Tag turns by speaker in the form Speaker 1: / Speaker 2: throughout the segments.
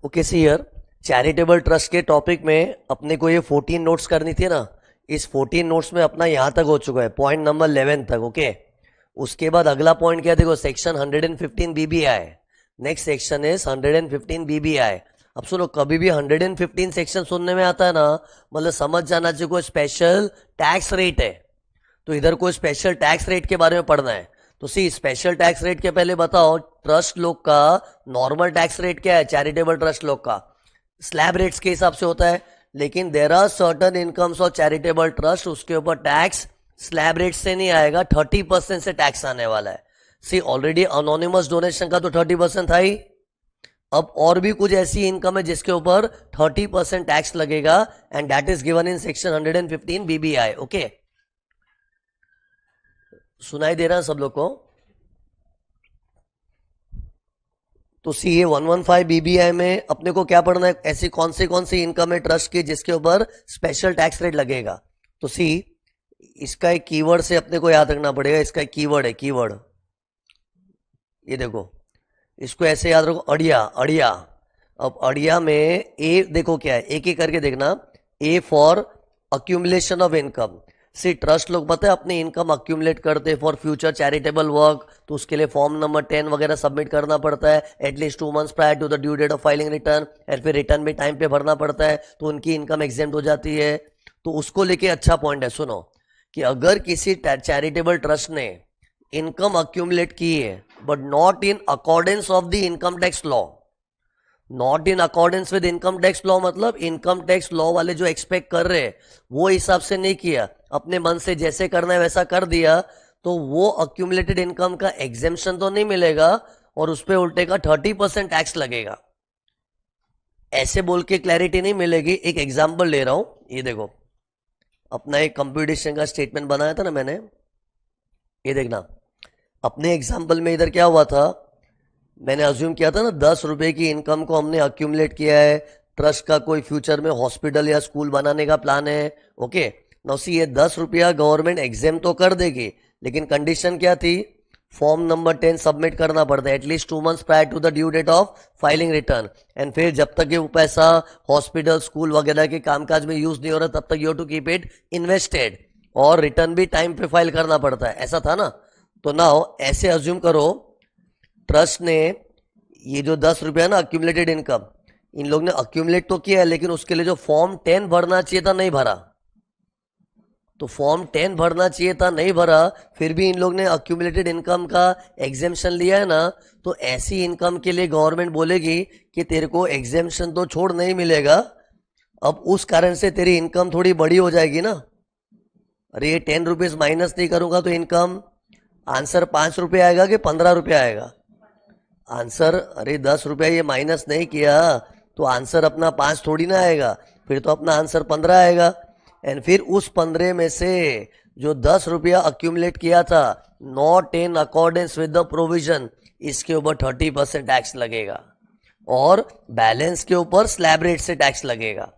Speaker 1: Okay see here, charitable trust के topic में अपने को ये 14 नोट्स करनी थी ना। इस 14 नोट्स में अपना यहाँ तक हो चुका है, पॉइंट नंबर 11 तक। ओके, उसके बाद अगला पॉइंट क्या, देखो section 115 BBI। Next section is 115 BBI। अब सुनो, कभी भी 115 सेक्शन सुनने में आता है ना, मतलब समझ जाना चाहिए कोई स्पेशल टैक्स रेट है। तो इधर कोई स्पेशल टैक्स रेट के बारे में पढ़ना है। तो सी, स्पेशल टैक्स रेट के पहले बताओ, ट्रस्ट लोग का नॉर्मल टैक्स रेट क्या है? चैरिटेबल ट्रस्ट लोग का स्लैब रेट्स के हिसाब से होता है, लेकिन there are certain incomes of charitable trust, उसके ऊपर टैक्स स्लैब रेट से नहीं आएगा, 30% से टैक्स आने वाला है। सी, ऑलरेडी अनोनिमस डोनेशन का तो 30% था ही, अब और भी कुछ ऐसी इनकम है जिसके ऊपर 30% टैक्स लगेगा, and that is given in section 115 BBI। Okay, सुनाई दे रहा है सब लोग को? तो सी, ये 115 BBI में अपने को क्या पढ़ना है, ऐसी कौन सी इनकम है ट्रस्ट की जिसके ऊपर स्पेशल टैक्स रेट लगेगा। तो सी, इसका एक कीवर्ड से अपने को याद रखना पड़ेगा। इसका एक कीवर्ड है, कीवर्ड ये देखो, इसको ऐसे याद रखो, अड़िया अड़िया। अब अड़िया में ए देखो क्या है, एक एक करके देखना। A for accumulation of income. C, trust लोग पता है अपनी इनकम अक्यूमुलेट करते हैं फॉर फ्यूचर चैरिटेबल वर्क, तो उसके लिए फॉर्म नंबर 10 वगैरह सबमिट करना पड़ता है at least 2 months prior to the due date of filing return, और फिर रिटर्न भी टाइम पे भरना पड़ता है, तो उनकी इनकम एग्जेम्प्ट हो जाती है। तो उसको लेके अच्छा पॉइंट है, सुनो कि अगर किसी चैरिटेबल ट्रस्ट ने इनकम अक्यूमुलेट की है but not in accordance of the income tax law, not in accordance with income tax law मतलब इनकम टैक्स लॉ वाले जो एक्सपेक्ट कर रहे हैं वो हिसाब से नहीं किया, अपने मन से जैसे करना है वैसा कर दिया, तो वो अक्यूमुलेटेड इनकम का एग्जेम्पशन तो नहीं मिलेगा और उस पर उल्टे का 30% टैक्स लगेगा। ऐसे बोल के क्लैरिटी नहीं मिलेगी। एक एग्जाम्पल ले रहा हूं, ये देखो, अपना एक कंप्यूटेशन का स्टेटमेंट बनाया था ना मैंने, ये देखना। अपने एग्जाम्पल में इधर क्या हुआ था, मैंने अज्यूम किया था ना 10 रुपए की इनकम को हमने अक्यूमुलेट किया है, ट्रस्ट का कोई फ्यूचर में हॉस्पिटल या स्कूल बनाने का प्लान है। ओके, नाउ सी, ये 10 रुपया गवर्नमेंट एग्जाम तो कर देगी, लेकिन कंडीशन क्या थी, फॉर्म नंबर 10 सबमिट करना पड़ता है at least 2 months prior to the due date of filing return, and फिर जब तक ये वो पैसा हॉस्पिटल स्कूल वगैरह के कामकाज में यूज नहीं हो रहा तब तक you to keep it invested, और रिटर्न भी टाइम पे फाइल करना पड़ता है, ऐसा था ना। तो नाउ ऐसे अज्यूम करो, ट्रस्ट ने ये जो 10 रुपया ना अक्यूमुलेटेड इनकम, इन लोग ने अक्यूमुलेट तो किया है, लेकिन उसके लिए जो फॉर्म 10 भरना चाहिए था नहीं भरा, तो फॉर्म 10 भरना चाहिए था नहीं भरा, फिर भी इन लोग ने अक्यूमुलेटेड इनकम का एग्जेम्पशन लिया है ना, तो ऐसी इनकम के लिए गवर्नमेंट बोलेगी कि तेरे को एग्जेम्पशन तो छोड़ नहीं मिलेगा, अब उस कारण से तेरी इनकम थोड़ी बड़ी हो जाएगी ना। अरे ये 10 रुपीज माइनस नहीं करूंगा तो इनकम आंसर 5 रुपये आएगा कि 15 रुपये आएगा आंसर? अरे 10 रुपया ये माइनस नहीं किया तो आंसर अपना 5 थोड़ी ना आएगा, फिर तो अपना आंसर 15 आएगा, एंड फिर उस 15 में से जो 10 रुपया अक्यूमुलेट किया था not in accordance with the provision, इसके ऊपर 30% टैक्स लगेगा, और बैलेंस के ऊपर स्लैब रेट से टैक्स लगेगा।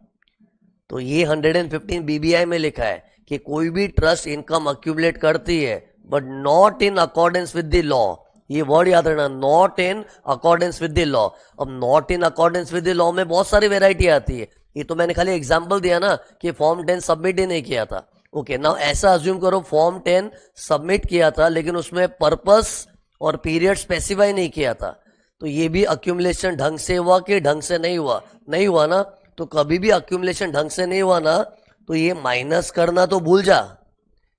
Speaker 1: तो ये 115 BBI में लिखा है कि कोई भी ट्रस्ट इनकम अक्यूमुलेट करती है but not in accordance with the law, ये वर्ड याद रखना, not in accordance with the law. अब not in accordance with the law में बहुत सारी वेराइटी आती है, ये तो मैंने खाली एग्जांपल दिया ना कि फॉर्म 10 सबमिट ही नहीं किया था। ओके, नाउ ऐसा अज्यूम करो फॉर्म 10 सबमिट किया था लेकिन उसमें पर्पस और पीरियड स्पेसिफाई नहीं किया था, तो ये भी अक्यूमुलेशन ढंग से हुआ कि ढंग से नहीं हुआ? नहीं हुआ ना। तो कभी भी अक्यूमुलेशन ढंग से नहीं हुआ ना, तो ये माइनस करना तो भूल जा,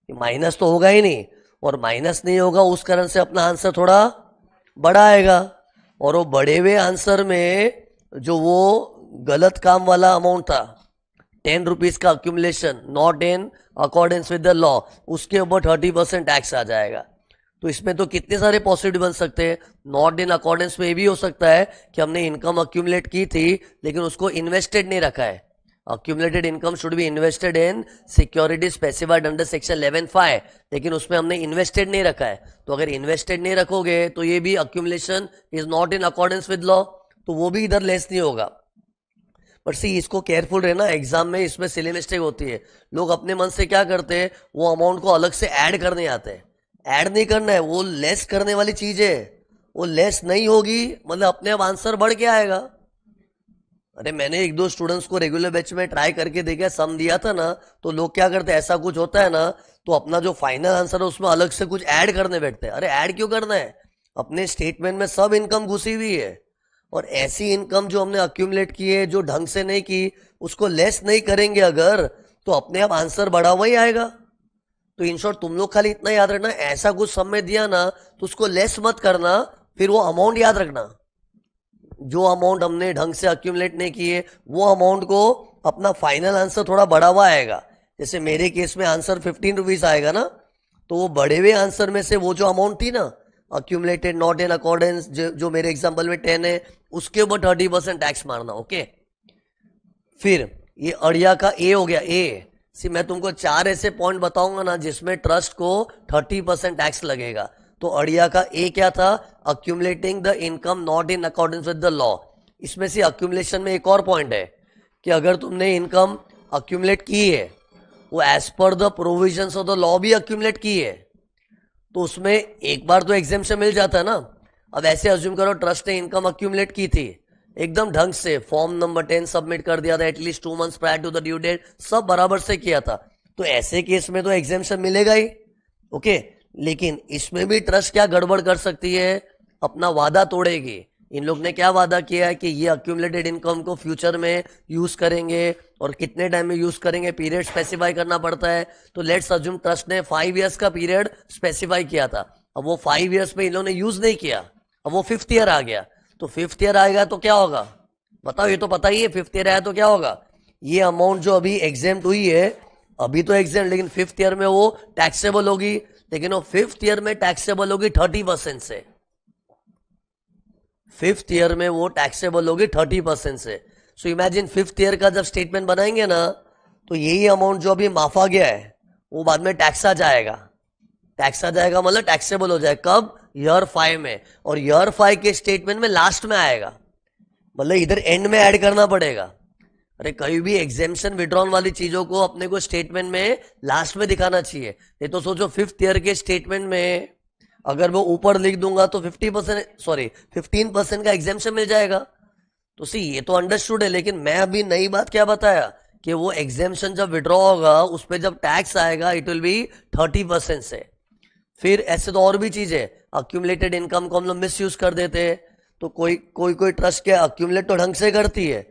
Speaker 1: माइनस तो होगा ही नहीं, और माइनस नहीं होगा उस कारण से अपना आंसर थोड़ा बड़ा आएगा, और वो बढ़े हुए आंसर में जो वो गलत काम वाला अमाउंट था 10 रुपीज का accumulation not in accordance with the law, उसके ऊपर 30% टैक्स आ जाएगा। तो इसमें तो कितने सारे पॉसिबिलिटी बन सकते हैं। नॉट इन अकॉर्डेंस में ये भी हो सकता है कि हमने इनकम अक्यूमुलेट की थी लेकिन उसको इन्वेस्टेड नहीं रखा है, accumulated income should be invested in security specified under section 11(5), लेकिन उसमें हमने इन्वेस्टेड नहीं रखा है, तो अगर इन्वेस्टेड नहीं रखोगे तो ये भी accumulation is not in accordance with law, तो वो भी इधर लेस नहीं होगा। बट सी, इसको केयरफुल रहना, एग्जाम में इसमें सिली मिस्टेक होती है, लोग अपने मन से क्या करते हैं, वो अमाउंट को अलग से ऐड करने आते हैं, ऐड नहीं करना है, वो लेस करने वाली चीज है, वो लेस नहीं होगी मतलब अपने आप आंसर बढ़ के आएगा। अरे मैंने एक दो स्टूडेंट्स को रेगुलर बैच में ट्राई करके देखा, सम दिया था ना, तो लोग क्या करते हैं, ऐसा कुछ होता है ना, तो अपना जो फाइनल आंसर है उसमें अलग से कुछ ऐड करने बैठते हैं। अरे ऐड क्यों करना है, अपने स्टेटमेंट में सब इनकम घुसी हुई है। और ऐसी इनकम जो हमने अक्यूमुलेट की है, जो ढंग से नहीं की, उसको लेस नहीं करेंगे अगर, तो अपने आप आंसर बढ़ा हुआ ही आएगा। तो इन शॉर्ट तुम लोग खाली इतना याद रखना, ऐसा कुछ समय दिया ना तो उसको लेस मत करना, फिर वो अमाउंट याद रखना। जो अमाउंट हमने ढंग से अक्यूमुलेट नहीं किए, वो अमाउंट को अपना फाइनल आंसर थोड़ा बढ़ा हुआ आएगा। जैसे मेरे केस में आंसर 15 रुपीज आएगा ना, तो वो बढ़े हुए आंसर में से वो जो अमाउंट थी ना, अक्यूमुलेटेड नॉट इन अकॉर्डेंस, जो मेरे एग्जाम्पल में 10 है, उसके ऊपर 30% टैक्स मारना। ओके, फिर ये अड़िया का ए हो गया। ए सी मैं तुमको 4 ऐसे पॉइंट बताऊंगा ना जिसमें ट्रस्ट को 30% टैक्स लगेगा। तो अड़िया का ए क्या था, accumulating the income not in accordance with the law. इसमें से अक्यूमुलेशन में एक और पॉइंट है कि अगर तुमने इनकम अक्यूमुलेट की है, वो as per the provisions of the law भी अक्यूमुलेट की है, तो उसमें एक बार तो एग्जेम्पशन मिल जाता है ना। अब ऐसे अज्यूम करो ट्रस्ट ने इनकम अक्यूमुलेट की थी, एकदम ढंग से फॉर्म नंबर 10 सबमिट कर दिया था, at least 2 months prior to the due date, सब बराबर से किया था, तो ऐसे केस में तो एग्जेम्पशन मिलेगा ही। ओके, लेकिन इसमें भी ट्रस्ट क्या गड़बड़ कर सकती है, अपना वादा तोड़ेगी। इन लोग ने क्या वादा किया है कि ये अक्यूमुलेटेड इनकम को फ्यूचर में यूज करेंगे, और कितने टाइम में यूज करेंगे पीरियड स्पेसिफाई करना पड़ता है। तो लेट्स अज्यूम ट्रस्ट ने 5 इयर्स का पीरियड स्पेसिफाई किया था, अब वो 5 इयर्स में इन लोगों ने यूज नहीं किया, अब वो 5th ईयर आ गया, तो 5th ईयर आएगा तो क्या होगा बताओ, ये तो पता ही है। 5th ईयर आया तो क्या होगा, ये अमाउंट जो अभी एग्जेम्प्ट हुई है, अभी तो एग्जेम्प्ट, लेकिन 5th ईयर में वो टैक्सेबल होगी, लेकिन वो 5th ईयर में टैक्सेबल होगी 30% से। 5th ईयर में वो टैक्सेबल होगी 30% से। सो इमेजिन 5th ईयर का जब स्टेटमेंट बनाएंगे ना, तो यही अमाउंट जो अभी माफा गया है वो बाद में टैक्स आ जाएगा। टैक्स आ जाएगा मतलब टैक्सेबल हो जाए कब, ईयर 5 में, और ईयर 5 के स्टेटमेंट में लास्ट में आएगा, मतलब इधर एंड में ऐड करना पड़ेगा। अरे कहीं भी एग्जेम्पशन विड्रॉन वाली चीजों को अपने को स्टेटमेंट में लास्ट में दिखाना चाहिए। नहीं तो सोचो 5th ईयर के स्टेटमेंट में अगर वो ऊपर लिख दूंगा तो 15% का एग्जेम्पशन मिल जाएगा। तो सी ये तो अंडरस्टूड है, लेकिन मैं अभी नई बात क्या बताया कि वो एग्जेम्पशन जब विड्रॉ होगा उस पर जब टैक्स आएगा इट विल बी 30% से। फिर ऐसे तो और भी चीजें, अक्यूमुलेटेड इनकम को हम लोग मिस यूज कर देते हैं। तो कोई ट्रस्ट क्या अक्यूमुलेट तो ढंग से करती है,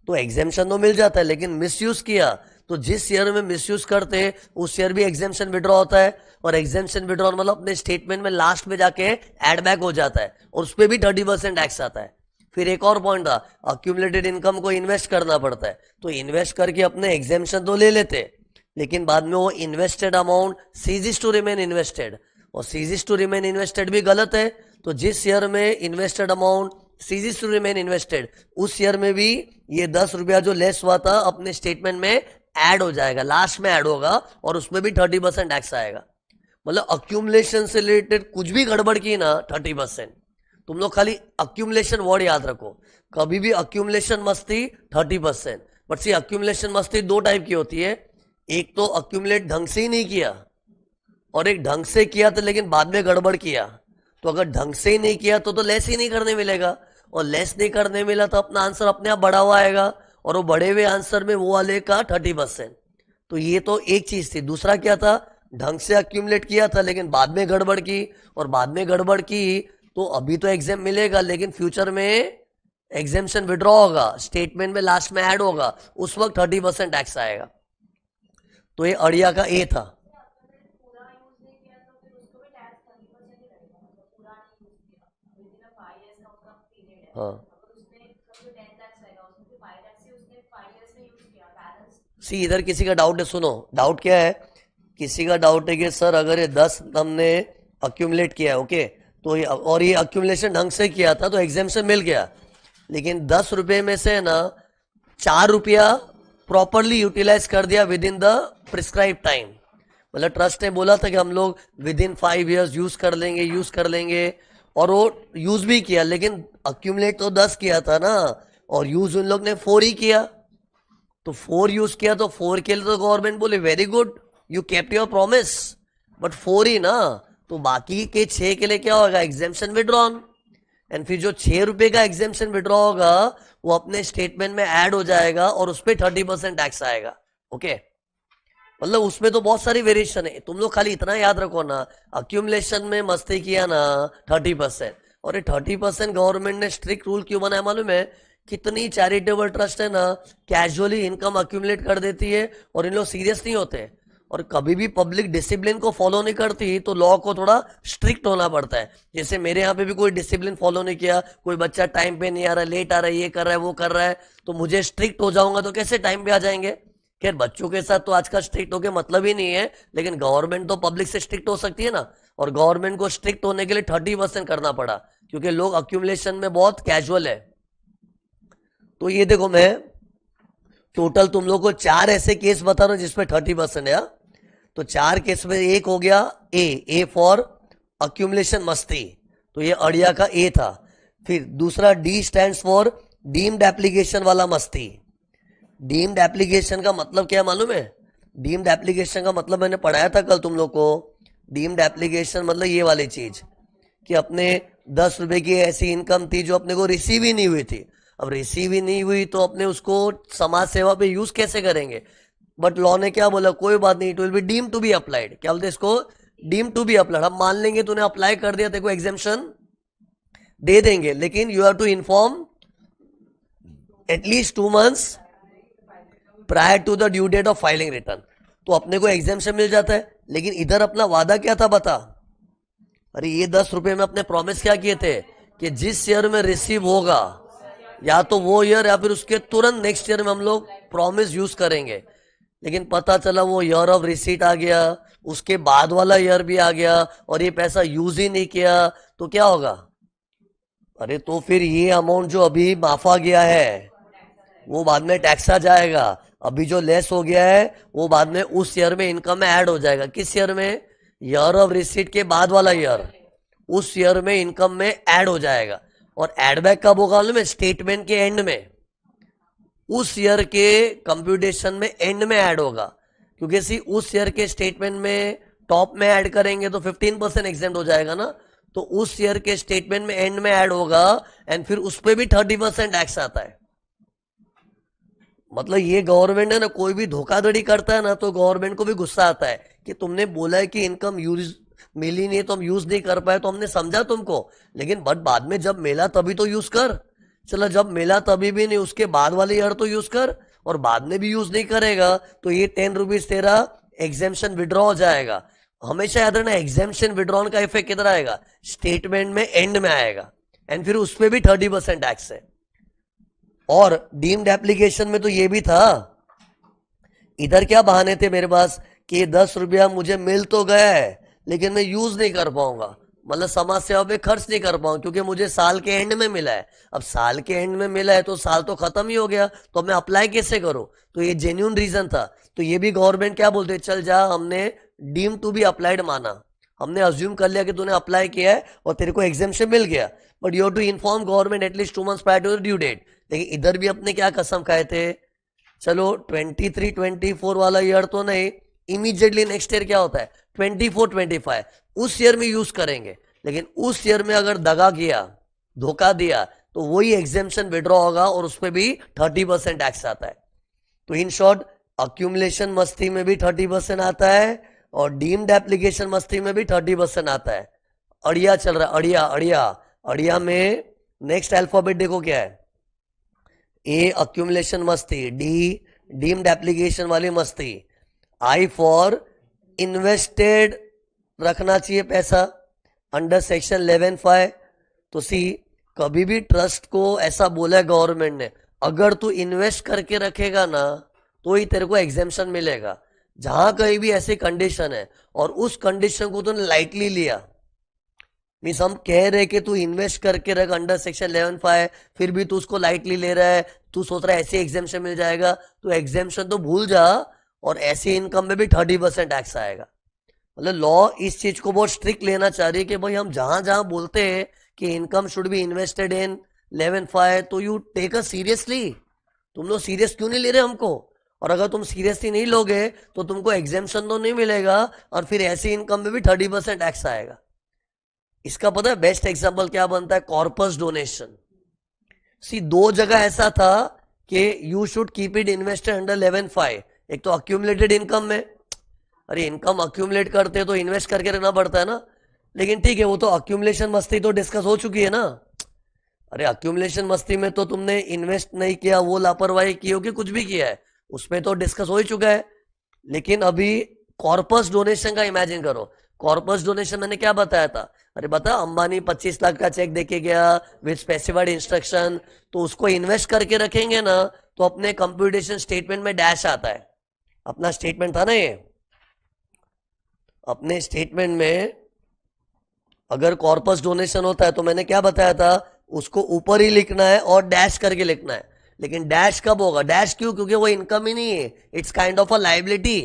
Speaker 1: तो एग्जेम्पशन तो मिल जाता है, लेकिन मिस यूज किया तो जिस ईयर में मिस यूज करते हैं उस ईयर भी एग्जेम्पशन विड्रॉ होता है, और एग्जेम्पशन विड्रॉ मतलब अपने स्टेटमेंट में लास्ट में जाके एड बैक हो जाता है, और उस पर भी 30% टैक्स आता है। फिर एक और पॉइंट था, अक्यूमुलेटेड इनकम को इन्वेस्ट करना पड़ता है, तो इन्वेस्ट करके अपने एग्जेम्पशन तो ले लेते, लेकिन बाद में वो invested amount ceases to remain invested, और सीजेस टू रिमेन इन्वेस्टेड भी गलत है। तो जिस ईयर में invested amount ceases to remain invested, उस ईयर में भी ये 10 रुपया जो लेस हुआ था अपने स्टेटमेंट में ऐड हो जाएगा, लास्ट में ऐड होगा, और उसमें भी 30% टैक्स आएगा। मतलब अक्यूमुलेशन से रिलेटेड कुछ भी गड़बड़ की ना 30%। तुम लोग खाली अक्यूमुलेशन वर्ड याद रखो, कभी भी अक्यूमुलेशन मस्ती 30%। बट सी अक्यूमुलेशन मस्ती दो टाइप की होती है, एक तो अक्यूमुलेट ढंग से ही नहीं किया, और एक ढंग से किया था लेकिन बाद में गड़बड़ किया। तो अगर ढंग से ही नहीं किया तो लेस ही नहीं करने मिलेगा, और लेस नहीं करने मिला तो अपना आंसर अपने आप बढ़ा हुआ आएगा, और वो बढ़े हुए आंसर में वो वाले का 30%। तो ये तो एक चीज थी। दूसरा क्या था, ढंग से अक्यूमुलेट किया था लेकिन बाद में गड़बड़ की, और बाद में गड़बड़ की तो अभी तो एग्जाम मिलेगा, लेकिन फ्यूचर में एग्जामेशन विड्रॉ होगा, स्टेटमेंट में लास्ट में ऐड होगा, उस वक्त 30% टैक्स आएगा। तो ये अड़िया का ए था। हाँ सी इधर किसी का डाउट है, सुनो डाउट क्या है, किसी का डाउट है कि सर अगर ये 10 हमने अक्यूमुलेट किया है, ओके, तो ये और ये अक्यूमुलेशन ढंग से किया था तो एग्जामेशन मिल गया, लेकिन 10 रुपये में से ना 4 रुपया प्रॉपरली यूटिलाइज कर दिया with in the prescribe time. मतलब ट्रस्ट ने बोला था कि हम लोग विद इन 5 इयर्स यूज कर लेंगे, और वो यूज भी किया, लेकिन अक्यूमुलेट तो 10 किया था ना, और यूज उन लोग ने 4 ही किया। तो 4 यूज किया तो 4 के लिए तो गवर्नमेंट बोले very good, you kept your promise, but 4 ही ना, तो बाकी के 6 के लिए क्या होगा, एग्जेम्पशन विड्रॉन। एंड फिर जो 6 रुपए का एग्जेम्पशन विड्रॉ होगा वो अपने स्टेटमेंट में ऐड हो जाएगा और उस पर 30% टैक्स आएगा। ओके, मतलब उसमें तो बहुत सारी वेरिएशन है, तुम लोग खाली इतना याद रखो ना, अक्यूमुलेशन में मस्ती किया ना 30%, और ये 30% गवर्नमेंट ने स्ट्रिक्ट रूल क्यों बनाया मालूम है? कितनी चैरिटेबल ट्रस्ट है ना, कैजुअली इनकम अक्यूमुलेट कर देती है और इन लोग सीरियस नहीं होते, और कभी भी पब्लिक डिसिप्लिन को फॉलो नहीं करती तो लॉ को थोड़ा स्ट्रिक्ट होना पड़ता है। जैसे मेरे यहाँ पे भी कोई डिसिप्लिन फॉलो नहीं किया, कोई बच्चा टाइम पे नहीं आ रहा, लेट आ रहा है, ये कर रहा है वो कर रहा है, तो मुझे स्ट्रिक्ट हो जाऊंगा तो कैसे टाइम पे आ जाएंगे? खैर बच्चों के साथ तो आजकल स्ट्रिक्ट होके मतलब ही नहीं है, लेकिन गवर्नमेंट तो पब्लिक से स्ट्रिक्ट हो सकती है ना, और गवर्नमेंट को स्ट्रिक्ट होने के लिए 30% करना पड़ा, क्योंकि लोग अक्यूमुलेशन में बहुत कैजुअल है। तो ये देखो, मैं टोटल तुम लोग को 4 ऐसे केस बता रहा हूं जिसमें 30% है। तो 4 केस में एक हो गया ए फॉर अक्यूमुलेशन मस्ती, तो ये अड़िया का ए था। फिर दूसरा D stands for deemed application वाला मस्ती। डीम्ड एप्लीकेशन का मतलब क्या है मालूम है? डीम्ड एप्लीकेशन का मतलब मैंने पढ़ाया था कल तुम लोग को। डीम्ड एप्लीकेशन मतलब ये वाली चीज कि अपने 10 रुपए की ऐसी इनकम थी जो अपने को रिसीव ही नहीं हुई थी। अब रिसीव ही नहीं हुई तो अपने उसको समाज सेवा पे यूज कैसे करेंगे? बट लॉ ने क्या बोला, कोई बात नहीं, it will be deem to be applied. क्या बोलते इसको? Deem to be applied. हम मान लेंगे तूने अप्लाई कर दिया, तेरे को एग्जामेशन दे देंगे, लेकिन you have to inform at least 2 months prior to the due date of filing return. तो अपने को एग्जामेशन मिल जाता है, लेकिन इधर अपना वादा क्या था बता? अरे ये 10 रुपए में अपने प्रॉमिस क्या किए थे कि जिस ईयर में रिसीव होगा, या तो वो ईयर या फिर उसके तुरंत नेक्स्ट ईयर में हम लोग प्रॉमिस यूज करेंगे। लेकिन पता चला वो ईयर ऑफ रिसीट आ गया, उसके बाद वाला ईयर भी आ गया, और ये पैसा यूज ही नहीं किया, तो क्या होगा? अरे तो फिर ये अमाउंट जो अभी माफा गया है वो बाद में टैक्स आ जाएगा। अभी जो लेस हो गया है वो बाद में उस ईयर में इनकम में ऐड हो जाएगा। किस ईयर में? ईयर ऑफ रिसीट के बाद वाला ईयर, उस ईयर में इनकम में ऐड हो जाएगा। और एड बैक कब होगा मालूम है? स्टेटमेंट के एंड में, उस ईयर के कंप्यूटेशन में एंड में ऐड होगा, क्योंकि सी उस ईयर के स्टेटमेंट में टॉप में ऐड करेंगे तो 15% एग्जेम्प्ट हो जाएगा ना, तो उस ईयर के स्टेटमेंट में एंड में ऐड होगा, एंड फिर उस पर भी 30% टैक्स आता है। मतलब ये गवर्नमेंट है ना, कोई भी धोखाधड़ी करता है ना तो गवर्नमेंट को भी गुस्सा आता है कि तुमने बोला है कि इनकम यूज मिली नहीं तो हम यूज नहीं कर पाए, तो हमने समझा तुमको, लेकिन बट बाद में जब मिला तभी तो यूज कर। चलो जब मिला तभी भी नहीं, उसके बाद वाले ईयर तो यूज कर, और बाद में भी यूज नहीं करेगा तो ये 10 रुपीज तेरा एग्जेम्पशन विड्रॉ हो जाएगा। हमेशा याद रखना, एग्जेम्पशन विड्रॉन का इफेक्ट किधर आएगा? स्टेटमेंट में एंड में आएगा, एंड फिर उस पर भी 30% टैक्स है। और डीम्ड एप्लीकेशन में तो ये भी था, इधर क्या बहाने थे मेरे पास कि 10 रुपया मुझे मिल तो गया है लेकिन मैं यूज नहीं कर पाऊंगा, मतलब समाज सेवा पे खर्च नहीं कर पाऊंगा क्योंकि मुझे साल के एंड में मिला है। अब साल के एंड में मिला है तो साल तो खत्म ही हो गया, तो मैं अप्लाई कैसे करूं? तो ये जेन्यून रीजन था। तो ये भी गवर्नमेंट क्या बोलते, चल जा, हमने डीम टू बी अप्लाइड माना, हमने अज्यूम कर लिया कि तूने अप्लाई किया है और तेरे को एग्जामेशन मिल गया, but you have to inform government at least 2 months prior to the due date. लेकिन इधर भी अपने क्या कसम खाए थे, चलो 23-24 वाला ईयर तो नहीं, इमीडिएटली नेक्स्ट ईयर क्या होता है 24-25, उस ईयर में यूज करेंगे। लेकिन उस ईयर में अगर दगा किया, धोखा दिया, तो वही एग्जेम्पशन विड्रॉ होगा और उस पर भी 30% टैक्स आता है। तो इन शॉर्ट, अक्यूमुलेशन मस्ती में भी 30% आता है और डीम्ड एप्लीकेशन मस्ती में भी 30% आता है। अड़िया चल रहा है, अड़िया अड़िया अड़िया में नेक्स्ट अल्फाबेट देखो क्या है? ए अक्यूमुलेशन मस्ती, डी डीम्ड एप्लीकेशन वाली मस्ती, आई फॉर इन्वेस्टेड रखना चाहिए पैसा अंडर सेक्शन 11(5). तो सी, कभी भी ट्रस्ट को ऐसा बोला है गवर्नमेंट ने, अगर तू इन्वेस्ट करके रखेगा ना तो ही तेरे को एग्जेम्पशन मिलेगा। जहां कहीं भी ऐसी कंडीशन है और उस कंडीशन को तूने लाइटली लिया, मीन्स हम कह रहे कि तू इन्वेस्ट करके रख अंडर सेक्शन 11(5), फिर भी तू उसको लाइटली ले रहा है, तू सोच रहा है ऐसे एग्जेम्पशन मिल जाएगा, तो एग्जेम्पशन तो भूल जा, और ऐसी इनकम में भी 30% टैक्स आएगा। मतलब लॉ इस चीज को बहुत स्ट्रिक्ट लेना चाह रही है कि भाई हम जहां जहां बोलते हैं कि income should be invested in 11(5), तो यू टेक अ सीरियसली। तुम लोग सीरियस क्यों नहीं ले रहे हमको? और अगर तुम सीरियसली नहीं लोगे तो तुमको एग्जेम्पशन तो नहीं मिलेगा, और फिर ऐसी इनकम में भी 30% टैक्स आएगा। इसका पता है बेस्ट एग्जांपल क्या बनता है? Corpus donation. सी दो जगह ऐसा था कि you should keep it invested under 11.5। एक तो अक्यूमुलेटेड इनकम में, अरे इनकम अक्यूमुलेट करते तो इन्वेस्ट करके रखना पड़ता है ना, लेकिन ठीक है वो तो अक्यूमुलेशन मस्ती तो डिस्कस हो चुकी है ना। अरे अक्यूमुलेशन मस्ती में तो तुमने इन्वेस्ट नहीं किया, वो लापरवाही की हो कि कुछ भी किया है, उसमें तो डिस्कस हो ही चुका है। लेकिन अभी कॉर्पस डोनेशन का इमेजिन करो। कॉर्पस डोनेशन मैंने क्या बताया था, अरे बता अंबानी 25 लाख का चेक देके गया विद स्पेसिफाइड इंस्ट्रक्शन, तो उसको इन्वेस्ट करके रखेंगे ना तो अपने कंप्यूटेशन स्टेटमेंट में डैश आता है। अपना स्टेटमेंट था ना ये, अपने स्टेटमेंट में अगर कॉर्पस डोनेशन होता है तो मैंने क्या बताया था, उसको ऊपर ही लिखना है और डैश करके लिखना है। लेकिन डैश कब होगा, डैश क्यों, क्योंकि वो इनकम ही नहीं है, it's kind of a liability,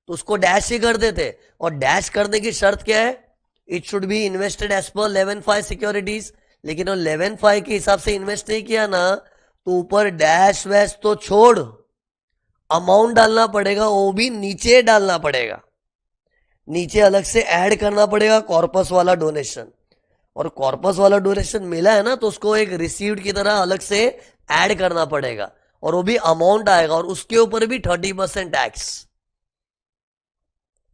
Speaker 1: तो उसको डैश ही कर देते। और डैश करने की शर्त क्या है, it should be invested as per 11.5 securities. लेकिन वो 11.5 के हिसाब से इन्वेस्ट नहीं किया ना तो ऊपर डैश वैश तो छोड़, अमाउंट डालना पड़ेगा, वो भी नीचे डालना पड़ेगा, नीचे अलग से ऐड करना पड़ेगा कॉर्पस वाला डोनेशन। और कॉर्पस वाला डोनेशन मिला है ना तो उसको एक रिसीव्ड की तरह अलग से ऐड करना पड़ेगा, और वो भी अमाउंट आएगा, और उसके ऊपर भी 30% टैक्स।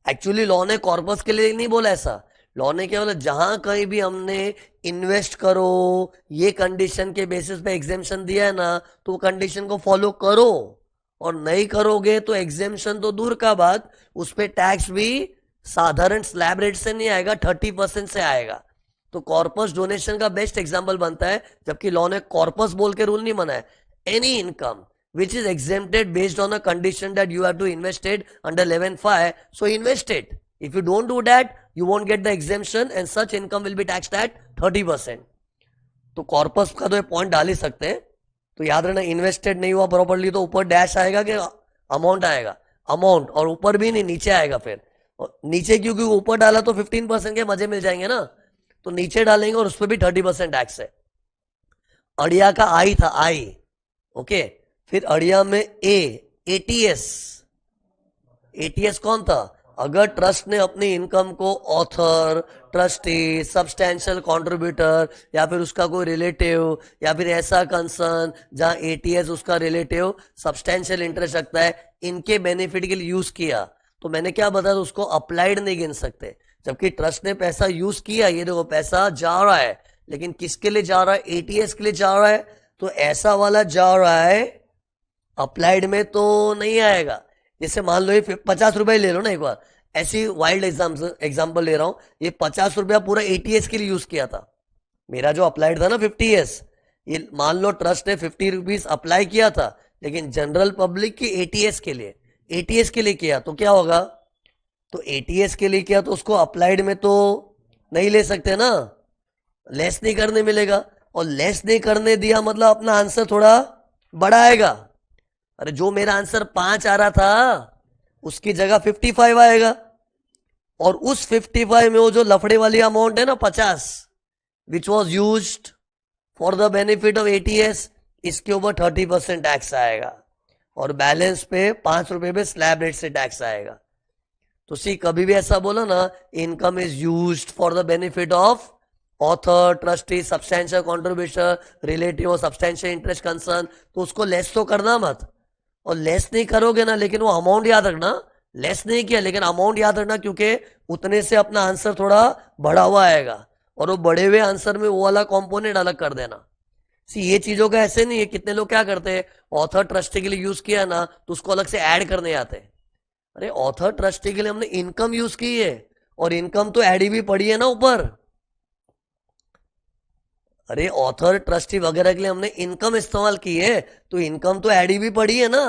Speaker 1: एक्चुअली लॉ ने कॉर्पस के लिए नहीं बोला ऐसा, लॉ ने क्या बोला, जहां कहीं भी हमने इन्वेस्ट करो ये कंडीशन के बेसिस पे एग्जेम्पशन दिया है ना तो वो कंडीशन को फॉलो करो, और नहीं करोगे तो एग्जेम्पशन तो दूर का बात, उस पर टैक्स भी साधारण स्लैब रेट से नहीं आएगा, 30% से आएगा। तो कॉर्पस डोनेशन का बेस्ट एग्जांपल बनता है, जबकि लॉ ने कॉर्पस बोल के रूल नहीं बनाया। Any income which is exempted based on a condition that you have to invest it under 11.5, so invest it. If you don't do that you won't get the exemption and such income will be taxed at 30%. तो corpus का तो ये point डाल ही सकते हैं। तो याद रखना, इन्वेस्टेड नहीं हुआ प्रॉपर्ली तो ऊपर डैश आएगा कि अमाउंट आएगा, अमाउंट, और ऊपर भी नहीं नीचे आएगा फिर। और नीचे क्योंकि ऊपर डाला तो 15% के मजे मिल जाएंगे ना, तो नीचे डालेंगे और उस पर भी 30% टैक्स है। अड़िया का आई था, आई, ओके। फिर अड़िया में एटीएस, एटीएस कौन था, अगर ट्रस्ट ने अपनी इनकम को ऑथर, ट्रस्टी, सब्सटैंशियल कंट्रीब्यूटर या फिर उसका कोई रिलेटिव या फिर ऐसा कंसर्न जहां एटीएस उसका रिलेटिव सब्सटैंशियल इंटरेस्ट रखता है, इनके बेनिफिट के लिए यूज किया, तो मैंने क्या बताया, उसको अप्लाइड नहीं गिन सकते। जबकि ट्रस्ट ने पैसा यूज किया, ये देखो पैसा जा रहा है, लेकिन किसके लिए जा रहा है, एटीएस के लिए जा रहा है, तो ऐसा वाला जा रहा है, अप्लाइड में तो नहीं आएगा। जैसे मान लो ये 50 रुपए ले लो ना, एक बार ऐसी वाइल्ड एग्जाम्पल ले रहा हूं, ये 50 रुपया पूरा एटीएस के लिए यूज किया था, मेरा जो अप्लाइड था ना 50s, ये मान लो ट्रस्ट ने 50 रुपीज अप्लाई किया था, लेकिन जनरल पब्लिक की एटीएस के लिए, एटीएस के लिए किया, तो क्या होगा, तो एटीएस के लिए किया तो उसको अप्लाइड में तो नहीं ले सकते ना, लेस नहीं करने मिलेगा, और लेस नहीं करने दिया मतलब अपना आंसर थोड़ा बड़ा आएगा। अरे जो मेरा आंसर 5 आ रहा था उसकी जगह 55 आएगा, और उस 55 में वो जो लफड़े वाली अमाउंट है ना 50, which was used for the benefit of ATS, इसके ऊपर 30% टैक्स आएगा, और बैलेंस पे 5 रुपए पे स्लैब रेट से टैक्स आएगा। तो सी कभी भी ऐसा बोलो ना, income is used for the benefit of author, trustee, substantial contributor, relative और सब्सटैंशियल इंटरेस्ट कंसर्न, तो उसको लेस तो करना मत, और लेस नहीं करोगे ना, लेकिन वो अमाउंट याद रखना, लेस नहीं किया लेकिन अमाउंट याद रखना, क्योंकि उतने से अपना आंसर थोड़ा बढ़ा हुआ आएगा, और वो बढ़े हुए आंसर में वो वाला कंपोनेंट अलग कर देना। सी ये चीजों का ऐसे नहीं है, कितने लोग क्या करते हैं, ऑथर ट्रस्टी के लिए यूज किया ना तो उसको अलग से ऐड करने आते हैं। अरे ऑथर ट्रस्टी के लिए हमने इनकम यूज की है, और इनकम तो ऐड ही भी पड़ी है ना ऊपर। अरे ऑथर ट्रस्टी वगैरह के लिए हमने इनकम इस्तेमाल की है, तो इनकम तो ऐड ही भी पड़ी है ना।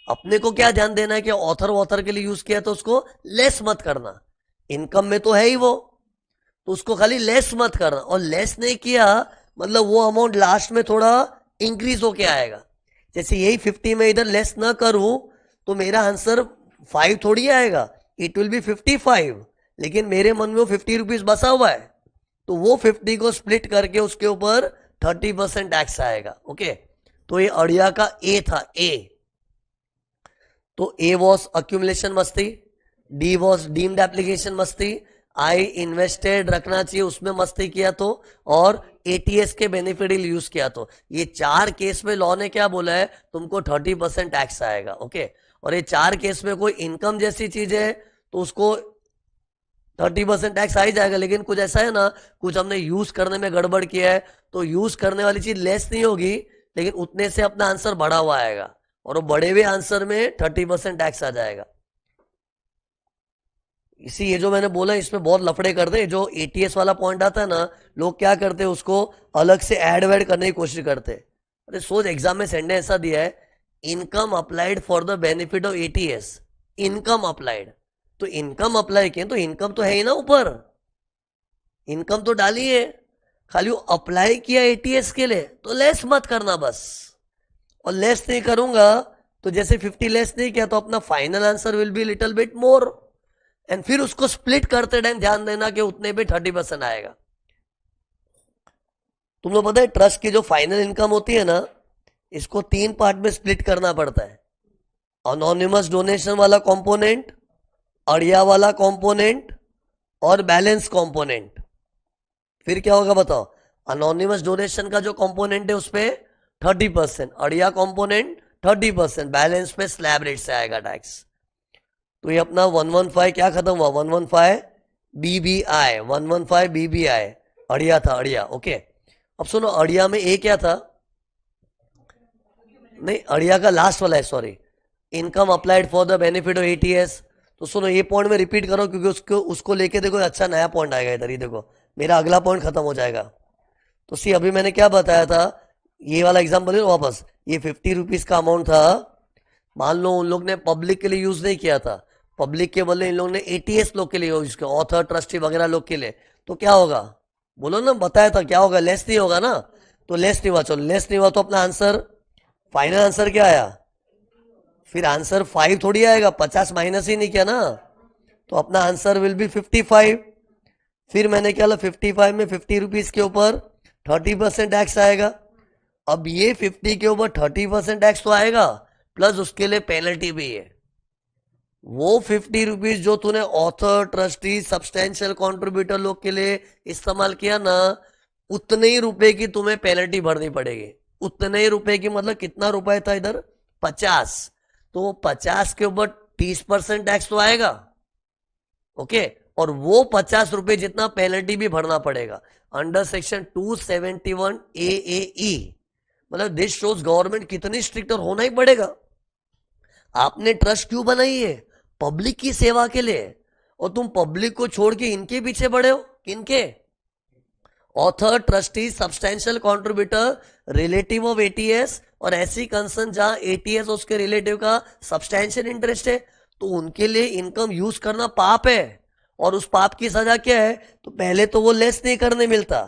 Speaker 1: अपने को क्या ध्यान देना है कि ऑथर वॉथर के लिए यूज किया तो उसको लेस मत करना, इनकम में तो है ही वो, तो उसको खाली लेस मत करना, और लेस नहीं किया मतलब वो अमाउंट लास्ट में थोड़ा इंक्रीज होके आएगा। जैसे यही 50 में इधर लेस ना करूं तो मेरा आंसर 5 थोड़ी आएगा, इट विल बी 55, लेकिन मेरे मन में वो 50 रुपीज बसा हुआ है, तो वो 50 को स्प्लिट करके उसके ऊपर 30% टैक्स आएगा। ओके, तो ये अड़िया का ए था, ए। तो ए वॉज अक्यूमुलेशन मस्ती, डी वॉज डीम्ड एप्लीकेशन मस्ती, आई इन्वेस्टेड रखना चाहिए उसमें मस्ती किया तो, और एटीएस के बेनिफिट यूज किया तो ये 4 केस में लॉ ने क्या बोला है, तुमको 30% टैक्स आएगा। ओके, और ये 4 केस में कोई इनकम जैसी चीज है तो उसको 30% टैक्स आ ही जाएगा। लेकिन कुछ ऐसा है ना, कुछ हमने यूज करने में गड़बड़ किया है तो यूज करने वाली चीज लेस नहीं होगी, लेकिन उतने से अपना आंसर बढ़ा हुआ आएगा और वो बढ़े हुए आंसर में 30% टैक्स आ जाएगा। इसी ये जो मैंने बोला इसमें बहुत लफड़े करते हैं। जो एटीएस वाला पॉइंट आता है ना, लोग क्या करते हैं उसको अलग से ऐड वैड करने की कोशिश करते हैं। अरे सोच, एग्जाम में सेंड ऐसा दिया है, income applied for the benefit of ATS, income applied. तो इनकम अप्लाई किए तो इनकम तो है ही ना, ऊपर इनकम तो डाली है, खाली वो अप्लाई किया एटीएस के लिए तो लेस मत करना बस। और लेस नहीं करूंगा तो जैसे 50 लेस नहीं किया तो अपना final answer will be little bit more, and फिर उसको स्प्लिट करते टाइम ध्यान देना कि उतने पे 30% आएगा। तुम लोग पता है ट्रस्ट की जो फाइनल इनकम होती है ना, इसको 3 पार्ट में स्प्लिट करना पड़ता है। अनोनिमस डोनेशन वाला कंपोनेंट, अड़िया वाला कंपोनेंट और बैलेंस कंपोनेंट। फिर क्या होगा बताओ, अनोनिमस डोनेशन का जो कंपोनेंट है उस पे 30%, अड़िया कंपोनेंट 30%, बैलेंस पे स्लैब रेट से आएगा टैक्स। तो ये अपना 115 क्या खत्म हुआ, 115 बीबीआई, 115 बीबीआई अड़िया था, अड़िया। ओके, अब सुनो अड़िया में ए क्या था, नहीं अड़िया का लास्ट वाला है, sorry, income applied for the benefit of ATS. तो सुनो ये पॉइंट में रिपीट करो क्योंकि उसको लेके देखो अच्छा नया पॉइंट आएगा इधर ही, देखो मेरा अगला पॉइंट खत्म हो जाएगा। तो सी अभी मैंने क्या बताया था, ये वाला एग्जाम्पल है वापस, ये 50 रुपीज का अमाउंट था। मान लो उन लोग ने पब्लिक के लिए यूज नहीं किया था, पब्लिक के बदले इन लोगों ने एटीएस लोग के लिए यूज किया, ऑथर ट्रस्टी वगैरह लोग के लिए। तो क्या होगा, बोलो ना, बताया था क्या होगा, लेस नहीं होगा ना। तो लेस नहीं हुआ, चलो लेस नहीं हुआ तो अपना आंसर, फाइनल आंसर क्या आया, फिर आंसर 5 थोड़ी आएगा, 50 माइनस ही नहीं किया ना, तो अपना आंसर विल बी 55। फिर मैंने क्या, 55 में 50 रुपीज के ऊपर 30% टैक्स आएगा। अब ये 50 के ऊपर 30% टैक्स तो आएगा, प्लस उसके लिए पेनल्टी भी है। वो 50 रुपीज जो तूने ऑथर ट्रस्टी सब्सटेंशियल कॉन्ट्रीब्यूटर लोग के लिए इस्तेमाल किया ना, उतने ही रुपए की तुम्हें पेनल्टी भरनी पड़ेगी। उतने ही रुपए की मतलब कितना रुपए था इधर, 50, तो 50 के ऊपर 30% टैक्स तो आएगा। ओके, और वो 50 रुपए जितना पेनल्टी भी भरना पड़ेगा अंडर सेक्शन 271 AAE। मतलब दिस शोज गवर्नमेंट कितनी स्ट्रिक्ट, और होना ही पड़ेगा। आपने ट्रस्ट क्यों बनाई है, पब्लिक की सेवा के लिए, और तुम पब्लिक को छोड़ के इनके पीछे पड़े हो, किनके, author trustee substantial contributor relative of ATS, और ऐसी कंसर्न जहां एटीएस उसके रिलेटिव का सब्सटेंशियल इंटरेस्ट है, तो उनके लिए इनकम यूज करना पाप है। और उस पाप की सजा क्या है, तो पहले तो वो लेस नहीं करने मिलता,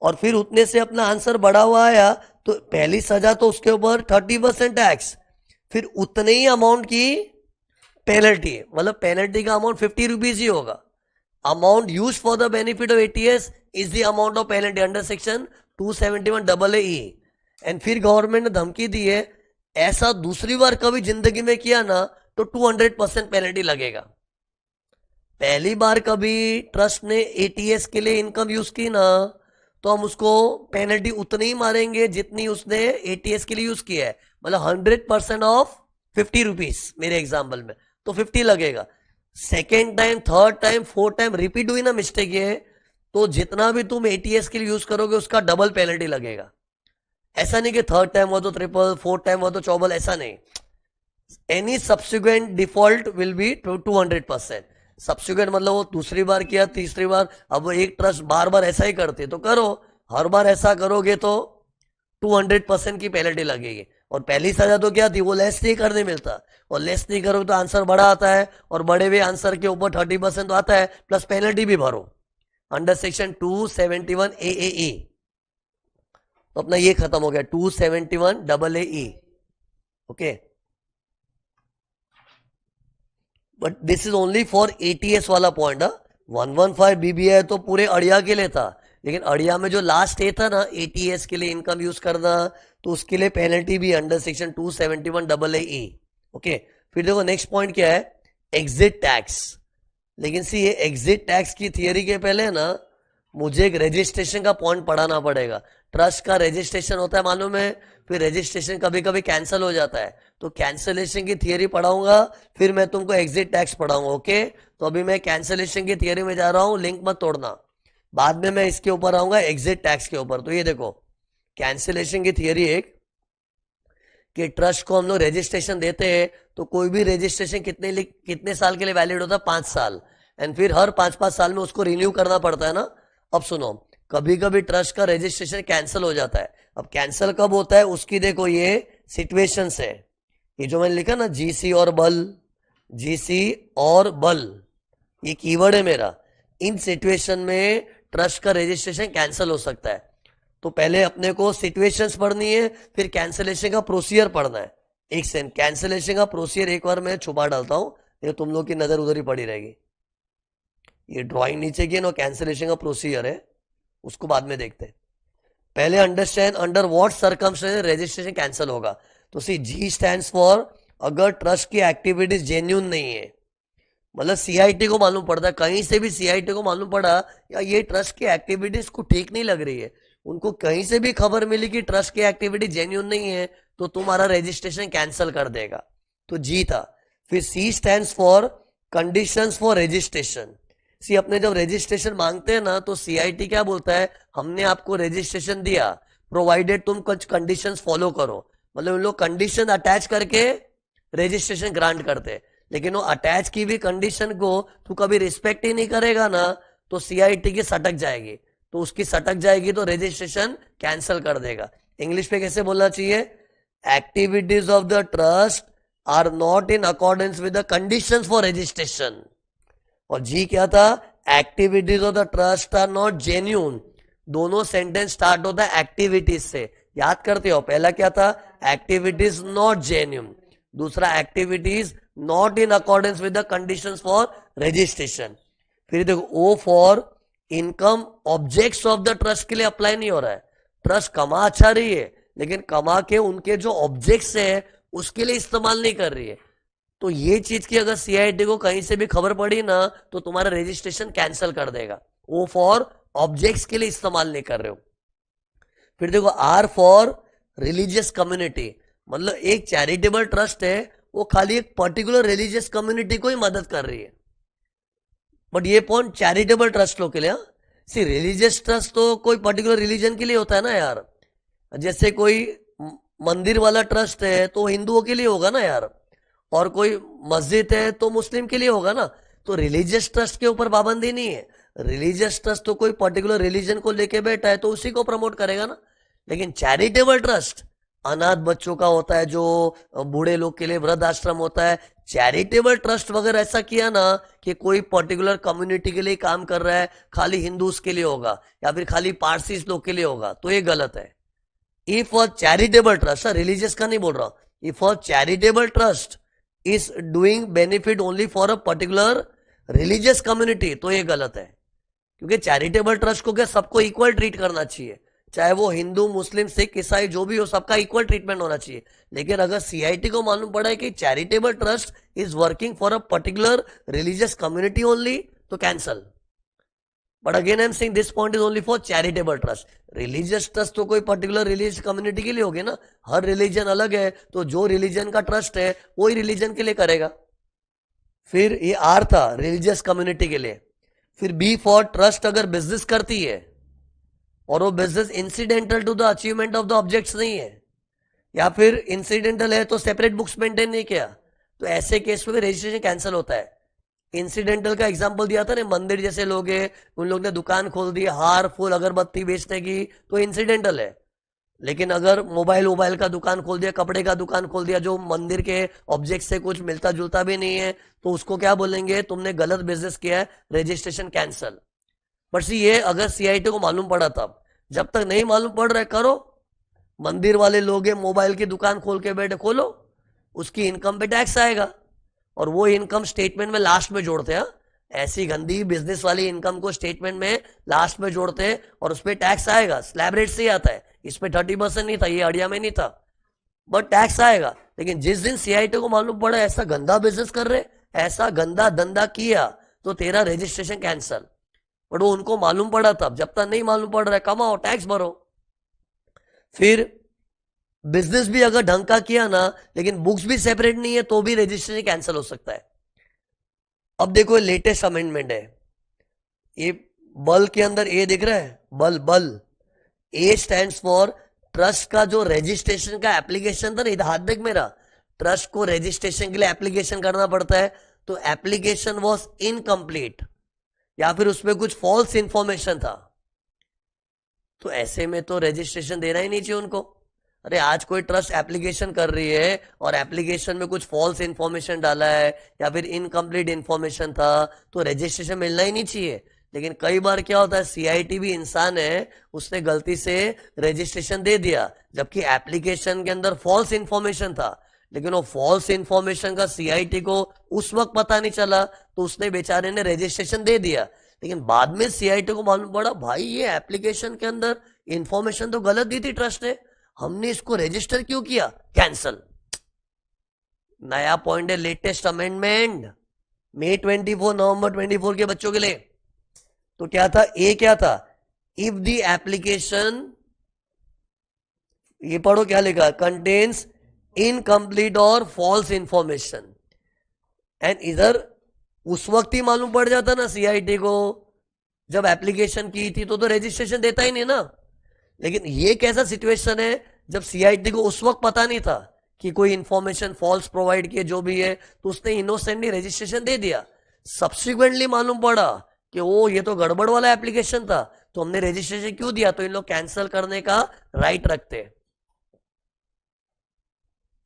Speaker 1: और फिर उतने से अपना आंसर बढ़ा हुआ आया, तो पहली सजा तो उसके ऊपर 30% टैक्स, फिर उतने ही अमाउंट की पेनल्टी है। मतलब पेनल्टी का अमाउंट 50 रुपीज ही होगा। Amount use for the benefit of ATS is the amount of penalty under section 271 AAE। And फिर गवर्नमेंट ने धमकी दी है, ऐसा दूसरी बार कभी जिंदगी में किया ना तो 200% पेनल्टी लगेगा। पहली बार कभी ट्रस्ट ने एटीएस के लिए इनकम यूज की ना, तो हम उसको पेनल्टी उतनी ही मारेंगे जितनी उसने एटीएस के लिए यूज किया है। मतलब 100% ऑफ 50 रुपीज मेरे एग्जाम्पल में, तो 50 लगेगा। Second time, third time, fourth time repeat हुई ना मिस्टेक ये, तो जितना भी तुम एटीएस के लिए यूज करोगे उसका डबल पेनल्टी लगेगा। ऐसा नहीं कि थर्ड टाइम हुआ तो ट्रिपल, फोर्थ टाइम हुआ तो चौबल, ऐसा नहीं। Any subsequent default will be 200%। Subsequent मतलब वो दूसरी बार किया, तीसरी बार, अब एक ट्रस्ट बार बार ऐसा ही करते तो करो, हर बार ऐसा करोगे तो 200% की पेनल्टी लगेगी। और पहली सजा तो क्या थी, वो लेस नहीं करने मिलता, और लेस नहीं करोगे तो आंसर बड़ा आता है, और बड़े हुए आंसर के ऊपर 30% तो आता है, प्लस पेनल्टी भी भरो अंडर सेक्शन 271 AAE। तो अपना ये खत्म हो गया 271 AAE। Okay, but this is only for ATS वाला पॉइंट। 115 BBI तो पूरे अड़िया के लिए था, लेकिन अड़िया में जो लास्ट ए था ना, एटीएस के लिए इनकम यूज करना, तो उसके लिए पेनल्टी भी अंडर सेक्शन 271 AAE। ओके, फिर देखो नेक्स्ट पॉइंट क्या है, एग्जिट टैक्स। लेकिन सी ये एग्जिट टैक्स की थियरी के पहले ना मुझे एक रजिस्ट्रेशन का पॉइंट पढ़ाना पड़ेगा। ट्रस्ट का रजिस्ट्रेशन होता है मालूम है, फिर रजिस्ट्रेशन कभी कभी कैंसिल हो जाता है, तो कैंसिलेशन की थियरी पढ़ाऊंगा, फिर मैं तुमको एग्जिट टैक्स पढ़ाऊंगा। ओके, तो अभी मैं कैंसिलेशन की थियरी में जा रहा हूं, लिंक मत तोड़ना। बाद में मैं इसके ऊपर आऊंगा एग्जिट टैक्स के ऊपर। तो ये देखो कैंसिलेशन की थियरी एक, कि ट्रस्ट को हम लोग रजिस्ट्रेशन देते हैं तो कोई भी रजिस्ट्रेशन कितने साल के लिए वैलिड होता है, 5 साल, एंड फिर हर 5-5 साल में उसको रिन्यू करना पड़ता है ना। अब सुनो, कभी कभी ट्रस्ट का रजिस्ट्रेशन कैंसिल हो जाता है। अब कैंसिल कब होता है उसकी देखो ये सिचुएशन है, ये जो मैंने लिखा ना जीसी और बल, जीसी और बल, ये कीवर्ड है मेरा। इन सिचुएशन में ट्रस्ट का रजिस्ट्रेशन कैंसिल हो सकता है। तो पहले अपने को सिचुएशंस पढ़नी है, फिर कैंसिलेशन का प्रोसीजर पढ़ना है। एक सेकंड, कैंसिलेशन का प्रोसीजर एक बार मैं छुपा डालता हूं, ये तुम लोग की नजर उधर ही पड़ी रहेगी। ये ड्राइंग नीचे की ना कैंसिलेशन का प्रोसीजर है, उसको बाद में देखते हैं। पहले understand under what circumstances registration cancel होगा। तो सी जी स्टैंड्स फॉर अगर ट्रस्ट की एक्टिविटीज जेन्यून नहीं है, मतलब सीआईटी को मालूम पड़ता है, कहीं से भी सीआईटी को मालूम पड़ा या ये ट्रस्ट की एक्टिविटीज को ठीक नहीं लग रही है, उनको कहीं से भी खबर मिली कि ट्रस्ट की एक्टिविटी जेन्यून नहीं है, तो तुम्हारा रजिस्ट्रेशन कैंसिल कर देगा। तो जी था। फिर C stands for conditions for registration. See अपने जब रजिस्ट्रेशन मांगते हैं ना तो सीआईटी क्या बोलता है, हमने आपको रजिस्ट्रेशन दिया प्रोवाइडेड तुम कुछ कंडीशंस फॉलो करो, मतलब उन लोग कंडीशन अटैच करके रजिस्ट्रेशन ग्रांट करते हैं। लेकिन वो अटैच की हुई कंडीशन को तू कभी रिस्पेक्ट ही नहीं करेगा ना, तो सीआईटी की सटक जाएगी, तो उसकी सटक जाएगी तो रजिस्ट्रेशन कैंसिल कर देगा। इंग्लिश में कैसे बोलना चाहिए, activities of the trust are not in accordance with the conditions for registration. और जी क्या था, activities of the trust are not genuine. दोनों सेंटेंस स्टार्ट होता है एक्टिविटीज से, याद करते हो। पहला क्या था, एक्टिविटीज नॉट जेन्यून, दूसरा activities not in accordance with the conditions for registration. फिर देखो O for income objects of the trust के लिए अप्लाई नहीं हो रहा है। ट्रस्ट कमा अच्छा रही है, लेकिन कमा के उनके जो ऑब्जेक्ट्स है उसके लिए इस्तेमाल नहीं कर रही है। तो ये चीज की अगर सीआईटी को कहीं से भी खबर पड़ी ना तो तुम्हारा रजिस्ट्रेशन कैंसिल कर देगा। ओ फॉर ऑब्जेक्ट्स के लिए इस्तेमाल नहीं कर रहे हो। फिर देखो आर फॉर रिलीजियस कम्युनिटी, मतलब एक चैरिटेबल ट्रस्ट है, वो खाली एक पर्टिकुलर रिलीजियस कम्युनिटी को ही मदद कर रही है। बट ये पॉइंट चैरिटेबल ट्रस्ट लोग के लिए, सी रिलीजियस ट्रस्ट तो कोई पर्टिकुलर रिलीजन के लिए होता है ना यार। जैसे कोई मंदिर वाला ट्रस्ट है तो हिंदुओं के लिए होगा ना यार, और कोई मस्जिद है तो मुस्लिम के लिए होगा ना। तो रिलीजियस ट्रस्ट के ऊपर पाबंदी नहीं है। रिलीजियस ट्रस्ट तो कोई पर्टिकुलर रिलीजन को लेके बैठा है तो उसी को प्रमोट करेगा ना। लेकिन चैरिटेबल ट्रस्ट अनाथ बच्चों का होता है, जो बूढ़े लोग के लिए वृद्ध आश्रम होता है। चैरिटेबल ट्रस्ट वगैरह ऐसा किया ना कि कोई पर्टिकुलर कम्युनिटी के लिए काम कर रहा है, खाली हिंदूज के लिए होगा या फिर खाली पारसीज लोग के लिए होगा, तो ये गलत है। If a charitable trust, religious का नहीं बोल रहा, if a charitable trust is doing benefit only for a particular religious community, तो ये गलत है। क्योंकि चैरिटेबल ट्रस्ट को क्या सबको इक्वल ट्रीट करना चाहिए, चाहे वो हिंदू मुस्लिम सिख ईसाई जो भी हो, सबका इक्वल ट्रीटमेंट होना चाहिए। लेकिन अगर सीआईटी को मालूम पड़ा है कि charitable trust is working for a particular religious community only, तो cancel. But again I am saying this point is only for charitable trust. Religious trust तो कोई पर्टिकुलर रिलीजियस कम्युनिटी के लिए होगी ना, हर रिलीजन अलग है, तो जो रिलीजन का ट्रस्ट है वही रिलीजन के लिए करेगा। फिर ये आर था रिलीजियस कम्युनिटी के लिए। फिर बी फॉर ट्रस्ट अगर बिजनेस करती है और वो business incidental to the achievement of the objects नहीं है, या फिर इंसिडेंटल है तो सेपरेट बुक्स मेंटेन नहीं किया, तो ऐसे केस में रजिस्ट्रेशन कैंसिल होता है। इंसिडेंटल का एग्जांपल दिया था ना, मंदिर जैसे लोग हैं, उन लोग ने दुकान खोल दी हार फूल अगरबत्ती बेचने की, तो इंसिडेंटल है। लेकिन अगर मोबाइल का दुकान खोल दिया, कपड़े का दुकान खोल दिया, जो मंदिर के ऑब्जेक्ट से कुछ मिलता जुलता भी नहीं है, तो उसको क्या बोलेंगे, तुमने गलत बिजनेस किया है, रजिस्ट्रेशन कैंसल। बट सी ये अगर सीआईटी को मालूम पड़ा तब, जब तक नहीं मालूम पड़ रहा है करो। मंदिर वाले लोग हैं, मोबाइल की दुकान खोल के बैठे, खोलो, उसकी इनकम पे टैक्स आएगा और वो इनकम स्टेटमेंट में लास्ट में जोड़ते हैं। ऐसी गंदी बिजनेस वाली इनकम को स्टेटमेंट में लास्ट में जोड़ते हैं और उस पर टैक्स आएगा, स्लैब रेट से ही आता है। इस पे 30% नहीं था, ये अड़िया में नहीं था, बट टैक्स आएगा। लेकिन जिस दिन सीआईटी को मालूम पड़ा ऐसा गंदा बिजनेस कर रहे, ऐसा गंदा धंधा किया, तो तेरा रजिस्ट्रेशन कैंसल। बट वो उनको मालूम पड़ा तब, जब तक नहीं मालूम पड़ रहा है कमाओ, टैक्स भरो। फिर बिजनेस भी अगर ढंग का किया ना, लेकिन बुक्स भी सेपरेट नहीं है, तो भी रजिस्ट्रेशन कैंसिल हो सकता है। अब देखो लेटेस्ट अमेंडमेंट है, ये बल के अंदर ए दिख रहा है, बल बल, ए स्टैंड्स फॉर ट्रस्ट का जो रजिस्ट्रेशन का एप्लीकेशन था ना, इधर हाथ देख मेरा, ट्रस्ट को रजिस्ट्रेशन के लिए एप्लीकेशन करना पड़ता है, तो एप्लीकेशन वॉज इनकम्प्लीट या फिर उसमें कुछ फॉल्स इंफॉर्मेशन था, तो ऐसे में तो रजिस्ट्रेशन देना ही नहीं चाहिए उनको। अरे आज कोई ट्रस्ट एप्लीकेशन कर रही है और एप्लीकेशन में कुछ फॉल्स इंफॉर्मेशन डाला है या फिर इनकम्प्लीट इंफॉर्मेशन था, तो रजिस्ट्रेशन मिलना ही नहीं चाहिए। लेकिन कई बार क्या होता है, सीआईटी भी इंसान है, उसने गलती से रजिस्ट्रेशन दे दिया जबकि एप्लीकेशन के अंदर फॉल्स इंफॉर्मेशन था, लेकिन वो फॉल्स इंफॉर्मेशन का सीआईटी को उस वक्त पता नहीं चला, तो उसने बेचारे ने रजिस्ट्रेशन दे दिया। लेकिन बाद में सीआईटी को मालूम पड़ा, भाई ये एप्लीकेशन के अंदर इंफॉर्मेशन तो गलत दी थी ट्रस्ट ने, हमने इसको रजिस्टर क्यों किया, कैंसल। नया पॉइंट है लेटेस्ट अमेंडमेंट, मई 24 नवंबर 24 के बच्चों के लिए। तो क्या था, ए क्या था, इफ द एप्लीकेशन, ये पढ़ो क्या लिखा, कंटेन्स इनकम्प्लीट और फॉल्स इंफॉर्मेशन, एंड इधर उस वक्त ही मालूम पड़ जाता ना सीआईटी को, जब एप्लीकेशन की थी तो रजिस्ट्रेशन देता ही नहीं ना। लेकिन ये कैसा सिचुएशन है जब सीआईटी को उस वक्त पता नहीं था कि कोई इंफॉर्मेशन फॉल्स प्रोवाइड किए जो भी है, तो उसने इनोसेंटली रजिस्ट्रेशन दे दिया, सब्सिक्वेंटली मालूम पड़ा कि वो ये तो गड़बड़ वाला एप्लीकेशन था, तो हमने रजिस्ट्रेशन क्यों दिया, तो इन लोग कैंसिल करने का राइट रखते हैं।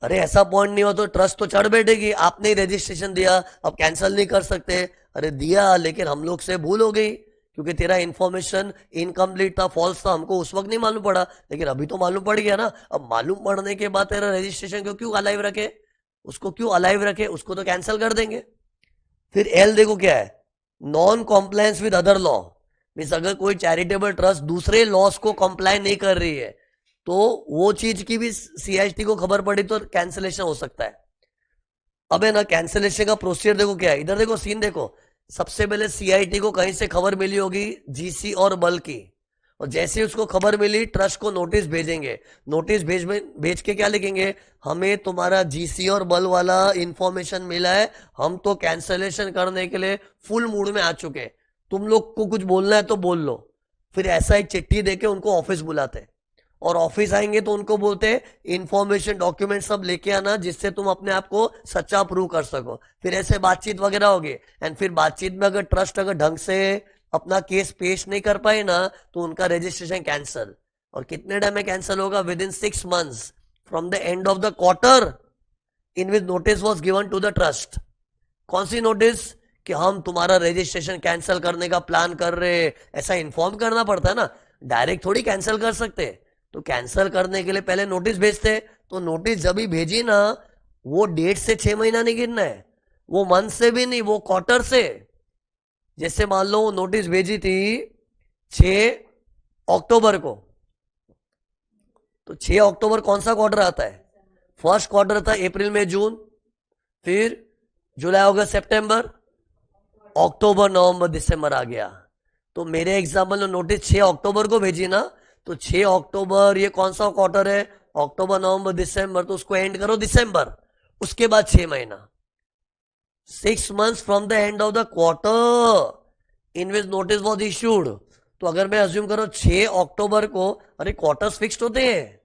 Speaker 1: अरे ऐसा पॉइंट नहीं हो तो ट्रस्ट तो चढ़ बैठेगी, आपने रजिस्ट्रेशन दिया अब कैंसिल नहीं कर सकते, अरे दिया लेकिन हम लोग से भूल हो गई क्योंकि तेरा इंफॉर्मेशन इनकम्प्लीट था, फॉल्स था, हमको उस वक्त नहीं मालूम पड़ा, लेकिन अभी तो मालूम पड़ गया ना। अब मालूम पड़ने के बाद तेरा रजिस्ट्रेशन को क्यों अलाइव रखे, उसको क्यों अलाइव रखे, उसको तो कैंसिल कर देंगे। फिर एल देखो क्या है, non compliance with other law, means अगर कोई चैरिटेबल ट्रस्ट दूसरे लॉस को कंप्लाई नहीं कर रही है, तो वो चीज की भी सीआईटी को खबर पड़ी तो कैंसिलेशन हो सकता है। अब है ना, कैंसिलेशन का प्रोसीजर देखो क्या है, इधर देखो सीन देखो, सबसे पहले सीआईटी को कहीं से खबर मिली होगी, जीसी और बल की, और जैसे ही उसको खबर मिली ट्रस्ट को नोटिस भेजेंगे, नोटिस भेज के क्या लिखेंगे, हमें तुम्हारा जीसी और बल वाला इंफॉर्मेशन मिला है, हम तो कैंसिलेशन करने के लिए फुल मूड में आ चुके हैं, तुम लोग को कुछ बोलना है तो बोल लो। फिर ऐसा एक चिट्ठी देके उनको ऑफिस बुलाते, और ऑफिस आएंगे तो उनको बोलते हैं इंफॉर्मेशन डॉक्यूमेंट सब लेके आना जिससे तुम अपने आप को सच्चा प्रूव कर सको। फिर ऐसे बातचीत वगैरह होगी, एंड फिर बातचीत में अगर ट्रस्ट अगर ढंग से अपना केस पेश नहीं कर पाए ना, तो उनका रजिस्ट्रेशन कैंसिल। और कितने टाइम में कैंसिल होगा, within 6 months from the end of the quarter in which notice was given to the trust. कौन सी नोटिस, कि हम तुम्हारा रजिस्ट्रेशन कैंसिल करने का प्लान कर रहे हैं, ऐसा इन्फॉर्म करना पड़ता है ना, डायरेक्ट थोड़ी कैंसिल कर सकते। तो कैंसिल करने के लिए पहले नोटिस भेजते, तो नोटिस जब भी भेजी ना, वो डेट से 6 महीना नहीं गिनना है, वो मंथ से भी नहीं, वो क्वार्टर से। जैसे मान लो नोटिस भेजी थी 6 अक्टूबर को, तो 6 अक्टूबर कौन सा क्वार्टर आता है, फर्स्ट क्वार्टर था, अप्रैल में जून, फिर जुलाई अगस्त सितंबर, अक्टूबर नवंबर दिसंबर आ गया। तो मेरे एग्जाम्पल में नोटिस 6 अक्टूबर को भेजी ना, तो 6 अक्टूबर ये कौन सा क्वार्टर है, अक्टूबर नवंबर दिसंबर, तो उसको एंड करो दिसंबर, उसके बाद 6 महीना, 6 months from the end of the quarter in which notice was issued. तो अगर मैं अज्यूम करो 6 अक्टूबर को, अरे क्वार्टर्स फिक्स्ड होते हैं,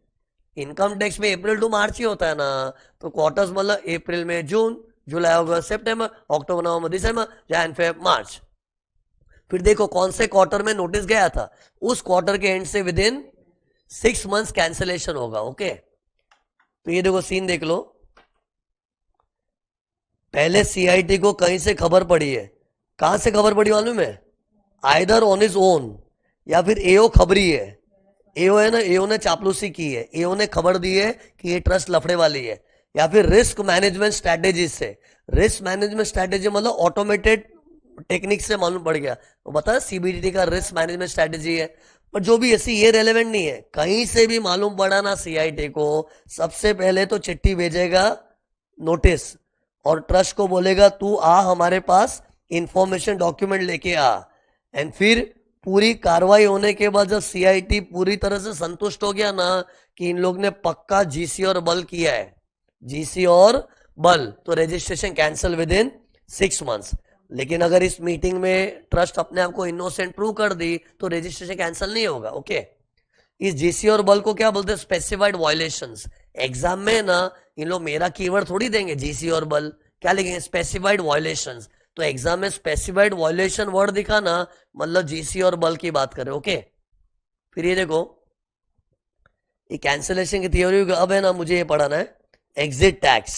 Speaker 1: इनकम टैक्स में अप्रैल टू मार्च ही होता है ना, तो क्वार्टर्स मतलब अप्रैल में जून, जुलाई अगस्त सितंबर, अक्टूबर नवंबर दिसंबर, जैन फेब मार्च। फिर देखो कौन से क्वार्टर में नोटिस गया था, उस क्वार्टर के एंड से विद इन 6 months कैंसिलेशन होगा। ओके, तो ये देखो सीन देख लो, पहले सीआईटी को कहीं से खबर पड़ी है, कहां से खबर पड़ी मालूम है, आइदर ऑन इज ओन, या फिर एओ खबरी है, एओ है ना, एओ ने चापलूसी की है, एओ ने खबर दी है कि ये ट्रस्ट लफड़े वाली है, या फिर रिस्क मैनेजमेंट स्ट्रेटेजी से, रिस्क मैनेजमेंट स्ट्रेटेजी मतलब ऑटोमेटेड टेक्निक से मालूम पड़ गया, वो बता सीबीडीटी का रिस्क मैनेजमेंट स्ट्रेटेजी है। पर जो भी ऐसी, ये रेलेवेंट नहीं है, कहीं से भी मालूम पड़ा ना सीआईटी को, सबसे पहले तो चिट्ठी भेजेगा नोटिस, और ट्रस्ट को बोलेगा तू आ हमारे पास इंफॉर्मेशन डॉक्यूमेंट लेके आ, एंड फिर पूरी कार्रवाई होने के बाद जब सीआईटी पूरी तरह से संतुष्ट हो गया ना कि इन लोग ने पक्का जीसी और बल किया है, जीसी और बल, तो registration cancel with in 6 months. लेकिन अगर इस मीटिंग में ट्रस्ट अपने आप को इनोसेंट प्रूव कर दी तो रजिस्ट्रेशन कैंसिल नहीं होगा। ओके, इस जीसी और बल को क्या बोलते हैं? Specified violations. एग्जाम में ना इन लोग मेरा कीवर्ड थोड़ी देंगे जीसी और बल, क्या लिखेंगे? Specified violations. तो एग्जाम में स्पेसिफाइड वायलेशन वर्ड दिखा ना, मतलब जीसी और बल की बात करें। ओके, फिर ये देखो, ये कैंसिलेशन की थ्योरी अब है ना, मुझे ये पढ़ाना है एग्जिट टैक्स।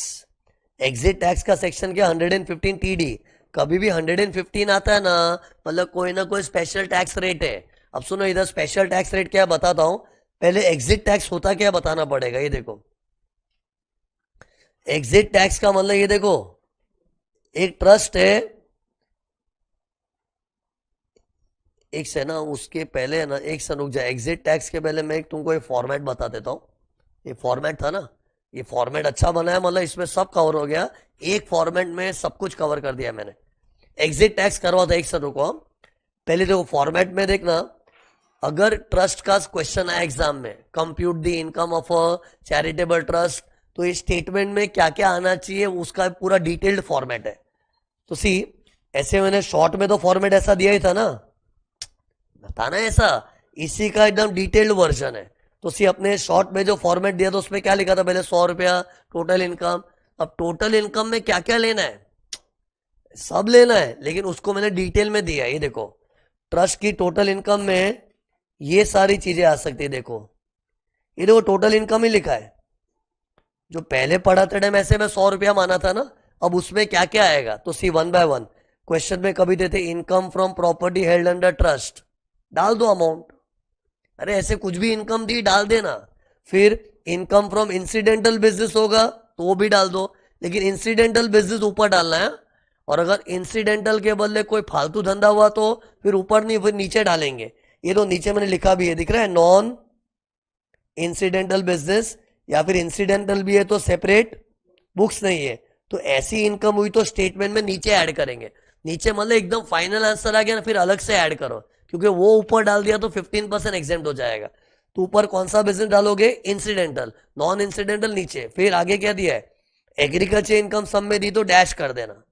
Speaker 1: एग्जिट टैक्स का सेक्शन क्या? 115 टीडी। कभी भी 115 आता है ना, मतलब कोई ना कोई स्पेशल टैक्स रेट है। अब सुनो, इधर स्पेशल टैक्स रेट क्या बताता हूं, पहले एग्जिट टैक्स होता क्या बताना पड़ेगा। ये देखो, एग्जिट टैक्स का मतलब ये देखो, एक ट्रस्ट है, एक से ना उसके पहले है ना, एक से रुक जाए, एग्जिट टैक्स के पहले मैं तुमको एक फॉर्मेट बता देता हूं। ये फॉर्मेट था ना, ये फॉर्मेट अच्छा बना है, मतलब इसमें सब कवर हो गया, एक फॉर्मेट में सब कुछ कवर कर दिया मैंने। एग्जिट टैक्स करवा था, एक से रुको, पहले देखो फॉर्मेट में देखना, अगर ट्रस्ट का क्वेश्चन आया एग्जाम में, compute the income of a charitable trust, तो इस स्टेटमेंट में क्या क्या आना चाहिए उसका पूरा डिटेल्ड फॉर्मेट है। तो सी, ऐसे मैंने शॉर्ट में तो फॉर्मेट ऐसा दिया ही था ना, बताना ऐसा, इसी का एकदम डिटेल्ड वर्जन है। तो सी, अपने शॉर्ट में जो फॉर्मेट दिया था उसमें क्या लिखा था? पहले 100 रुपया टोटल इनकम। अब टोटल इनकम में क्या क्या लेना है? सब लेना है, लेकिन उसको मैंने डिटेल में दिया। ये देखो, ट्रस्ट की टोटल इनकम में ये सारी चीजें आ सकती है। देखो, ये देखो टोटल इनकम ही लिखा है। जो पहले पढ़ाते टाइम ऐसे में 100 रुपया माना था ना, अब उसमें क्या क्या आएगा? तो सी, 1 बाय 1 क्वेश्चन में कभी देते income from property held under trust, डाल दो अमाउंट। अरे ऐसे कुछ भी इनकम दी डाल देना। फिर इनकम फ्रॉम इंसिडेंटल बिजनेस होगा तो वो भी डाल दो, लेकिन इंसिडेंटल बिजनेस ऊपर डालना है। और अगर इंसिडेंटल के बदले कोई फालतू धंधा हुआ तो फिर ऊपर नहीं, फिर नीचे डालेंगे। ये तो नीचे मैंने लिखा भी है, दिख रहा है, नॉन इंसिडेंटल बिजनेस, या फिर इंसिडेंटल भी है तो सेपरेट बुक्स नहीं है, तो ऐसी इनकम हुई तो स्टेटमेंट में नीचे ऐड करेंगे। नीचे मतलब एकदम फाइनल आंसर आ गया ना, फिर अलग से ऐड करो, क्योंकि वो ऊपर डाल दिया तो 15% एग्जेम्प्ट हो जाएगा। तो ऊपर कौन सा बिजनेस डालोगे? इंसिडेंटल, नॉन इंसिडेंटल नीचे। फिर आगे क्या दिया है? एग्रीकल्चर इनकम सब में दी तो डैश कर देना,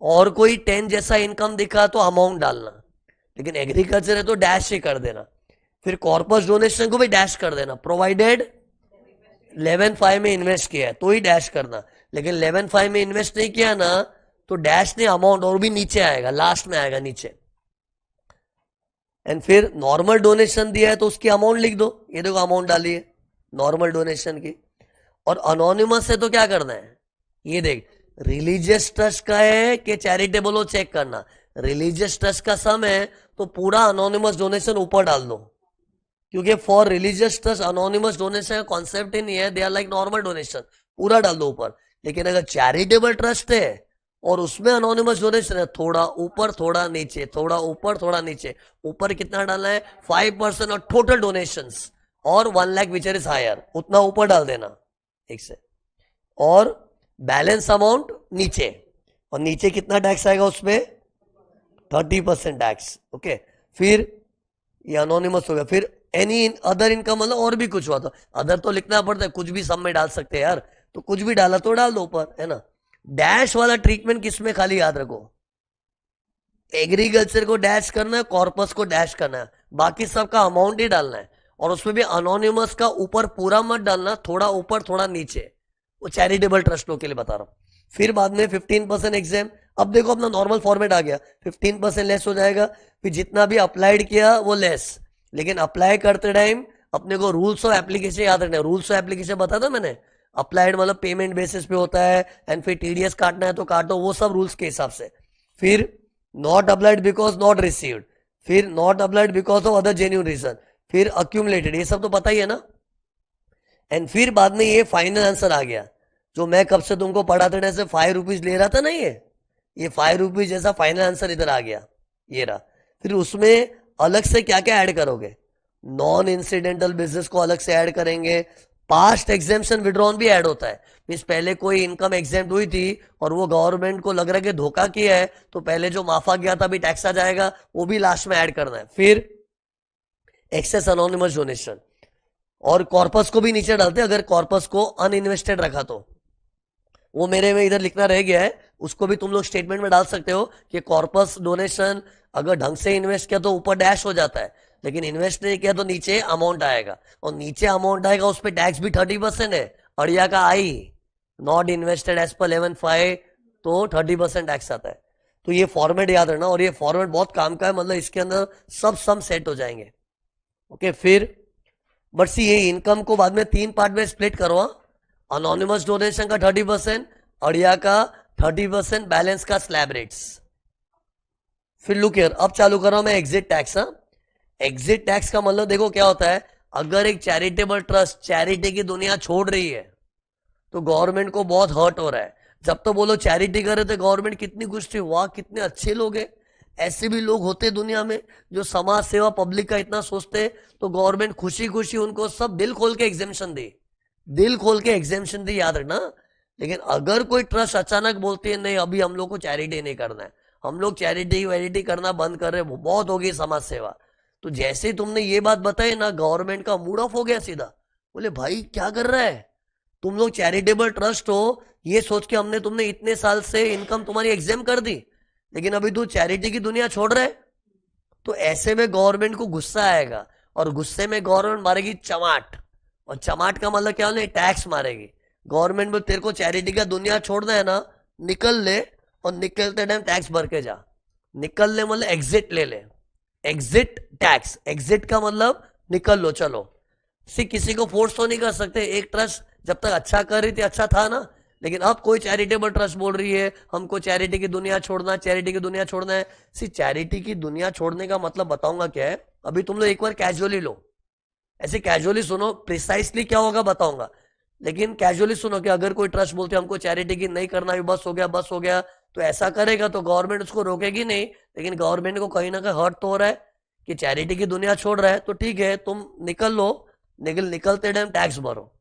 Speaker 1: और कोई 10 जैसा इनकम दिखा तो अमाउंट डालना, लेकिन एग्रीकल्चर है तो डैश ही कर देना। फिर कॉर्पस डोनेशन को भी डैश कर देना, प्रोवाइडेड 11(5) में इन्वेस्ट किया है तो ही डैश करना, लेकिन 11(5) में इन्वेस्ट नहीं किया ना तो डैश नहीं, अमाउंट और भी नीचे आएगा, लास्ट में आएगा नीचे। एंड फिर नॉर्मल डोनेशन दिया है तो उसकी अमाउंट लिख दो। ये देखो अमाउंट डाली है नॉर्मल डोनेशन की। और अनोनिमस है तो क्या करना है? ये देख, रिलीजियस ट्रस्ट का है कि चैरिटेबल हो चेक करना। रिलीजियस ट्रस्ट का सम है तो पूरा अनोनिमस डोनेशन ऊपर डाल दो, क्योंकि for religious trust anonymous donation का कॉन्सेप्ट ही नहीं है, they are like normal donation, पूरा डाल दो ऊपर। लेकिन अगर चैरिटेबल ट्रस्ट है और उसमें अनोनिमस डोनेशन है, थोड़ा ऊपर थोड़ा नीचे, थोड़ा ऊपर थोड़ा नीचे। ऊपर कितना डालना है? 5% और टोटल डोनेशन, और 1 लाख विच इज हायर, उतना ऊपर डाल देना एक से, और बैलेंस अमाउंट नीचे। और नीचे कितना टैक्स आएगा उसमें? 30% टैक्स। ओके, फिर ये अनोनिमस हो गया। फिर एनी अदर इनकम, मतलब और भी कुछ हुआ तो अदर तो लिखना पड़ता है, कुछ भी सब में डाल सकते हैं यार, तो कुछ भी डाला तो डाल दो ऊपर, है ना। डैश वाला ट्रीटमेंट किसमें, खाली याद रखो, एग्रीकल्चर को डैश करना है, कॉर्पस को डैश करना है, बाकी सबका अमाउंट ही डालना है। और उसमें भी अनोनिमस का ऊपर पूरा मत डालना, थोड़ा ऊपर थोड़ा नीचे, वो चैरिटेबल ट्रस्टों के लिए बता रहा हूं। फिर बाद में 15% एग्जाम। अब देखो अपना नॉर्मल फॉर्मेट आ गया, 15% लेस हो जाएगा, फिर जितना भी अप्लाइड किया वो लेस। लेकिन अप्लाई करते टाइम अपने को रूल्स ऑफ एप्लीकेशन याद रखना है। रूल्स ऑफ एप्लीकेशन बता था मैंने, अप्लाइड मतलब पेमेंट बेसिस पे होता है, एंड फिर टीडीएस काटना है तो काटो, वो सब रूल्स के हिसाब से। फिर not applied because not received, फिर not applied because of other genuine reason, फिर अक्यूमुलेटेड, ये सब तो पता ही है ना। एंड फिर बाद में ये फाइनल आंसर आ गया, जो मैं कब से तुमको पढ़ाते थे, 5 रुपीज ले रहा था ना, ये 5 रुपीज जैसा फाइनल आंसर इधर आ गया, ये रहा। फिर उसमें अलग से क्या क्या ऐड करोगे? नॉन इंसिडेंटल बिजनेस को अलग से ऐड करेंगे, पास्ट एग्जेम्पशन विड्रॉन भी ऐड होता है। मीन्स पहले कोई इनकम एग्जेम्प्ट हुई थी और वो गवर्नमेंट को लग रहा है कि धोखा किया है, तो पहले जो माफा गया था अभी टैक्स आ जाएगा, वो भी लास्ट में ऐड करना है। फिर एक्सेस अनोनिमस डोनेशन, और कॉर्पस को भी नीचे डालते हैं अगर कॉर्पस को अनइन्वेस्टेड रखा तो। वो मेरे में इधर लिखना रह गया है, उसको भी तुम लोग स्टेटमेंट में डाल सकते हो कि कॉर्पस डोनेशन अगर ढंग से इन्वेस्ट किया तो ऊपर डैश हो जाता है, लेकिन इन्वेस्ट नहीं किया तो नीचे अमाउंट आएगा, और नीचे अमाउंट आएगा उस पर टैक्स भी 30% है। अड़िया का आई नॉट इन्वेस्टेड एज पर 11(5) तो 30% टैक्स आता है। तो ये फॉर्मेट याद रखना, और ये फॉर्मेट बहुत काम का है, मतलब इसके अंदर सब सम सेट हो जाएंगे। ओके, फिर बट सी ये इनकम को बाद में 3 पार्ट में स्प्लिट करो। अनोनिमस डोनेशन का 30%, अड़िया का 30%, बैलेंस का स्लैब रेट्स। फिर लुक हियर, अब चालू कर रहा हूं मैं एग्जिट टैक्स। एग्जिट टैक्स का मतलब देखो क्या होता है, अगर एक चैरिटेबल ट्रस्ट चैरिटी की दुनिया छोड़ रही है तो गवर्नमेंट को बहुत हर्ट हो रहा है। जब तो बोलो चैरिटी कर रहे थे गवर्नमेंट कितनी खुश थी, वाह कितने अच्छे लोग हैं। ऐसे भी लोग होते दुनिया में जो समाज सेवा पब्लिक का इतना सोचते, तो गवर्नमेंट खुशी खुशी उनको सब दिल खोल के एग्जेम्पशन दी, दिल खोल के एग्जेम्पशन दी, याद रखना। लेकिन अगर कोई ट्रस्ट अचानक बोलती है नहीं अभी हम लोग को चैरिटी नहीं करना है, हम लोग चैरिटी वैरिटी करना बंद कर रहे हैं, बहुत होगी समाज सेवा, तो जैसे ही तुमने ये बात बताई ना गवर्नमेंट का मूड ऑफ हो गया सीधा। बोले भाई क्या कर रहा है, तुम लोग चैरिटेबल ट्रस्ट हो, ये सोच के हमने तुमने इतने साल से इनकम तुम्हारी एग्जाम कर दी, लेकिन अभी तू चैरिटी की दुनिया छोड़ रहा है। तो ऐसे में गवर्नमेंट को गुस्सा आएगा, और गुस्से में गवर्नमेंट मारेगी चमाट, और चमाट का मतलब क्या होना, टैक्स मारेगी। गवर्नमेंट में तेरे को चैरिटी का दुनिया छोड़ना है ना, निकल ले, और निकलते टाइम टैक्स भर के जा। निकल ले मतलब एग्जिट ले ले, एग्जिट टैक्स, एग्जिट का मतलब निकल लो चलो। किसी को फोर्स तो नहीं कर सकते। एक ट्रस्ट जब तक अच्छा कर रही थी अच्छा था ना, लेकिन अब कोई चैरिटेबल ट्रस्ट बोल रही है हमको चैरिटी की दुनिया छोड़ना, चैरिटी की दुनिया छोड़ना है। चैरिटी की दुनिया छोड़ने का मतलब बताऊंगा क्या है, अभी तुम लोग एक बार कैजुअली लो, ऐसे कैजुअली सुनो, प्रिसाइसली क्या होगा बताऊंगा, लेकिन कैजुअली सुनो कि अगर कोई ट्रस्ट बोलते हमको चैरिटी की नहीं करना, बस हो गया बस हो गया, तो ऐसा करेगा तो गवर्नमेंट उसको रोकेगी नहीं, लेकिन गवर्नमेंट को कहीं ना कहीं हर्ट तो हो रहा है कि चैरिटी की दुनिया छोड़ रहा है, तो ठीक है तुम निकल लो, निकलते टाइम टैक्स भरो।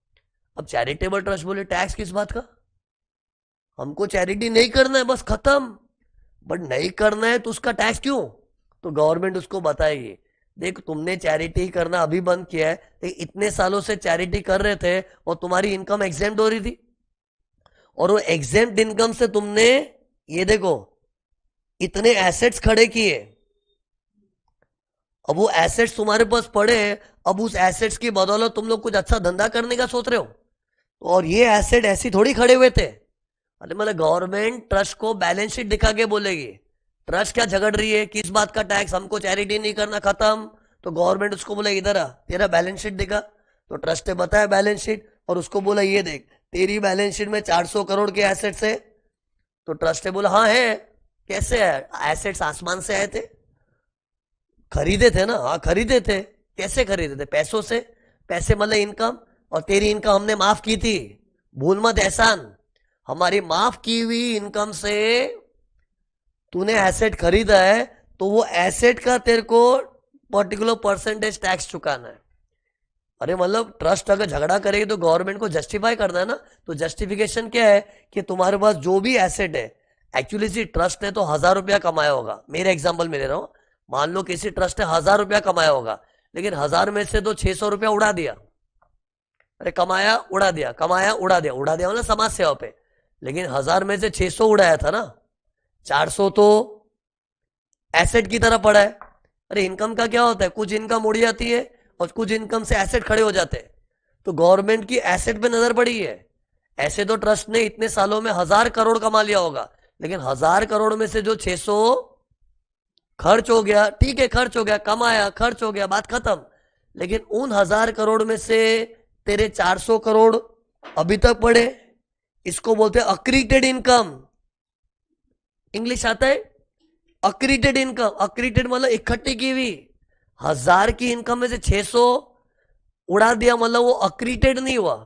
Speaker 1: अब चैरिटेबल ट्रस्ट बोले टैक्स किस बात का, हमको चैरिटी नहीं करना है बस खत्म, बट नहीं करना है तो उसका टैक्स क्यों, तो गवर्नमेंट उसको बताएगी देख तुमने चैरिटी करना अभी बंद किया है, लेकिन इतने सालों से चैरिटी कर रहे थे और तुम्हारी इनकम एग्जेम्प्ट हो रही थी, और वो एग्जेम्प्ट इनकम से तुमने ये देखो इतने एसेट्स खड़े किए, अब वो एसेट्स तुम्हारे पास पड़े हैं, अब उस एसेट्स की बदौलत तुम लोग कुछ अच्छा धंधा करने का सोच रहे हो, और ये एसेट ऐसी थोड़ी खड़े हुए थे। अरे मतलब गवर्नमेंट ट्रस्ट को बैलेंस शीट दिखा के बोलेगी ट्रस्ट क्या झगड़ रही है किस बात का टैक्स, हमको चैरिटी नहीं करना खत्म, तो गवर्नमेंट उसको बोला इधर आ तेरा बैलेंस शीट दिखा, तो ट्रस्ट ने बताया बैलेंस शीट, और उसको बोला ये देख तेरी बैलेंस शीट में 400 करोड़ के एसेट्स है, तो ट्रस्ट ने बोला हाँ है, कैसे है, एसेट्स आसमान से आए थे, खरीदे थे ना, हाँ खरीदे थे, कैसे खरीदे थे, पैसों से, पैसे मतलब इनकम, और तेरी इनकम हमने माफ की थी, भूल मत एहसान, हमारी माफ की हुई इनकम से तूने एसेट खरीदा है, तो वो एसेट का तेरे को पर्टिकुलर परसेंटेज टैक्स चुकाना है। अरे मतलब ट्रस्ट अगर झगड़ा करेगी तो गवर्नमेंट को जस्टिफाई करना है ना, तो जस्टिफिकेशन क्या है कि तुम्हारे पास जो भी एसेट है, एक्चुअली जी ट्रस्ट ने तो 1000 रुपया कमाया होगा, मेरे एग्जाम्पल में ले रहा हूं, मान लो किसी ट्रस्ट ने 1000 रुपया कमाया होगा, लेकिन 1000 में से तो 600 रुपया उड़ा दिया, अरे कमाया उड़ा दिया, कमाया उड़ा दिया, उड़ा दिया मतलब समाज सेवा पे, लेकिन 1000 में से 600 उड़ाया था ना, 400 तो एसेट की तरह पड़ा है। अरे इनकम का क्या होता है, कुछ इनकम उड़ जाती है और कुछ इनकम से एसेट खड़े हो जाते हैं, तो गवर्नमेंट की एसेट पे नजर पड़ी है। ऐसे तो ट्रस्ट ने इतने सालों में 1000 करोड़ कमा लिया होगा, लेकिन 1000 करोड़ में से जो 600 खर्च हो गया, ठीक है खर्च हो गया, कमाया खर्च हो गया, बात खत्म, लेकिन उन 1000 करोड़ में से तेरे 400 करोड़ अभी तक पड़े, इसको बोलते हैं अक्रीटेड इनकम, इंग्लिश आता है अक्रीटेड इनकम, अक्रीटेड मतलब इकट्ठी की हुई, 1000 की इनकम में से 600 उड़ा दिया, मतलब वो अक्रीटेड नहीं हुआ,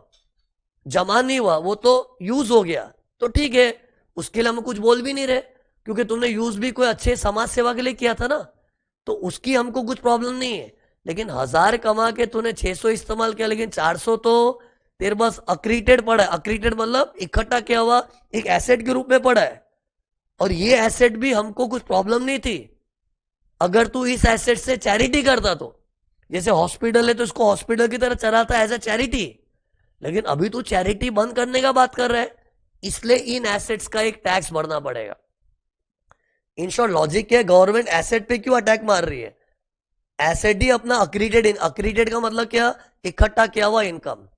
Speaker 1: जमा नहीं हुआ, वो तो यूज हो गया, तो ठीक है उसके लिए हम कुछ बोल भी नहीं रहे, क्योंकि तुमने यूज भी कोई अच्छे समाज सेवा के लिए किया था ना, तो उसकी हमको कुछ प्रॉब्लम नहीं है। लेकिन 1000 कमा के तूने 600 इस्तेमाल किया, लेकिन 400 तो तेरे पास अक्रीटेड पड़ा है, अक्रीटेड मतलब इकट्ठा किया हुआ एक एसेट के रूप में पड़ा है, और ये एसेट भी हमको कुछ प्रॉब्लम नहीं थी अगर तू इस एसेट से चैरिटी करता तो। जैसे हॉस्पिटल है तो इसको हॉस्पिटल की तरह चलाता है एज ए चैरिटी, लेकिन अभी तू चैरिटी बंद करने का बात कर रहा है, इसलिए इन एसेट्स का एक टैक्स भरना पड़ेगा। इन शॉर्ट लॉजिक क्या है, गवर्नमेंट एसेट पे क्यों अटैक मार रही है? एसेट ही अपना अक्रीटेड, अक्रीटेड का मतलब क्या, इकट्ठा किया हुआ इनकम।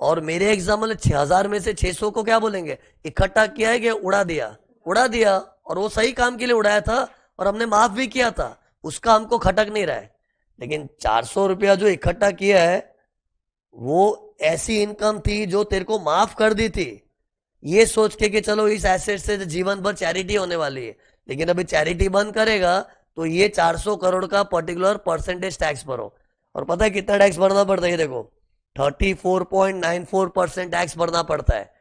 Speaker 1: और मेरे एग्जाम्पल में 6000 में से 600 को क्या बोलेंगे, इकट्ठा किया है कि उड़ा दिया? उड़ा दिया, और वो सही काम के लिए उड़ाया था और हमने माफ भी किया था, उसका हमको खटक नहीं रहा है। लेकिन 400 रुपया जो इकट्ठा किया है वो ऐसी इनकम थी जो तेरे को माफ कर दी थी, ये सोच के कि चलो इस एसेट से जीवन भर चैरिटी होने वाली है। लेकिन अभी चैरिटी बंद करेगा तो ये 400 करोड़ का पर्टिकुलर परसेंटेज टैक्स भरो। और पता है कितना टैक्स भरना पड़ता है? ये देखो 34.94% टैक्स भरना पड़ता है।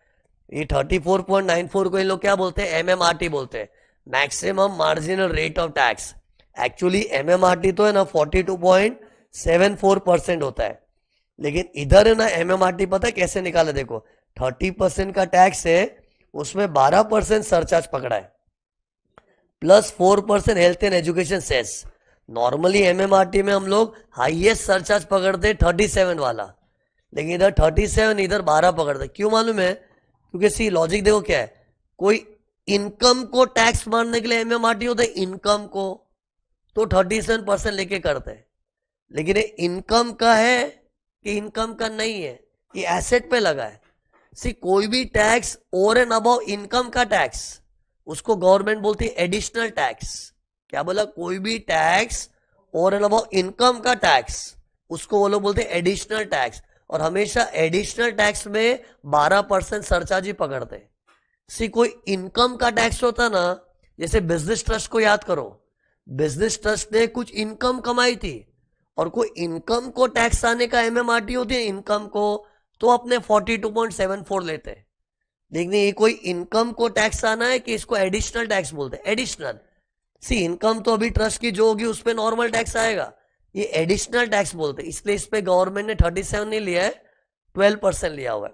Speaker 1: ये 34.94 को इन लोग क्या बोलते हैं, एमएमआरटी बोलते हैं, maximum marginal rate of tax. Actually MMRT तो है ना 42.74% होता है, लेकिन इधर है ना एमएमआरटी पता है कैसे निकाला? देखो 30% का टैक्स है, उसमें 12% सरचार्ज पकड़ा है, plus 4% health and education cess. Normally MMRT में हम लोग हाईएस्ट सरचार्ज पकड़ते 37 वाला, लेकिन इधर 37, इधर 12 पकड़ते। क्यों मालूम है? क्योंकि सी लॉजिक देखो क्या है, कोई इनकम को टैक्स मारने के लिए एमएमआरटी होता है, इनकम को तो 37% लेके करते हैं। लेकिन ये इनकम का है कि इनकम का नहीं है, ये एसेट पे लगा है। सी कोई भी tax over and above income का टैक्स, उसको गवर्नमेंट बोलती है एडिशनल टैक्स। क्या बोला? कोई भी tax over and above income का टैक्स, उसको वो लोग बोलते हैं एडिशनल टैक्स। और हमेशा एडिशनल टैक्स में 12% सरचार्ज ही पकड़ते हैं। सी कोई इनकम का टैक्स होता ना, जैसे बिजनेस ट्रस्ट को याद करो, बिजनेस ट्रस्ट ने कुछ इनकम कमाई थी और कोई इनकम को टैक्स आने का एमएमआरटी होती है इनकम को, तो अपने 42.74 लेते हैं। लेकिन ये कोई इनकम को टैक्स आना है कि इसको एडिशनल टैक्स बोलते हैं, एडिशनल। सी इनकम तो अभी ट्रस्ट की जो होगी उस पर नॉर्मल टैक्स आएगा, ये एडिशनल टैक्स बोलते हैं, इसलिए इस पे गवर्नमेंट ने 37 नहीं लिया है, 12% लिया हुआ है।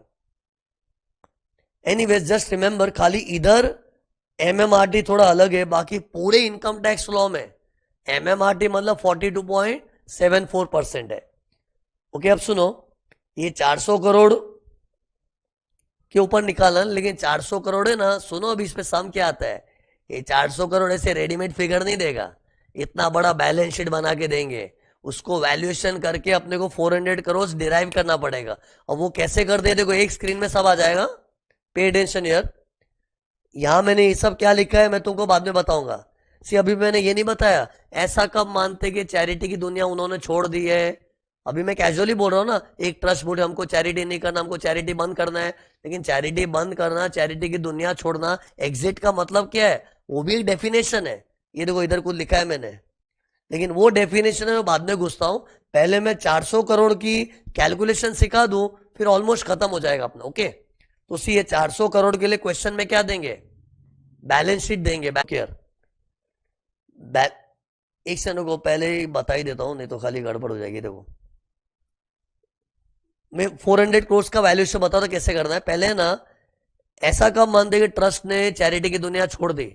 Speaker 1: एनीवेज जस्ट रिमेंबर, खाली इधर एमएमआरटी थोड़ा अलग है, बाकी पूरे इनकम टैक्स लॉ में एमएमआरटी मतलब 42.74% है। ओके, अब सुनो, ये 400 करोड़ के ऊपर निकाला, लेकिन 400 करोड़ है ना, सुनो अभी इस पे सम क्या आता है। ये 400 करोड़ ऐसे रेडीमेड फिगर नहीं देगा, इतना बड़ा बैलेंस शीट बना के देंगे, उसको वैल्यूएशन करके अपने को 400 करोड़ डिराइव करना पड़ेगा। और वो कैसे करते हैं देखो, एक स्क्रीन में सब आ जाएगा, पे अटेंशन हियर। यहां मैंने ये सब क्या लिखा है मैं तुमको बाद में बताऊंगा। सी अभी मैंने ये नहीं बताया ऐसा कब मानते कि चैरिटी की दुनिया उन्होंने छोड़ दी है। अभी मैं कैजुअली बोल रहा हूँ ना, एक ट्रस्ट बोले हमको चैरिटी नहीं करना, हमको चैरिटी बंद करना है। लेकिन चैरिटी बंद करना, चैरिटी की दुनिया छोड़ना, एग्जिट का मतलब क्या है, वो भी एक डेफिनेशन है। ये देखो इधर कुछ लिखा है मैंने, लेकिन वो डेफिनेशन है मैं बाद में घुसता हूं। पहले मैं 400 करोड़ की कैलकुलेशन सिखा दूं, फिर ऑलमोस्ट खत्म हो जाएगा अपना। ओके, तो सी ये 400 करोड़ के लिए क्वेश्चन में क्या देंगे, बैलेंस शीट देंगे। बैकियर एक सेकंड को पहले ही बता ही देता हूं, नहीं तो खाली गड़बड़ हो जाएगी। देखो मैं 400 करोड़ का वैल्यूएशन बता था कैसे करना है। पहले ना ऐसा कब मानते कि ट्रस्ट ने चैरिटी की दुनिया छोड़ दी,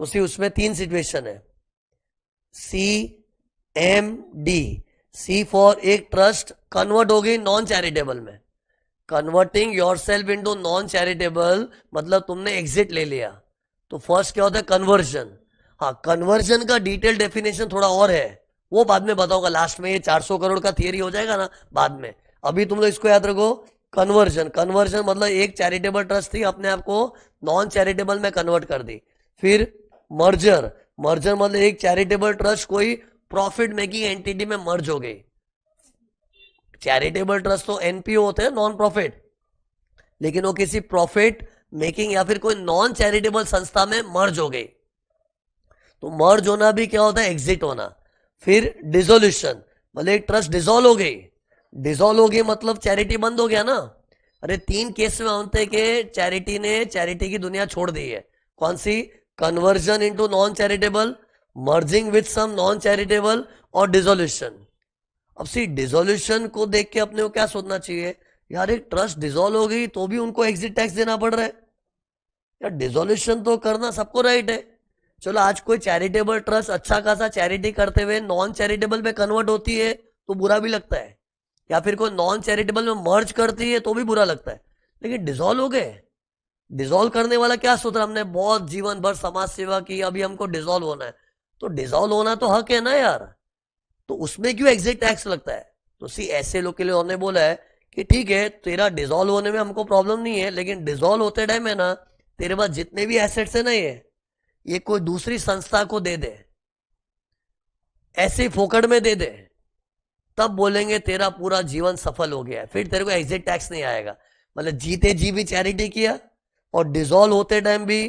Speaker 1: तो सी उसमें 3 सिचुएशन है, C M D. C for एक ट्रस्ट कन्वर्ट हो गई नॉन चैरिटेबल में। Converting yourself into non charitable मतलब तुमने एग्जिट ले लिया। तो फर्स्ट क्या होता है, कन्वर्जन। हाँ, कन्वर्जन का डिटेल डेफिनेशन थोड़ा और है, वो बाद में बताऊंगा लास्ट में। ये 400 करोड़ का थियरी हो जाएगा ना बाद में, अभी तुम लोग इसको याद रखो। कन्वर्जन, कन्वर्जन मतलब एक चैरिटेबल ट्रस्ट थी, अपने आप को नॉन चैरिटेबल में कन्वर्ट कर दी। फिर मर्जर, मर्जर मतलब एक चैरिटेबल ट्रस्ट कोई प्रॉफिट मेकिंग एंटिटी में मर्ज हो गई। चैरिटेबल ट्रस्ट तो एनपीओ होते हैं, नॉन प्रॉफिट, लेकिन वो किसी प्रॉफिट मेकिंग या फिर कोई नॉन चैरिटेबल संस्था में मर्ज हो गई। तो मर्ज होना भी क्या होता है, एग्जिट होना। फिर डिसोल्यूशन मतलब एक ट्रस्ट डिसॉल्व हो गई। डिसॉल्व हो गई मतलब चैरिटी बंद हो गया ना। अरे 3 केस में होते हैं कि चैरिटी ने चैरिटी की दुनिया छोड़ दी है। कौन सी, conversion into non charitable, merging with some non charitable, और डिसोल्यूशन। अब सी डिसोल्यूशन को देख के अपने को क्या सोचना चाहिए, यार एक ट्रस्ट डिसॉल्व हो गई तो भी उनको एग्जिट टैक्स देना पड़ रहा है। यार डिसोल्यूशन तो करना सबको राइट है। चलो आज कोई चैरिटेबल ट्रस्ट अच्छा खासा चैरिटी करते हुए नॉन चैरिटेबल में कन्वर्ट होती है तो बुरा भी लगता है, या फिर कोई नॉन चैरिटेबल में मर्ज करती है तो भी बुरा लगता है। लेकिन डिसॉल्व हो गए, डिसॉल्व करने वाला क्या सोच रहा, हमने बहुत जीवन भर समाज सेवा की, अभी हमको डिसॉल्व होना है। तो डिसॉल्व होना तो हक है ना यार, तो उसमें क्यों एग्जिट टैक्स लगता है? तो सी ऐसे लोग के लिए उन्होंने बोला है कि ठीक है तेरा डिसॉल्व होने में हमको प्रॉब्लम नहीं है, लेकिन डिसॉल्व होते टाइम है ना तेरे पास जितने भी एसेट्स है ना ये कोई दूसरी संस्था को दे दे, ऐसे ही फोकट में दे दे, तब बोलेंगे तेरा पूरा जीवन सफल हो गया है, फिर तेरे को एग्जिट टैक्स नहीं आएगा। मतलब जीते जी भी चैरिटी किया और डिसॉल्व होते टाइम भी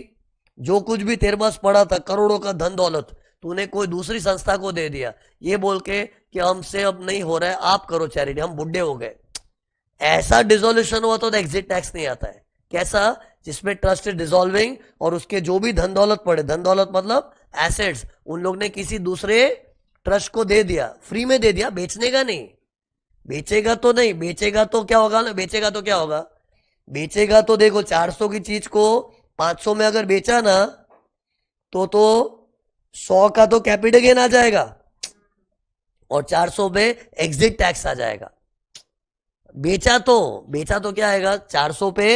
Speaker 1: जो कुछ भी तेरे पास पड़ा था करोड़ों का धन दौलत तूने कोई दूसरी संस्था को दे दिया, ये बोल के कि हमसे अब नहीं हो रहा है आप करो चैरिटी, हम बुढ़े हो गए। ऐसा डिसोल्यूशन हुआ तो एग्जिट टैक्स नहीं आता है। कैसा? जिसमें ट्रस्ट इज डिसॉल्विंग और उसके जो भी धन दौलत पड़े, धन दौलत मतलब एसेट्स, उन लोग ने किसी दूसरे ट्रस्ट को दे दिया, फ्री में दे दिया, बेचने का नहीं। बेचेगा तो नहीं, बेचेगा तो क्या होगा ना, बेचेगा तो क्या होगा, बेचेगा तो देखो 400 की चीज को 500 में अगर बेचा ना तो 100 का तो कैपिटल गेन आ जाएगा और 400 पे एग्जिट टैक्स आ जाएगा। बेचा तो क्या आएगा 400 पे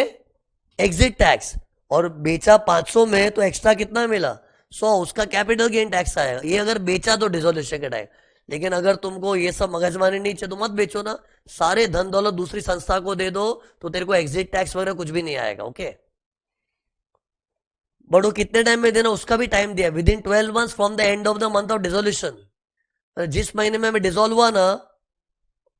Speaker 1: एग्जिट टैक्स, और बेचा 500 में तो एक्स्ट्रा कितना मिला 100, उसका कैपिटल गेन टैक्स आएगा। ये अगर बेचा तो डिसोल्यूशन के टाइम। लेकिन अगर तुमको ये सब मगजमारी नहीं चाहिए तो मत बेचो ना, सारे धन दौलत दूसरी संस्था को दे दो तो तेरे को एग्जिट टैक्स वगैरह कुछ भी नहीं आएगा। ओके, बट वो कितने टाइम में देना उसका भी टाइम दिया, with in 12 months from the end of the month of dissolution. जिस महीने में हमें डिसॉल्व हुआ ना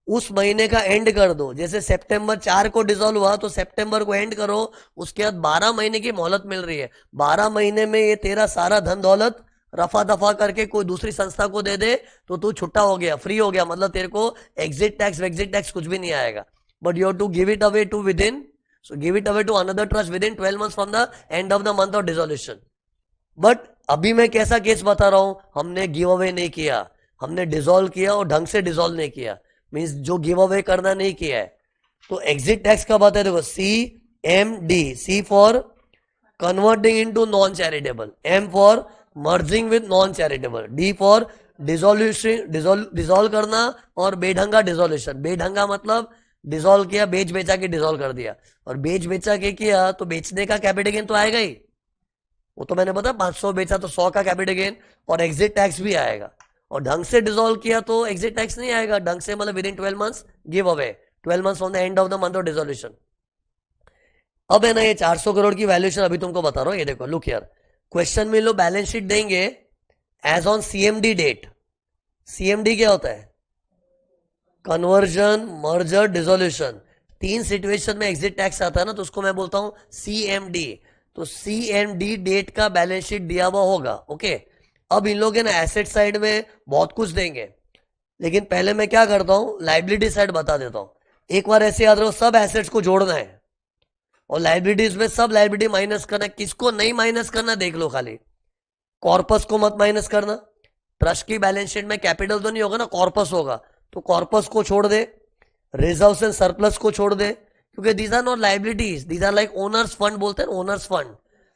Speaker 1: उस महीने का एंड कर दो। जैसे सितंबर 4 को डिसॉल्व हुआ तो सितंबर को एंड करो, उसके बाद 12 महीने की मोहलत मिल रही है। 12 महीने में ये तेरा सारा धन दौलत रफा दफा करके कोई दूसरी संस्था को दे दे तो तू छुट्टा हो गया, फ्री हो गया, मतलब तेरे को एग्जिट टैक्स कुछ भी नहीं आएगा। But you have to give it away to within, so give it away to another trust within 12 months from the end of the month of dissolution. But अभी मैं कैसा case बता रहा हूं, हमने गिव अवे नहीं किया, हमने डिसॉल्व किया और ढंग से डिसॉल्व नहीं किया, मीन्स जो गिव अवे करना नहीं किया है। तो एग्जिट टैक्स कब आता है? देखो CMD, C for converting into non charitable, M for merging with non charitable, D for dissolve करना और बेढंगा डिसोल्यूशन। बेढंगा मतलब डिसॉल्व किया, बेच बेचा के डिसॉल्व कर दिया, और बेच बेचा के किया तो बेचने का कैपिटल गेन तो आएगा ही, वो तो मैंने बताया 500 बेचा तो 100 का कैपिटल गेन और एग्जिट टैक्स भी आएगा। और ढंग से डिसॉल्व किया तो एग्जिट टैक्स नहीं आएगा, ढंग से मतलब with in 12 months give away, 12 months from the end of the month of dissolution. अब है ना ये 400 करोड़ की वैल्यूएशन अभी तुमको बता रहा हूं, ये देखो लुक हियर, क्वेश्चन में लो बैलेंस शीट देंगे एज ऑन CMD डेट। CMD क्या होता है? कन्वर्जन, मर्जर, डिसोल्यूशन, तीन सिचुएशन में एग्जिट टैक्स आता है ना, तो उसको मैं बोलता हूं CMD। तो CMD डेट का बैलेंस शीट दिया हुआ होगा। ओके, अब इन लोग ना एसेट साइड में बहुत कुछ देंगे, लेकिन पहले मैं क्या करता हूं लाइबिलिटी साइड बता देता हूं। एक बार ऐसे याद रखो, सब एसेट्स को जोड़ना है और लाइबिलिटीज में सब लाइबिलिटी माइनस करना है। किसको नहीं माइनस करना देख लो, खाली कॉर्पस को मत माइनस करना। ट्रस्ट की बैलेंस शीट में कैपिटल तो नहीं होगा ना, कॉर्पस होगा, तो कॉर्पस को छोड़ दे, रिजर्व्स एंड सरप्लस को छोड़ दे, क्योंकि these are not liabilities, these are like owners fund बोलते हैं, ओनर्स फंड।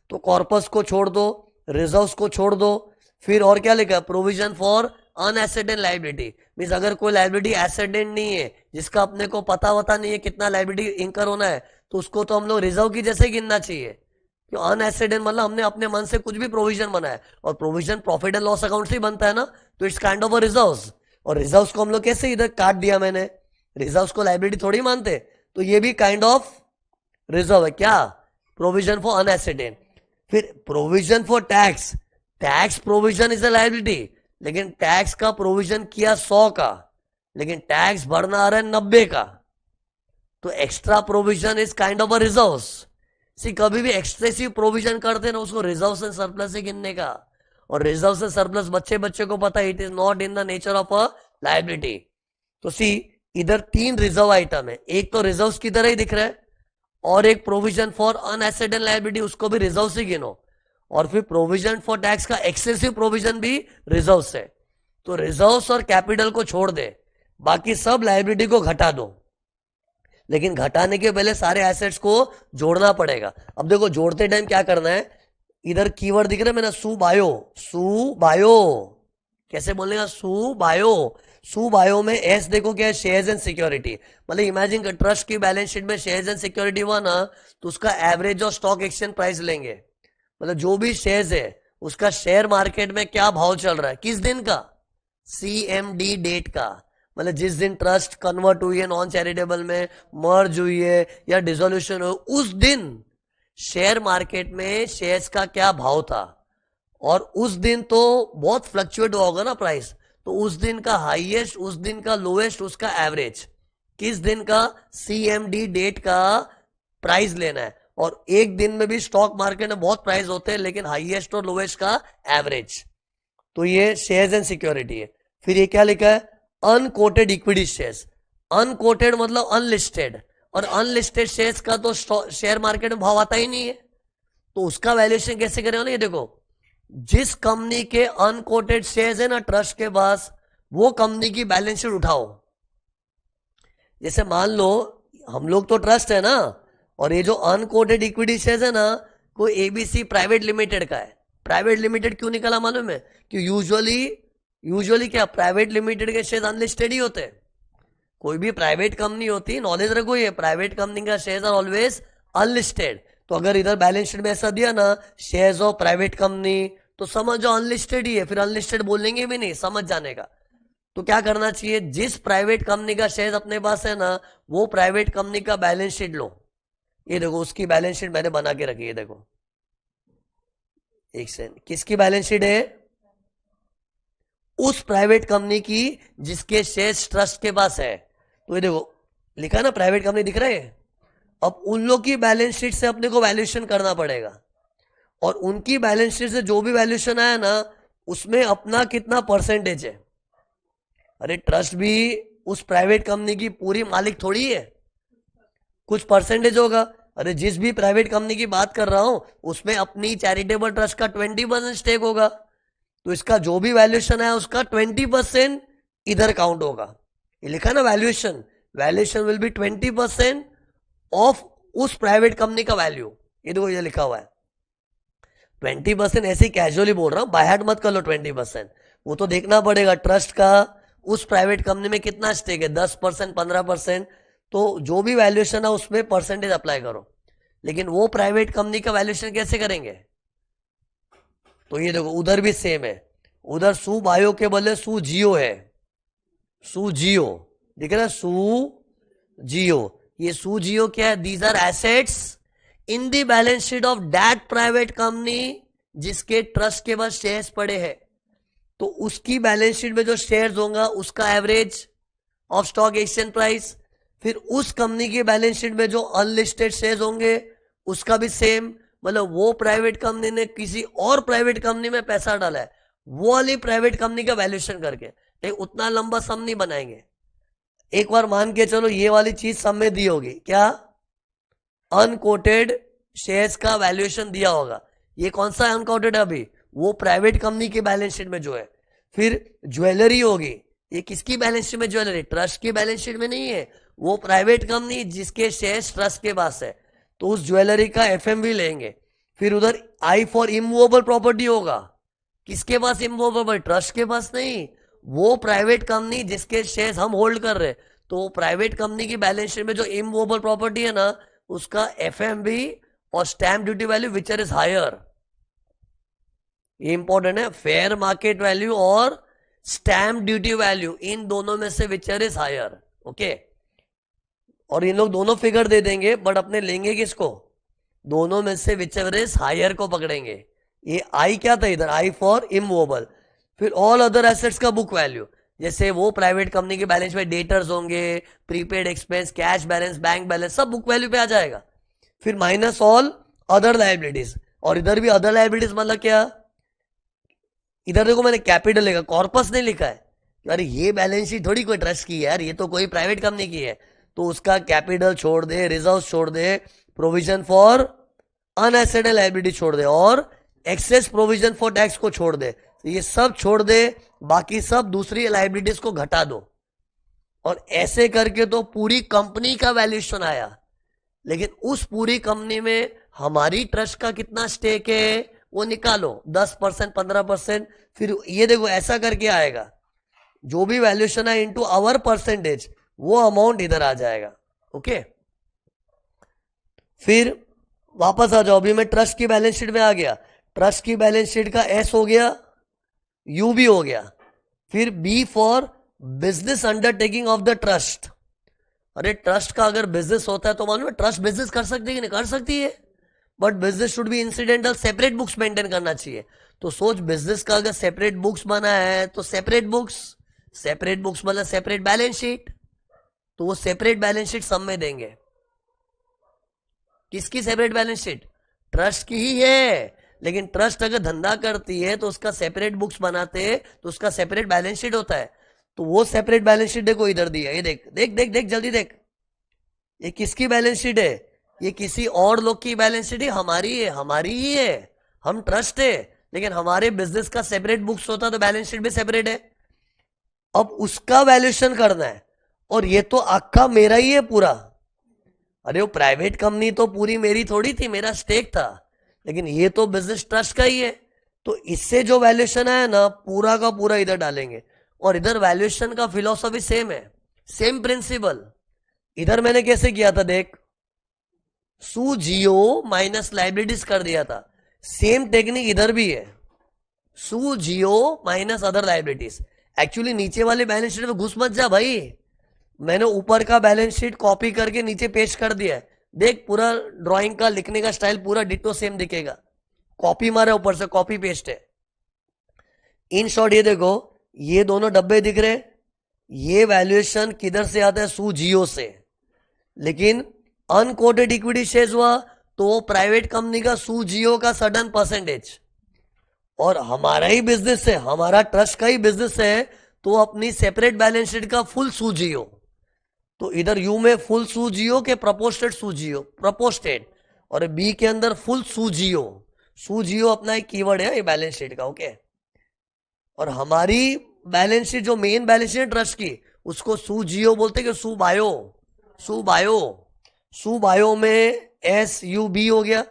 Speaker 1: तो कॉर्पस को छोड़ दो, रिजर्व्स को छोड़ दो, फिर और क्या लिखा? प्रोविजन फॉर अनएसेडेंट लाइबिलिटी, मीन्स अगर कोई लाइबिलिटी एसेडेंट नहीं है, जिसका अपने को पता वता नहीं है कितना लाइबिलिटी इंकर होना है, तो उसको तो हम लोग रिजर्व की जैसे गिनना चाहिए। अनएसेडेंट मतलब हमने अपने मन से कुछ भी प्रोविजन बनाया, और provision profit and loss account से ही बनता है ना, तो it's kind of a reserves. और रिजर्व्स को हम लोग कैसे इधर काट दिया मैंने, रिजर्व्स को लाइबिलिटी थोड़ी मानते, तो ये भी काइंड ऑफ रिजर्व है। क्या? Provision for unascertained. फिर provision for tax, tax provision is a liability, लेकिन टैक्स का प्रोविजन किया 100 का, लेकिन टैक्स भरना आ रहा है 90 का, तो extra provision is kind of a reserves. See कभी भी एक्सेसिव प्रोविजन करते ना उसको रिजर्व्स एंड सरप्लस से गिनने का, और रिजर्व्स एंड सरप्लस बच्चे बच्चे को पता है it is not in the nature of a liability. तो सी इधर 3 रिजर्व आइटम है, एक तो रिजर्व्स की तरह ही दिख रहा है, और एक प्रोविजन फॉर अनएसेडेंट लायबिलिटी, उसको भी रिजर्व से गिनो, और फिर प्रोविजन फॉर टैक्स का एक्सेसिव प्रोविजन भी रिजर्व से। तो रिजर्व्स और कैपिटल को छोड़ दे, बाकी सब लायबिलिटी को घटा दो। लेकिन घटाने के पहले सारे एसेट्स को जोड़ना पड़ेगा। अब देखो जोड़ते टाइम क्या करना है, इधर कीवर्ड दिख रहा है मेरा, सुबायो, सुबायो, कैसे बोलेगा, सुबायो। सुबायो में एस देखो क्या है, शेयर्स एंड सिक्योरिटी। मतलब इमेजिन ट्रस्ट की बैलेंस शीट में शेयर्स एंड सिक्योरिटी हुआ ना, तो उसका एवरेज और स्टॉक एक्सचेंज प्राइस लेंगे। मतलब जो भी शेयर्स है उसका शेयर मार्केट में क्या भाव चल रहा है, किस दिन का, CMD डेट का। मतलब जिस दिन ट्रस्ट कन्वर्ट हुई है नॉन चैरिटेबल में, मर्ज हुई है या डिसोल्यूशन हो, उस दिन शेयर मार्केट में शेयर्स का क्या भाव था। और उस दिन तो बहुत फ्लक्चुएट हुआ होगा ना प्राइस, तो उस दिन का हाईएस्ट, उस दिन का लोएस्ट, उसका एवरेज, किस दिन का, CMD डेट का प्राइस लेना है। और एक दिन में भी स्टॉक मार्केट में बहुत प्राइस होते हैं, लेकिन हाईएस्ट और लोएस्ट का एवरेज। तो ये शेयर्स एंड सिक्योरिटी है। फिर ये क्या लिखा है, अनकोटेड इक्विटी शेयर्स। अनकोटेड मतलब अनलिस्टेड, और अनलिस्टेड शेयर्स का तो शेयर मार्केट में भाव आता ही नहीं है, तो उसका वैल्यूएशन कैसे करेंगे ना। ये देखो, जिस कंपनी के अनकोटेड शेयर्स है ना ट्रस्ट के पास, वो कंपनी की बैलेंस शीट उठाओ। जैसे मान लो हम लोग तो ट्रस्ट है ना, और ये जो अनकोटेड इक्विटी शेयर्स है ना, कोई ABC प्राइवेट लिमिटेड का है। प्राइवेट लिमिटेड क्यों निकला मालूम है, कि यूजुअली क्या, प्राइवेट लिमिटेड के शेयर अनलिस्टेड ही होते हैं। कोई भी प्राइवेट कंपनी होती है, नॉलेज रखो, ये प्राइवेट कंपनी का शेयर आर ऑलवेज अनलिस्टेड। तो अगर इधर बैलेंस शीट में ऐसा दिया ना, शेयर्स ऑफ प्राइवेट कंपनी, तो समझो अनलिस्टेड ही है, फिर अनलिस्टेड बोलेंगे भी नहीं, समझ जाने का। तो क्या करना चाहिए, जिस प्राइवेट कंपनी का शेयर अपने पास है ना, वो प्राइवेट कंपनी का बैलेंस शीट लो। ये देखो उसकी बैलेंस शीट मैंने बना के रखी है, देखो एक सेकंड, किसकी बैलेंस शीट है, उस प्राइवेट कंपनी की जिसके शेयर्स ट्रस्ट के पास है। तो ये देखो लिखा ना प्राइवेट कंपनी दिख रहा है। अब उन लोग की बैलेंस शीट से अपने को वैल्यूएशन करना पड़ेगा, और उनकी बैलेंस शीट से जो भी वैल्यूएशन आया ना, उसमें अपना कितना परसेंटेज है। अरे ट्रस्ट भी उस प्राइवेट कंपनी की पूरी मालिक थोड़ी है, कुछ परसेंटेज होगा। अरे जिस भी प्राइवेट कंपनी की बात कर रहा हूं, उसमें अपनी चैरिटेबल ट्रस्ट का 20% स्टेक होगा, तो इसका जो भी वैल्यूएशन है उसका 20% इधर काउंट होगा। ये लिखा ना valuation, valuation will be 20% of उस प्राइवेट कंपनी का वैल्यू। ये देखो ये लिखा हुआ है 20%, ऐसे ही कैजुअली बोल रहा हूं, बाय हार्ट मत कर लो 20%। वो तो देखना पड़ेगा ट्रस्ट का उस प्राइवेट कंपनी में कितना स्टेक है, 10%, 15%। तो जो भी वैल्यूएशन है उसमें परसेंटेज अप्लाई करो। लेकिन वो प्राइवेट कंपनी का वैल्यूएशन कैसे करेंगे, तो ये देखो उधर भी सेम है, उधर सू बायो के बदले सू जियो है, सू जियो दिख रहा है, सू जियो। ये सू जियो क्या है, these are assets in the balance sheet of that private company जिसके ट्रस्ट के पास शेयर्स पड़े हैं। तो उसकी बैलेंस शीट में जो शेयर्स होगा उसका average of stock exchange price, फिर उस कंपनी की बैलेंस शीट में जो अनलिस्टेड शेयर्स होंगे उसका भी सेम। मतलब वो प्राइवेट कंपनी ने किसी और प्राइवेट कंपनी में पैसा डाला है, वो वाली प्राइवेट कंपनी का वैल्यूएशन करके, लेकिन उतना लंबा सम नहीं बनाएंगे। एक बार मान के चलो ये वाली चीज सम में दी होगी, क्या, अनकोटेड शेयर्स का वैल्यूएशन दिया होगा। ये कौन सा अनकोटेड है अभी, वो प्राइवेट कंपनी की बैलेंस शीट में जो है। फिर ज्वेलरी होगी, ये किसकी बैलेंस शीट में, ज्वेलरी ट्रस्ट की बैलेंस शीट में नहीं है, वो प्राइवेट कंपनी जिसके शेयर्स ट्रस्ट के पास है, तो उस ज्वेलरी का FMV लेंगे। फिर उधर I फॉर इमूवेबल प्रॉपर्टी होगा, किसके पास इमूवेबल, ट्रस्ट के पास नहीं, वो प्राइवेट कंपनी जिसके शेयर्स हम होल्ड कर रहे हैं। तो प्राइवेट कंपनी की बैलेंस शीट में जो इमूवेबल प्रॉपर्टी है ना, उसका FMV और स्टैम्प ड्यूटी वैल्यू विचर इज हायर। ये इंपॉर्टेंट है, फेयर मार्केट वैल्यू और स्टैम्प ड्यूटी वैल्यू, इन दोनों में से विचर इज हायर। ओके, और इन लोग दोनों फिगर दे देंगे, बट अपने लेंगे किसको, दोनों में से विचर इज हायर को पकड़ेंगे। ये आई क्या था इधर, आई फॉर इमूवेबल। फिर ऑल अदर एसेट्स का बुक वैल्यू, जैसे वो प्राइवेट कंपनी के बैलेंस में डेटर्स होंगे, prepaid expense, cash balance, bank balance, सब बुक वैल्यू पे आ जाएगा। फिर माइनस ऑल अदर लाइबिलिटीज, और इधर भी अदर लाइबिलिटीज मतलब क्या, इधर देखो मैंने कैपिटल लिखा, कॉर्पस नहीं लिखा है। अरे ये बैलेंस शीट थोड़ी कोई ट्रस्ट की है यार, ये तो कोई प्राइवेट कंपनी की है, तो उसका कैपिटल छोड़ दे, रिजर्व छोड़ दे, प्रोविजन फॉर अनएसेटेड लायबिलिटी छोड़ दे, और एक्सेस प्रोविजन फॉर टैक्स को छोड़ दे। तो ये सब छोड़ दे, बाकी सब दूसरी लायबिलिटीज को घटा दो। और ऐसे करके तो पूरी कंपनी का वैल्यूएशन आया, लेकिन उस पूरी कंपनी में हमारी ट्रस्ट का कितना स्टेक है वो निकालो, 10%, 15%। फिर ये देखो ऐसा करके आएगा, जो भी वैल्यूएशन है इनटू आवर परसेंटेज, वो अमाउंट इधर आ जाएगा। ओके, फिर वापस आ जाओ। अभी मैं ट्रस्ट की बैलेंस शीट में आ गया। ट्रस्ट की बैलेंस शीट का एस हो गया, यू भी हो गया। फिर B for business undertaking of the trust. अरे ट्रस्ट का अगर बिजनेस होता है तो मालूम है ट्रस्ट बिजनेस कर सकती है कि नहीं? कर सकती है, but business should be incidental, separate books maintain करना चाहिए। तो सोच, बिजनेस का अगर सेपरेट बुक्स बना है तो सेपरेट बुक्स, सेपरेट बुक्स मतलब सेपरेट बैलेंस शीट, तो वो सेपरेट बैलेंस शीट सब में देंगे। किसकी सेपरेट बैलेंस शीट? ट्रस्ट की ही है, लेकिन ट्रस्ट अगर धंधा करती है तो उसका सेपरेट बुक्स बनाते हैं, तो उसका सेपरेट बैलेंस शीट होता है। तो वो सेपरेट बैलेंस शीट देखो इधर दी है, ये देख देख देख देख जल्दी देख। ये किसकी बैलेंस शीट है? ये किसी और लोग की बैलेंस शीट है, हमारी है, हमारी ही है। हम ट्रस्ट है, लेकिन हमारे बिजनेस का सेपरेट बुक्स होता तो बैलेंस शीट भी सेपरेट है। अब उसका वैल्यूएशन करना है, और ये तो आखा मेरा ही है पूरा। अरे वो प्राइवेट कंपनी तो पूरी मेरी थोड़ी थी, मेरा स्टेक था, लेकिन ये तो बिजनेस ट्रस्ट का ही है। तो इससे जो वैल्यूएशन है ना, पूरा का पूरा इधर डालेंगे। और इधर वैल्यूएशन का फिलॉसफी सेम है, सेम प्रिंसिपल। इधर मैंने कैसे किया था देख, सू जियो माइनस लाइबिलिटीज कर दिया था। सेम टेक्निक इधर भी है, सू जियो माइनस अदर लाइबिलिटीज। एक्चुअली नीचे वाले बैलेंस शीट में घुस मत जा भाई, मैंने ऊपर का बैलेंस शीट कॉपी करके नीचे पेस्ट कर दिया है। देख पूरा ड्राइंग का लिखने का स्टाइल पूरा डिट्टो सेम दिखेगा, कॉपी मारा ऊपर से, कॉपी पेस्ट है। इन शॉर्ट ये देखो, ये दोनों डब्बे दिख रहे, ये वैल्यूएशन किधर से आता है? सू जियो से। लेकिन अनकोटेड इक्विटी शेयर हुआ तो प्राइवेट कंपनी का सू जियो का सडन परसेंटेज, और हमारा ही बिजनेस है, हमारा ट्रस्ट का ही बिजनेस है, तो अपनी सेपरेट बैलेंस शीट का फुल सू जियो। तो इधर यू में फुल सू जियो के प्रपोस्टेड सू जियो, प्रपोस्टेड, और बी के अंदर फुल सू जियो। सू जियो अपना एक कीवर्ड है ये बैलेंस शीट का। ओके, और हमारी बैलेंस शीट जो मेन बैलेंस शीट है ट्रस्ट की, उसको सू जियो बोलते हैं कि सू बायो, सू बायो। सू बायो में एस यू बी हो गया।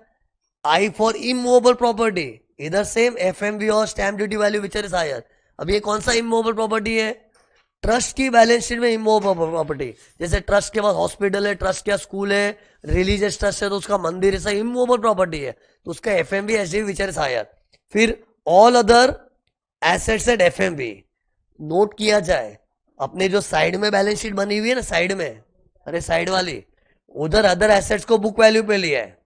Speaker 1: आई फॉर इमूवेबल प्रॉपर्टी, इधर सेम एफएमवी और स्टैम्प ड्यूटी वैल्यू विचर इज हायर। अब ये कौन सा इमूवेबल प्रॉपर्टी है? ट्रस्ट की बैलेंस शीट में इमूवेबल प्रॉपर्टी, जैसे ट्रस्ट के पास हॉस्पिटल है, ट्रस्ट का स्कूल है, रिलीजियस ट्रस्ट है तो उसका मंदिर है, इमूवेबल प्रॉपर्टी है, तो उसका FMV SD whichever is higher. फिर all other assets at FMV note किया जाए। अपने जो साइड में बैलेंस शीट बनी हुई है ना, साइड में, अरे साइड वाली, उधर अदर एसेट्स को बुक वैल्यू पे लिया है,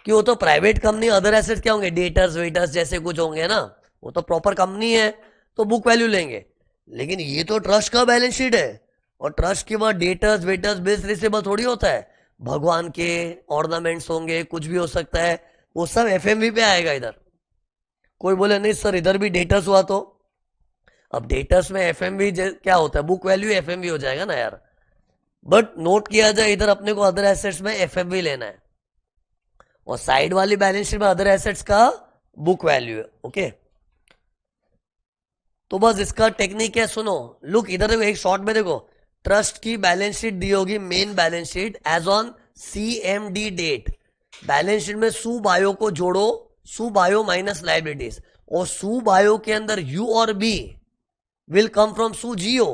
Speaker 1: कि वो तो प्राइवेट कंपनी, अदर एसेट्स क्या होंगे? डेटर्स वेटर्स जैसे कुछ होंगे ना, वो तो प्रॉपर कंपनी है तो बुक वैल्यू लेंगे। लेकिन ये तो ट्रस्ट का बैलेंस शीट है, और ट्रस्ट के बाद डेटर्स वेटर्स बिल्स रिसीवेबल थोड़ी होता है, भगवान के ऑर्नामेंट्स होंगे, कुछ भी हो सकता है, वो सब एफएमवी पे आएगा इधर। कोई बोले नहीं सर इधर भी डेटर्स हुआ तो, अब डेटर्स में एफएमवी क्या होता है? बुक वैल्यू एफएमवी हो जाएगा ना यार। बट नोट किया जाए इधर अपने को अदर एसेट्स में एफएमवी लेना है, और साइड वाली बैलेंस शीट में अदर एसेट्स का बुक वैल्यू है। ओके, तो बस इसका टेक्निक है, सुनो। लुक इधर देखो, एक शॉर्ट में देखो, ट्रस्ट की बैलेंस शीट दी होगी, main balance sheet as on CMD date. Balance sheet में सू बायो को जोड़ो, सू बायो माइनस लाइबिलिटीज, और सू बायो के अंदर यू और बी विल कम फ्रॉम सू जियो।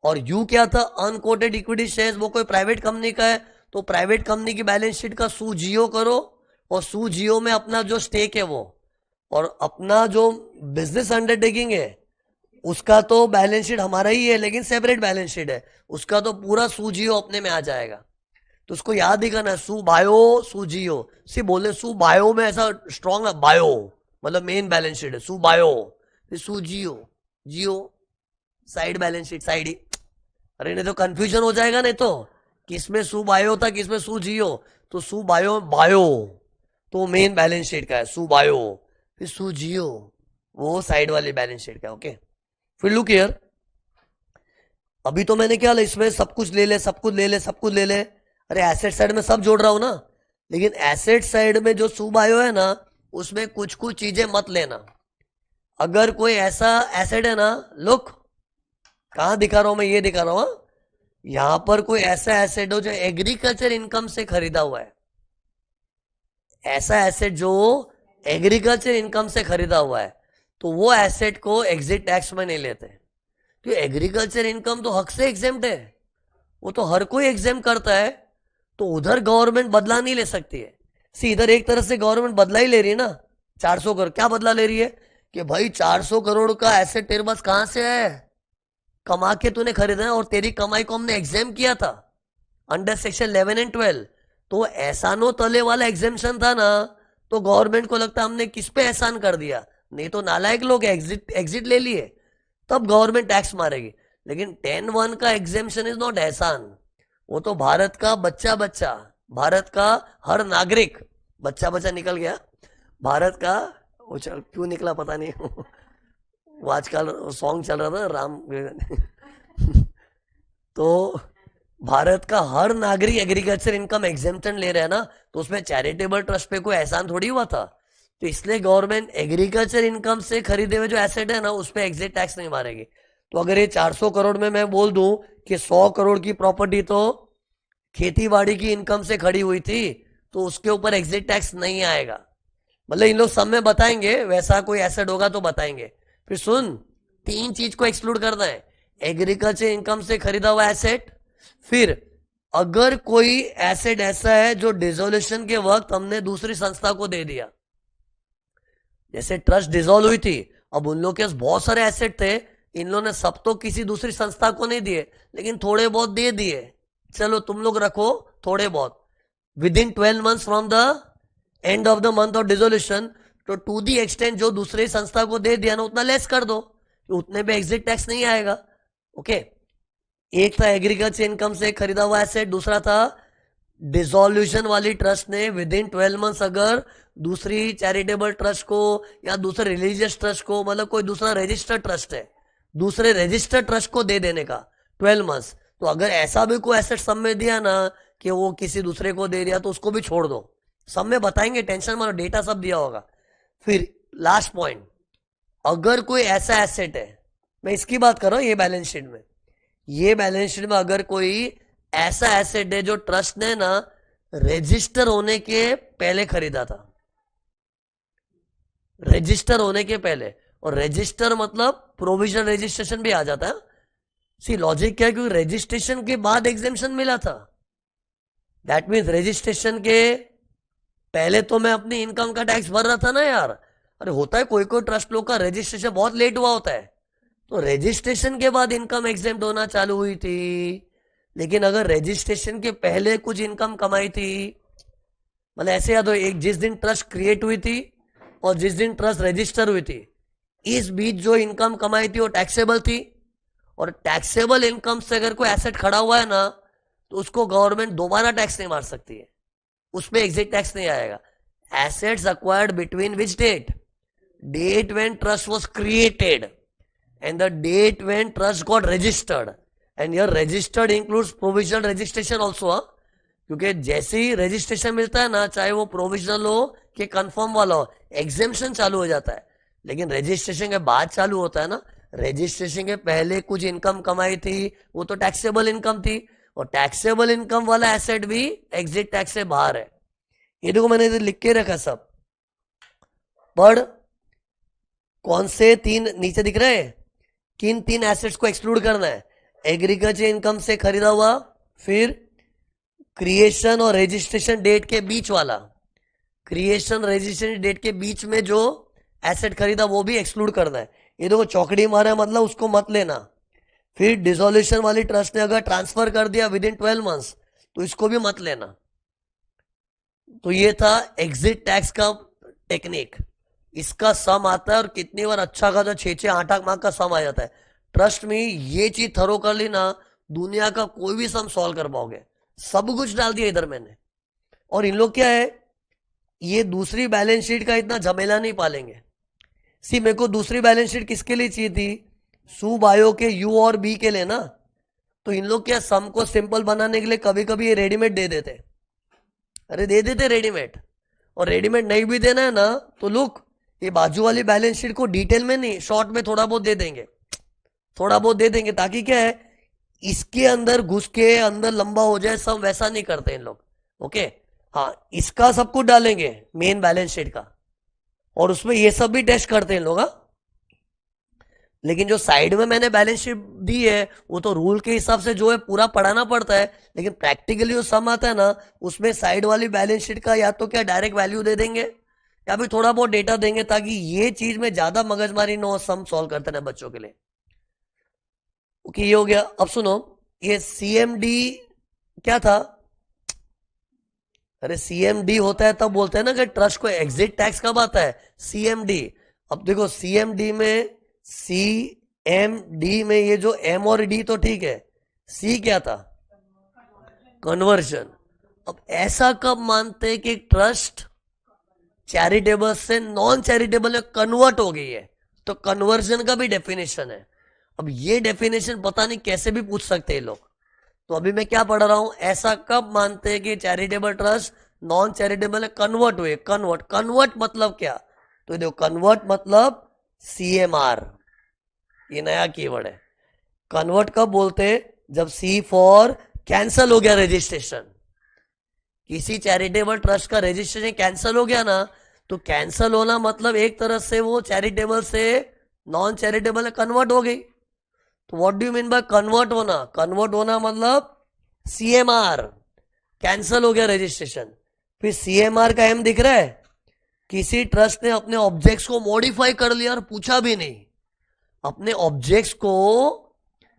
Speaker 1: और यू क्या था? अनकोटेड इक्विटी शेयर्स, वो कोई प्राइवेट कंपनी का है, तो प्राइवेट कंपनी की बैलेंस शीट का सू जियो करो, और सू जियो में अपना जो स्टेक है वो, और अपना जो बिजनेस अंडरटेकिंग है उसका तो बैलेंस शीट हमारा ही है, लेकिन सेपरेट बैलेंस शीट है, उसका तो पूरा सू जियो अपने में आ जाएगा। तो उसको याद ही करना है, सू बायो सू जियो। सिर्फ बोले सू बायो में ऐसा स्ट्रॉन्ग है, बायो मतलब मेन बैलेंस शीट है, सू बायो, फिर सू जियो, जियो साइड बैलेंस शीट, साइड ही। अरे नहीं तो कंफ्यूजन हो जाएगा, नहीं तो किसमें सू बायो था किसमें सू जियो। तो सू बायो बायो तो मेन बैलेंस शीट का है, सू बायो, फिर सू जियो वो साइड वाली बैलेंस शीट का। ओके, फिर लुक हियर, अभी तो मैंने क्या इसमें सब कुछ ले ले, सब कुछ ले ले, सब कुछ ले ले, अरे एसेट साइड में सब जोड़ रहा हूं ना, लेकिन एसेट साइड में जो सू बायो है ना, उसमें कुछ कुछ चीजें मत लेना। अगर कोई ऐसा एसेट है ना, लुक कहाँ दिखा रहा हूं मैं, ये दिखा रहा हूं, हाँ? यहां पर कोई ऐसा एसेट हो जो एग्रीकल्चर इनकम से खरीदा हुआ है, ऐसा एसेट जो एग्रीकल्चर इनकम से खरीदा हुआ है, तो वो एसेट को एग्जिट टैक्स में नहीं लेते, क्योंकि एग्रीकल्चर इनकम तो हक से एग्जेम्प्ट है, वो तो हर कोई एग्जाम करता है, तो उधर गवर्नमेंट बदला नहीं ले सकती है। सी इधर एक तरह से गवर्नमेंट बदला ही ले रही है ना, 400 करोड़ क्या बदला ले रही है कि भाई 400 करोड़ का एसेट तेरे पास कहां से है, कमा के तूने खरीदा है, और तेरी कमाई को हमने एग्जाम किया था अंडर सेक्शन 11 एंड 12, तो एहसानो तले वाला एग्जेम्पशन था ना, तो गवर्नमेंट को लगता हमने किस पे एहसान कर दिया, नहीं तो नालायक लोग एग्जिट एग्जिट ले लिए, तब गवर्नमेंट टैक्स मारेगी। लेकिन 10(1) का एग्जेम्पशन इज नॉट एहसान, वो तो भारत का बच्चा बच्चा, भारत का हर नागरिक, बच्चा बच्चा निकल गया, भारत का, वो चल क्यों निकला पता नहीं वो आजकल सॉन्ग चल रहा था राम तो भारत का हर नागरिक एग्रीकल्चर इनकम एग्जेम्पशन ले रहा है ना, तो उसमें चैरिटेबल ट्रस्ट पे कोई एहसान थोड़ी हुआ था, तो इसलिए गवर्नमेंट एग्रीकल्चर इनकम से खरीदे हुए जो एसेट है ना उस पर एग्जिट टैक्स नहीं मारेगी। तो अगर ये 400 करोड़ में मैं बोल दूं कि 100 करोड़ की प्रॉपर्टी तो खेती बाड़ी की इनकम से खड़ी हुई थी, तो उसके ऊपर एग्जिट टैक्स नहीं आएगा। मतलब इन लोग सब में बताएंगे, वैसा कोई एसेट होगा तो बताएंगे। फिर सुन, 3 चीज को एक्सक्लूड करना है, एग्रीकल्चर इनकम से खरीदा हुआ एसेट, फिर अगर कोई एसेट ऐसा है जो डिसोल्यूशन के वक्त हमने दूसरी संस्था को दे दिया, जैसे ट्रस्ट डिसॉल्व हुई थी, अब उन लोगों के पास बहुत सारे एसेट थे, इन लोगों ने सब तो किसी दूसरी संस्था को नहीं दिए, लेकिन थोड़े बहुत दे दिए, चलो तुम लोग रखो थोड़े बहुत, with in 12 months from the end of the month of dissolution, तो टू दी एक्सटेंट जो दूसरी संस्था को दे दिया ना उतना लेस कर दो, तो उतने पे एग्जिट टैक्स नहीं आएगा। ओके, एक था एग्रीकल्चर इनकम से खरीदा हुआ एसेट, दूसरा था डिसोल्यूशन वाली ट्रस्ट ने विद इन 12 मंथ्स अगर दूसरी चैरिटेबल ट्रस्ट को या दूसरे रिलीजियस ट्रस्ट को, मतलब कोई दूसरा रजिस्टर्ड ट्रस्ट है, दूसरे रजिस्टर्ड ट्रस्ट को दे देने का 12 मंथ्स, तो अगर ऐसा भी कोई एसेट सब में दिया ना कि वो किसी दूसरे को दे दिया, तो उसको भी छोड़ दो, सब में बताएंगे, टेंशन मत लो, डेटा सब दिया होगा। फिर लास्ट पॉइंट, अगर कोई ऐसा एसेट है, मैं इसकी बात कर रहा हूं, ये बैलेंस शीट में, ये बैलेंस शीट में अगर कोई ऐसा एसेट है जो ट्रस्ट ने ना रजिस्टर होने के पहले खरीदा था, रजिस्टर होने के पहले, और रजिस्टर मतलब प्रोविजनल रजिस्ट्रेशन भी आ जाता है। सी लॉजिक क्या है, क्योंकि रजिस्ट्रेशन के बाद एग्जेम्पशन मिला था, दैट मीन्स रजिस्ट्रेशन के पहले तो मैं अपनी इनकम का टैक्स भर रहा था ना यार, अरे होता है कोई कोई ट्रस्ट लोग का रजिस्ट्रेशन बहुत लेट हुआ होता है, तो रजिस्ट्रेशन के बाद इनकम एग्जेम्प्ट होना चालू हुई थी। लेकिन अगर रजिस्ट्रेशन के पहले कुछ इनकम कमाई थी, मतलब ऐसे याद हो, एक जिस दिन ट्रस्ट क्रिएट हुई थी और जिस दिन ट्रस्ट रजिस्टर हुई थी, इस बीच जो इनकम कमाई थी वो टैक्सेबल थी, और टैक्सेबल इनकम से अगर कोई एसेट खड़ा हुआ है ना, तो उसको गवर्नमेंट दोबारा टैक्स नहीं मार सकती है, उसमें एग्जिट टैक्स नहीं आएगा। Assets acquired between which date, date when trust was created and the date when trust got registered, and your registered includes provisional registration also, क्योंकि जैसे ही रजिस्ट्रेशन मिलता है ना, चाहे वो प्रोविजनल हो कि कंफर्म वाला हो, एग्जेम्पशन चालू हो जाता है। लेकिन रजिस्ट्रेशन के बाद चालू होता है ना, रजिस्ट्रेशन के पहले कुछ इनकम कमाई थी, वो तो टैक्सेबल इनकम थी, और टैक्सेबल इनकम वाला एसेट भी एग्जिट टैक्स से बाहर है। ये देखो मैंने इधर लिख के रखा सब, पर कौन से 3 नीचे दिख रहे हैं, किन 3 एसेट्स को एक्सक्लूड करना है, एग्रीकल्चर इनकम से खरीदा हुआ, फिर क्रिएशन और रजिस्ट्रेशन डेट के बीच वाला, क्रिएशन रजिस्ट्रेशन डेट के बीच में जो एसेट खरीदा वो भी एक्सक्लूड करना है। ये देखो चौकड़ी मारा मतलब उसको मत लेना। फिर डिसोल्यूशन वाली ट्रस्ट ने अगर ट्रांसफर कर दिया विद इन 12 मंथ्स, तो इसको भी मत लेना। तो ये था एग्जिट टैक्स का टेक्निक, इसका सम आता है, और कितनी बार अच्छा खासा 6-8 मार्क का सम आ जाता है। ट्रस्ट में ये चीज थरो कर ली ना, दुनिया का कोई भी सम सॉल्व कर पाओगे, सब कुछ डाल दिया इधर मैंने। और इन लोग क्या है, ये दूसरी बैलेंस शीट का इतना झमेला नहीं पालेंगे। सी मेरे को दूसरी बैलेंस शीट किसके लिए चाहिए थी, सू बायो के यू और बी के लिए ना, तो इन लोग क्या सम को सिंपल बनाने के लिए कभी कभी ये रेडीमेड दे देते, अरे दे देते रेडीमेड, और रेडीमेड नहीं भी देना है ना, तो लुक ये बाजू वाली बैलेंस शीट को डिटेल में नहीं, शॉर्ट में थोड़ा बहुत दे देंगे, थोड़ा बहुत दे देंगे ताकि क्या है, इसके अंदर घुस के अंदर लंबा हो जाए, सब वैसा नहीं करते इन लोग। ओके, हाँ, इसका सब कुछ डालेंगे मेन बैलेंस शीट का, और उसमें ये सब भी टेस्ट करते हैं लोग। हाँ, लेकिन जो साइड में मैंने बैलेंस शीट दी है वो तो रूल के हिसाब से जो है पूरा पढ़ाना पड़ता है, लेकिन प्रैक्टिकली जो सम आता है ना, उसमें साइड वाली बैलेंस शीट का या तो क्या डायरेक्ट वैल्यू दे देंगे या फिर थोड़ा बहुत डेटा देंगे, ताकि ये चीज में ज्यादा मगजमारी न हो सम सॉल्व करते ना बच्चों के लिए। ओके, ये हो गया। अब सुनो, ये सीएमडी क्या था? अरे सीएमडी होता है तब बोलते हैं ना कि ट्रस्ट को एग्जिट टैक्स कब आता है, सीएमडी। अब देखो सीएमडी में, सीएमडी में ये जो एम और डी तो ठीक है, सी क्या था? कन्वर्जन। अब ऐसा कब मानते हैं कि ट्रस्ट चैरिटेबल से नॉन चैरिटेबल में कन्वर्ट हो गई है? तो कन्वर्जन का भी डेफिनेशन है। अब ये डेफिनेशन पता नहीं कैसे भी पूछ सकते हैं लोग। तो अभी मैं क्या पढ़ रहा हूं, ऐसा कब मानते हैं कि चैरिटेबल ट्रस्ट नॉन चैरिटेबल में कन्वर्ट हुए? कन्वर्ट, कन्वर्ट मतलब क्या? तो देखो, कन्वर्ट मतलब सीएमआर, ये नया कीवर्ड है। कन्वर्ट कब बोलते हैं? जब सी फॉर कैंसल हो गया रजिस्ट्रेशन, किसी चैरिटेबल ट्रस्ट का रजिस्ट्रेशन कैंसल हो गया ना, तो कैंसल होना मतलब एक तरह से वो चैरिटेबल से नॉन चैरिटेबल में कन्वर्ट हो गई। तो what do you mean by convert होना? कन्वर्ट होना मतलब सीएमआर, कैंसल हो गया रजिस्ट्रेशन। फिर सीएमआर का एम दिख रहा है, किसी ट्रस्ट ने अपने ऑब्जेक्ट्स को मॉडिफाई कर लिया और पूछा भी नहीं। अपने ऑब्जेक्ट्स को,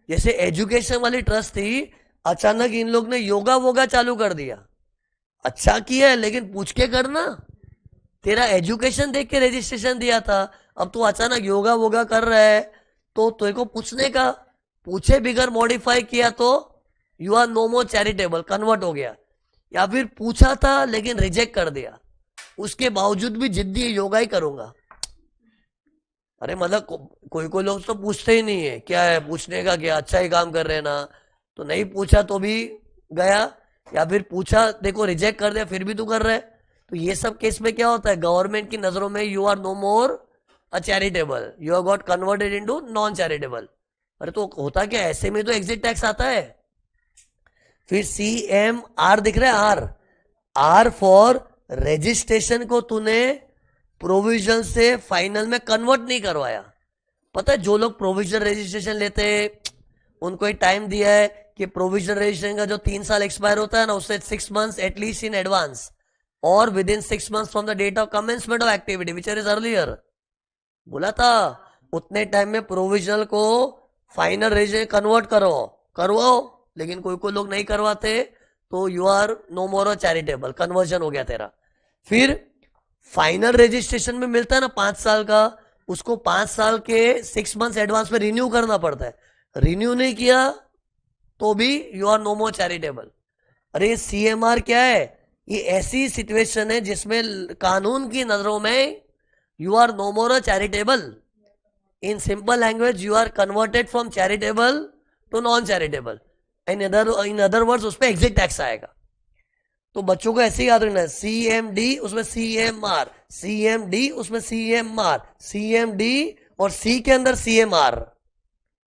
Speaker 1: जैसे एजुकेशन वाली ट्रस्ट थी, अचानक इन लोग ने योगा वोगा चालू कर दिया। अच्छा किया है, लेकिन पूछ के करना। तेरा एजुकेशन देख के रजिस्ट्रेशन दिया था, अब तू अचानक योगा वोगा कर रहा है, तो तेरे को पूछने का, पूछे बिगर मॉडिफाई किया तो you are no more charitable, convert हो गया। या फिर पूछा था लेकिन रिजेक्ट कर दिया, उसके बावजूद भी जिद्दी योगा ही करूंगा। अरे मतलब कोई कोई लोग तो पूछते ही नहीं है, क्या है पूछने का, क्या अच्छा ही काम कर रहे हैं ना। तो नहीं पूछा तो भी गया, या फिर पूछा देखो रिजेक्ट कर दिया फिर भी तू कर रहा है। तो ये सब केस में क्या होता है, गवर्नमेंट की नजरों में you are no more a charitable, you are got converted into non charitable. अरे तो होता क्या, ऐसे में तो एग्जिट टैक्स आता है। फिर सी एम आर दिख रहा है, आर, आर फॉर रजिस्ट्रेशन को तूने प्रोविजन से फाइनल में कन्वर्ट नहीं करवाया। पता है जो लोग प्रोविजन रजिस्ट्रेशन लेते हैं उनको एक टाइम दिया है कि प्रोविजन रजिस्ट्रेशन का जो 3 साल एक्सपायर होता है ना, उससे 6 months एटलीस्ट इन एडवांस और within 6 months from the date of commencement of activity which is earlier. बोला था उतने टाइम में प्रोविजनल को फाइनल रजिस्ट्रेशन कन्वर्ट करो, करवाओ। लेकिन कोई कोई लोग नहीं करवाते, तो you are no more charitable, conversion हो गया तेरा। फिर फाइनल रजिस्ट्रेशन में मिलता है ना 5 साल का, उसको 5 साल के 6 months एडवांस में रिन्यू करना पड़ता है। रिन्यू नहीं किया तो भी you are no more charitable. अरे सीएमआर क्या है, ये ऐसी सिचुएशन है जिसमें कानून की नजरों में you are no more charitable. In simple language you are converted from charitable to non charitable. In other words उस पर एग्जिट टैक्स आएगा। तो बच्चों को ऐसे ही याद रखना है, सीएमडी उसमें सीएमआर, सीएमडी उसमें सीएमआर, सीएमडी और सी के अंदर सीएमआर,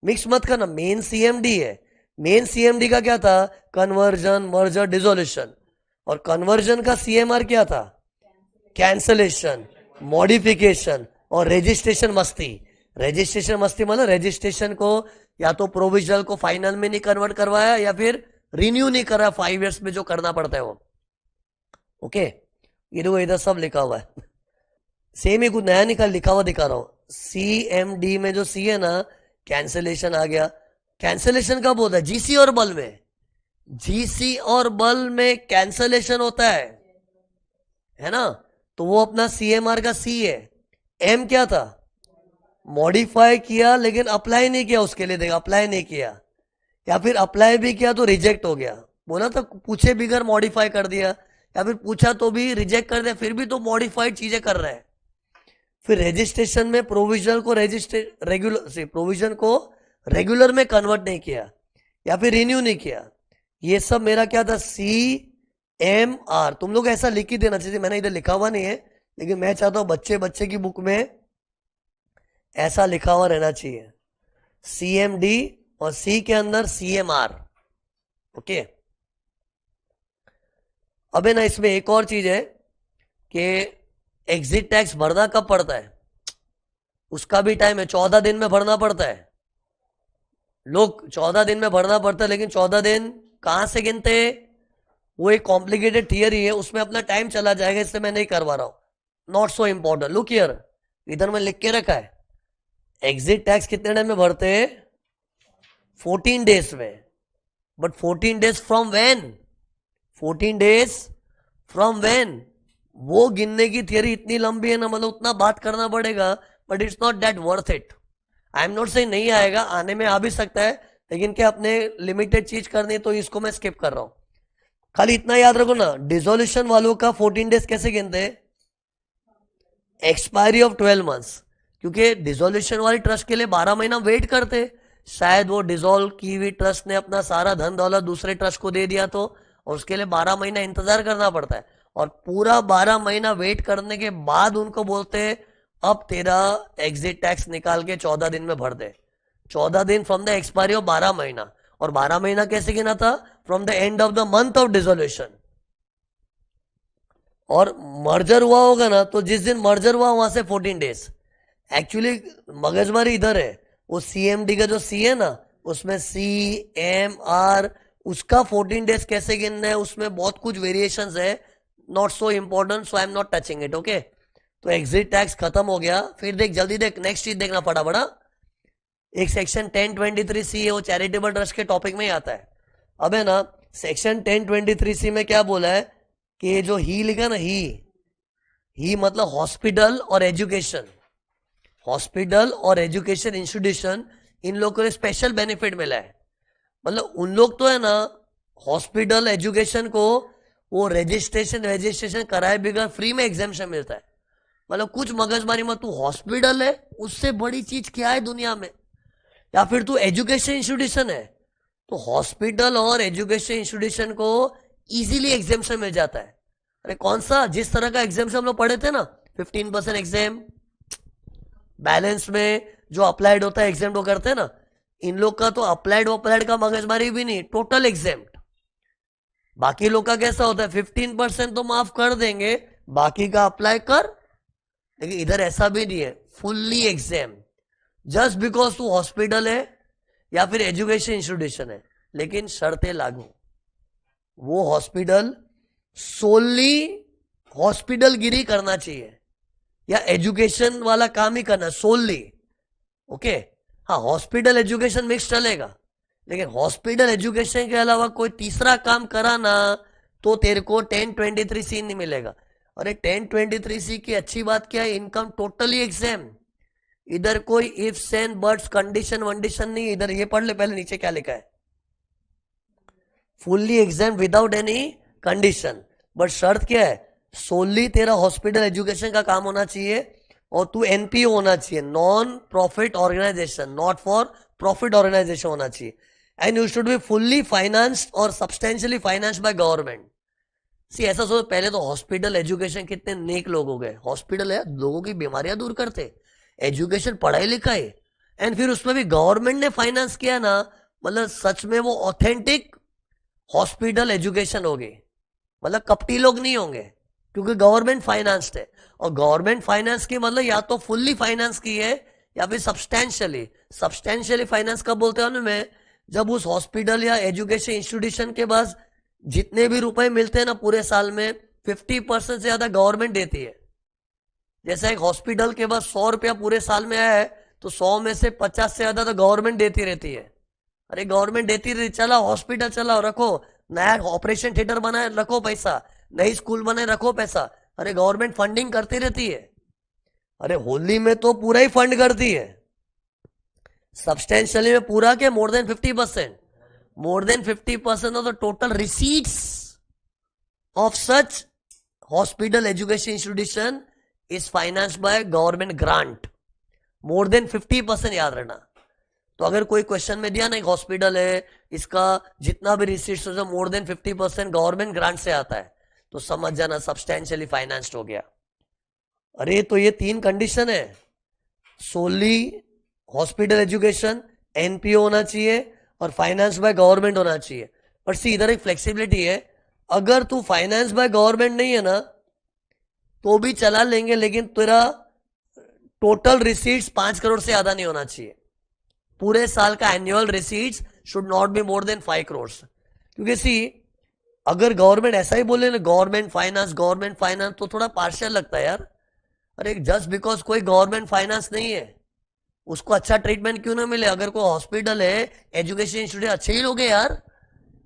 Speaker 1: मिक्स मत करना। मेन सीएमडी है, मेन सीएमडी का क्या था, कन्वर्जन, मर्जर, डिसोल्यूशन। और कन्वर्जन का सीएमआर क्या था, कैंसलेशन, मॉडिफिकेशन और रजिस्ट्रेशन मस्ती। रजिस्ट्रेशन मस्ती मतलब रजिस्ट्रेशन को या तो प्रोविजनल को फाइनल में नहीं कन्वर्ट करवाया या फिर रिन्यू नहीं करा 5 years में जो करना पड़ता है वो। ओके, ये देखो इधर सब लिखा हुआ है, सेम ही कुछ नया निकाल लिखा हुआ दिखा रहा हूं। सीएमडी में जो सी है ना, कैंसलेशन आ गया। कैंसलेशन कब होता है, जीसी और बल में। जीसी और बल में कैंसलेशन होता है ना। तो वो अपना सीएमआर का सी है। एम क्या था, मॉडिफाई किया लेकिन अप्लाई नहीं किया, उसके लिए देखा अप्लाई नहीं किया, या फिर अप्लाई भी किया तो रिजेक्ट हो गया। बोला तो पूछे बिगर मॉडिफाई कर दिया, या फिर पूछा तो भी रिजेक्ट कर दिया, फिर भी तो मॉडिफाइड चीजें कर रहे हैं। फिर रजिस्ट्रेशन में प्रोविजनल को प्रोविजन को रेगुलर में कन्वर्ट नहीं किया या फिर रिन्यू नहीं किया। ये सब मेरा क्या था, CMR। तुम लोग ऐसा लिख ही देना चाहिए, मैंने इधर लिखा हुआ नहीं है, लेकिन मैं चाहता हूं बच्चे बच्चे की बुक में ऐसा लिखा हुआ रहना चाहिए, CMD और C के अंदर CMR। ओके, अब है ना इसमें एक और चीज है कि एग्जिट टैक्स भरना कब पड़ता है, उसका भी टाइम है। 14 दिन में भरना पड़ता है। लोग 14 दिन में भरना पड़ता है, लेकिन 14 दिन कहां से गिनते हैं, वो एक कॉम्प्लिकेटेड थियरी है, उसमें अपना टाइम चला जाएगा, इसलिए मैं नहीं करवा रहा हूं। Not so important. Look here, इधर मैं लिख के रखा है एग्जिट टैक्स कितने टाइम में भरते हैं, 14 डेज में। But 14 days from when, 14 days from when, वो गिनने की थियरी इतनी लंबी है ना, मतलब उतना बात करना पड़ेगा, but it's not that worth it. I am not से नहीं आएगा, आने में आ भी सकता है, लेकिन क्या अपने लिमिटेड चीज करनी, तो इसको मैं स्किप कर रहा हूं। खाली इतना याद रखो ना, डिसोल्यूशन वालों का 14 डेज कैसे गिनते हैं, एक्सपायरी ऑफ 12 मंथ्स, क्योंकि डिसोल्यूशन वाली ट्रस्ट के लिए 12 महीना वेट करते। शायद वो डिसॉल्व की हुई ट्रस्ट ने अपना सारा धन दौलत दूसरे ट्रस्ट को दे दिया, तो और उसके लिए 12 महीना इंतजार करना पड़ता है, और पूरा 12 महीना वेट करने के बाद उनको बोलते हैं अब तेरा एग्जिट टैक्स निकाल के 14 दिन में भर दे। 14 दिन फ्रॉम द एक्सपायरी ऑफ 12 महीना, और 12 महीना कैसे गिना था, from the end of the month of dissolution. और मर्जर हुआ होगा ना, तो जिस दिन मर्जर हुआ वहां से 14 डेज। एक्चुअली मगजमारी इधर है, वो CMD का जो C है ना, उसमें CMR, उसका 14 डेज कैसे गिनना है, उसमें बहुत कुछ वेरिएशंस है, not so important, so I am not touching it. Okay, तो एग्जिट टैक्स खत्म हो गया। फिर देख, जल्दी देख, नेक्स्ट चीज देखना पड़ा बड़ा, एक सेक्शन 1023C है, वो चैरिटेबल ट्रस्ट के टॉपिक में ही आता है। अब है ना, सेक्शन 1023C में क्या बोला है कि जो ही लिखा ना, ही मतलब हॉस्पिटल और एजुकेशन, हॉस्पिटल और एजुकेशन इंस्टीट्यूशन, इन लोगों को स्पेशल बेनिफिट मिला है। मतलब उन लोग तो है ना, हॉस्पिटल एजुकेशन को वो रजिस्ट्रेशन कराए बगैर फ्री में एग्जामेशन मिलता है। मतलब कुछ मगजमारी मत, तू हॉस्पिटल है, उससे बड़ी चीज क्या है दुनिया में, या फिर तू एजुकेशन इंस्टीट्यूशन है, तो हॉस्पिटल और एजुकेशन इंस्टीट्यूशन को इजीली एग्जामेशन मिल जाता है। अरे कौन सा, जिस तरह का एग्जामेशन हम लोग पढ़े थे ना, 15% एग्जाम, बैलेंस में जो अप्लाइड होता है एग्जाम वो करते हैं ना, इन लोग का तो अप्लाइड का मगजमारी भी नहीं, टोटल एग्जाम। बाकी लोग का कैसा होता है, 15% तो माफ कर देंगे, बाकी का अप्लाई कर, लेकिन इधर ऐसा भी नहीं है, फुल्ली एग्जाम। जस्ट बिकॉज तू हॉस्पिटल है या फिर एजुकेशन इंस्टीट्यूशन है, लेकिन शर्तें लागू। वो हॉस्पिटल सोली हॉस्पिटल गिरी करना चाहिए, या एजुकेशन वाला काम ही करना सोली। ओके, हाँ, हॉस्पिटल एजुकेशन मिक्स चलेगा, लेकिन हॉस्पिटल एजुकेशन के अलावा कोई तीसरा काम करा ना, तो तेरे को 1023C नहीं मिलेगा। अरे 1023C की अच्छी बात क्या है, इनकम टोटली एग्जाम, इधर कोई इफ्स एंड बट्स कंडीशन वंडीशन नहीं। इधर ये पढ़ ले पहले, नीचे क्या लिखा है, fully exempt without any condition. But शर्त क्या है, सोली तेरा हॉस्पिटल एजुकेशन का काम होना चाहिए, और तू NPO होना चाहिए, non profit organisation, not for profit organisation होना चाहिए, and you should be fully financed और substantially financed by government. C ऐसा सोचो, पहले तो हॉस्पिटल एजुकेशन कितने नेक लोग हो गए, हॉस्पिटल है लोगों की बीमारियां दूर करते, एजुकेशन पढ़ाई लिखाई, एंड फिर उसमें भी गवर्नमेंट ने फाइनेंस किया ना, मतलब सच में वो ऑथेंटिक हॉस्पिटल एजुकेशन होगी। मतलब कपटी लोग नहीं होंगे, क्योंकि गवर्नमेंट फाइनेंस्ड है, और गवर्नमेंट फाइनेंस की मतलब या तो फुल्ली फाइनेंस की है या फिर सब्सटेंशियली फाइनेंस कब बोलते हैं उनमें, जब उस हॉस्पिटल या एजुकेशन इंस्टीट्यूशन के पास जितने भी रुपए मिलते हैं ना पूरे साल में, 50% से ज्यादा गवर्नमेंट देती है। जैसा एक हॉस्पिटल के पास 100 रुपया पूरे साल में आया है, तो 100 में से 50 से ज्यादा तो गवर्नमेंट देती रहती है। अरे गवर्नमेंट देती रहती, चला हॉस्पिटल चलाओ, रखो नया ऑपरेशन थिएटर बनाए, रखो पैसा, नई स्कूल बनाए, रखो पैसा। अरे गवर्नमेंट फंडिंग करती रहती है। अरे होली में तो पूरा ही फंड करती है, सब्सटेंशियली में पूरा के मोर than 50%, more than 50% of the total receipts of such hospital education institution is financed by government grant, more than 50%, याद रखना। तो अगर कोई क्वेश्चन में दिया ना, एक हॉस्पिटल है, इसका जितना भी रिसीट्स हो मोर देन 50% गवर्नमेंट ग्रांट से आता है, तो समझ जाना सब्सटेंशियली फाइनेंस्ड हो गया। अरे तो ये 3 कंडीशन है, सोली हॉस्पिटल एजुकेशन, एनपीओ होना चाहिए और फाइनेंस बाय गवर्नमेंट होना चाहिए। पर सी इधर एक फ्लेक्सिबिलिटी है, अगर तू फाइनेंस बाय गवर्नमेंट नहीं है ना तो भी चला लेंगे, लेकिन तेरा टोटल रिसीट्स 5 करोड़ से ज्यादा नहीं होना चाहिए। पूरे साल का annual receipts should not be more than 5 crore. क्योंकि सी अगर गवर्नमेंट ऐसा ही बोले ना गवर्नमेंट फाइनेंस तो थोड़ा पार्शियल लगता है यार। अरे जस्ट बिकॉज कोई गवर्नमेंट फाइनेंस नहीं है उसको अच्छा ट्रीटमेंट क्यों ना मिले? अगर कोई हॉस्पिटल है, एजुकेशन इंस्टीट्यूट अच्छे ही लोगे यार।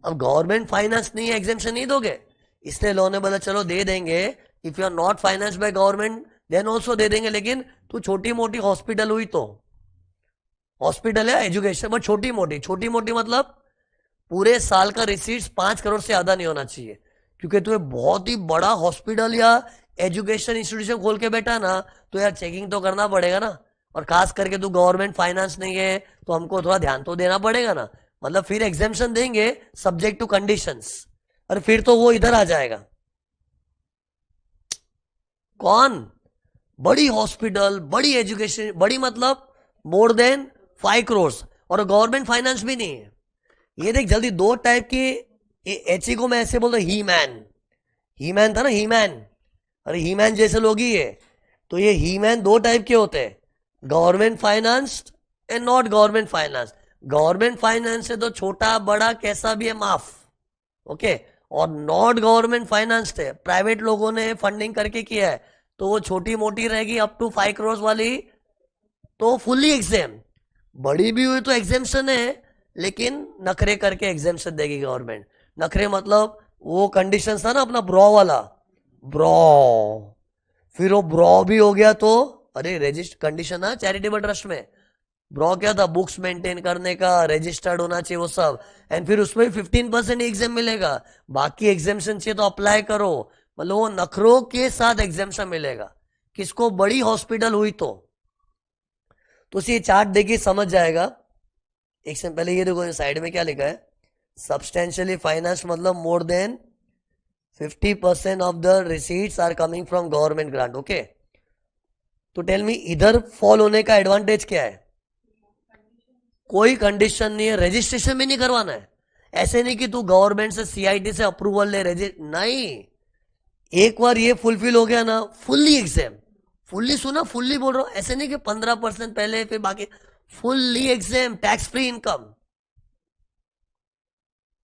Speaker 1: अब गवर्नमेंट फाइनेंस नहीं है, एग्जेम्पशन नहीं दोगे? इसलिए लोगों ने बोला चलो दे देंगे, if you are not finance by government then also दे देंगे, लेकिन तू छोटी मोटी हॉस्पिटल हुई तो हॉस्पिटल है एजुकेशन, बट छोटी मोटी मतलब पूरे साल का रिसीट्स 5 करोड़ से ज्यादा नहीं होना चाहिए। क्योंकि तुम्हें बहुत ही बड़ा हॉस्पिटल या एजुकेशन इंस्टीट्यूशन खोल के बैठा ना तो यार चेकिंग तो करना पड़ेगा ना। और खास करके तू गवर्नमेंट फाइनेंस नहीं है तो हमको थोड़ा ध्यान तो देना पड़ेगा ना। मतलब फिर एग्जेम्पशन देंगे सब्जेक्ट टू कंडीशंस, और फिर तो वो इधर आ जाएगा। कौन? बड़ी हॉस्पिटल, बड़ी एजुकेशन, बड़ी मतलब मोर देन 5 करोड़, और गवर्नमेंट फाइनेंस भी नहीं है। ये देख जल्दी, दो टाइप की एच को मैं ऐसे बोलता हूँ, ही मैन था ना, ही मैन। अरे ही मैन जैसे लोग ही है। तो ये ही मैन दो टाइप के होते हैं, government financed and not government finance. Government finance से तो छोटा बड़ा कैसा भी है माफ, ओके। और नॉट गवर्नमेंट फाइनेंस है, प्राइवेट लोगों ने फंडिंग करके किया है, तो वो छोटी मोटी रहेगी अप टू 5 करोड़ वाली तो फुल्ली एग्जाम। बड़ी भी हुई तो एग्जामेशन है, लेकिन नखरे करके एग्जामेशन देगी गवर्नमेंट। नखरे मतलब वो कंडीशन था ना अपना ब्रॉ वाला, ब्रॉ, फिर वो ब्रॉ भी हो गया तो अरे रजिस्टर कंडीशन है चैरिटेबल ट्रस्ट में। ब्रॉ क्या था? बुक्स मेंटेन करने का, रजिस्टर्ड होना चाहिए वो सब, एंड फिर उसमें 15% एग्जाम मिलेगा। बाकी एग्जामेशन चाहिए तो अप्लाई करो, मतलब वो नखरों के साथ एग्जामेशन मिलेगा। किसको? बड़ी हॉस्पिटल हुई तो ये चार्ट देखिए समझ जाएगा। एक सेकंड पहले ये देखो साइड में क्या लिखा है, सब्सटेंशियली फाइनेंस मतलब more than 50% of the receipts are coming from government grant, okay. तो टेल मी इधर फॉल होने का एडवांटेज क्या है? कोई कंडीशन नहीं है, रजिस्ट्रेशन भी नहीं करवाना है। ऐसे नहीं कि तू गवर्नमेंट से सीआईटी से अप्रूवल ले नहीं, एक बार ये फुलफिल हो गया ना फुल्ली एग्जाम। फुल्ली सुना, फुल्ली बोल रहा हूं, ऐसे नहीं कि 15% पहले फिर बाकी, fully exempt, tax free income.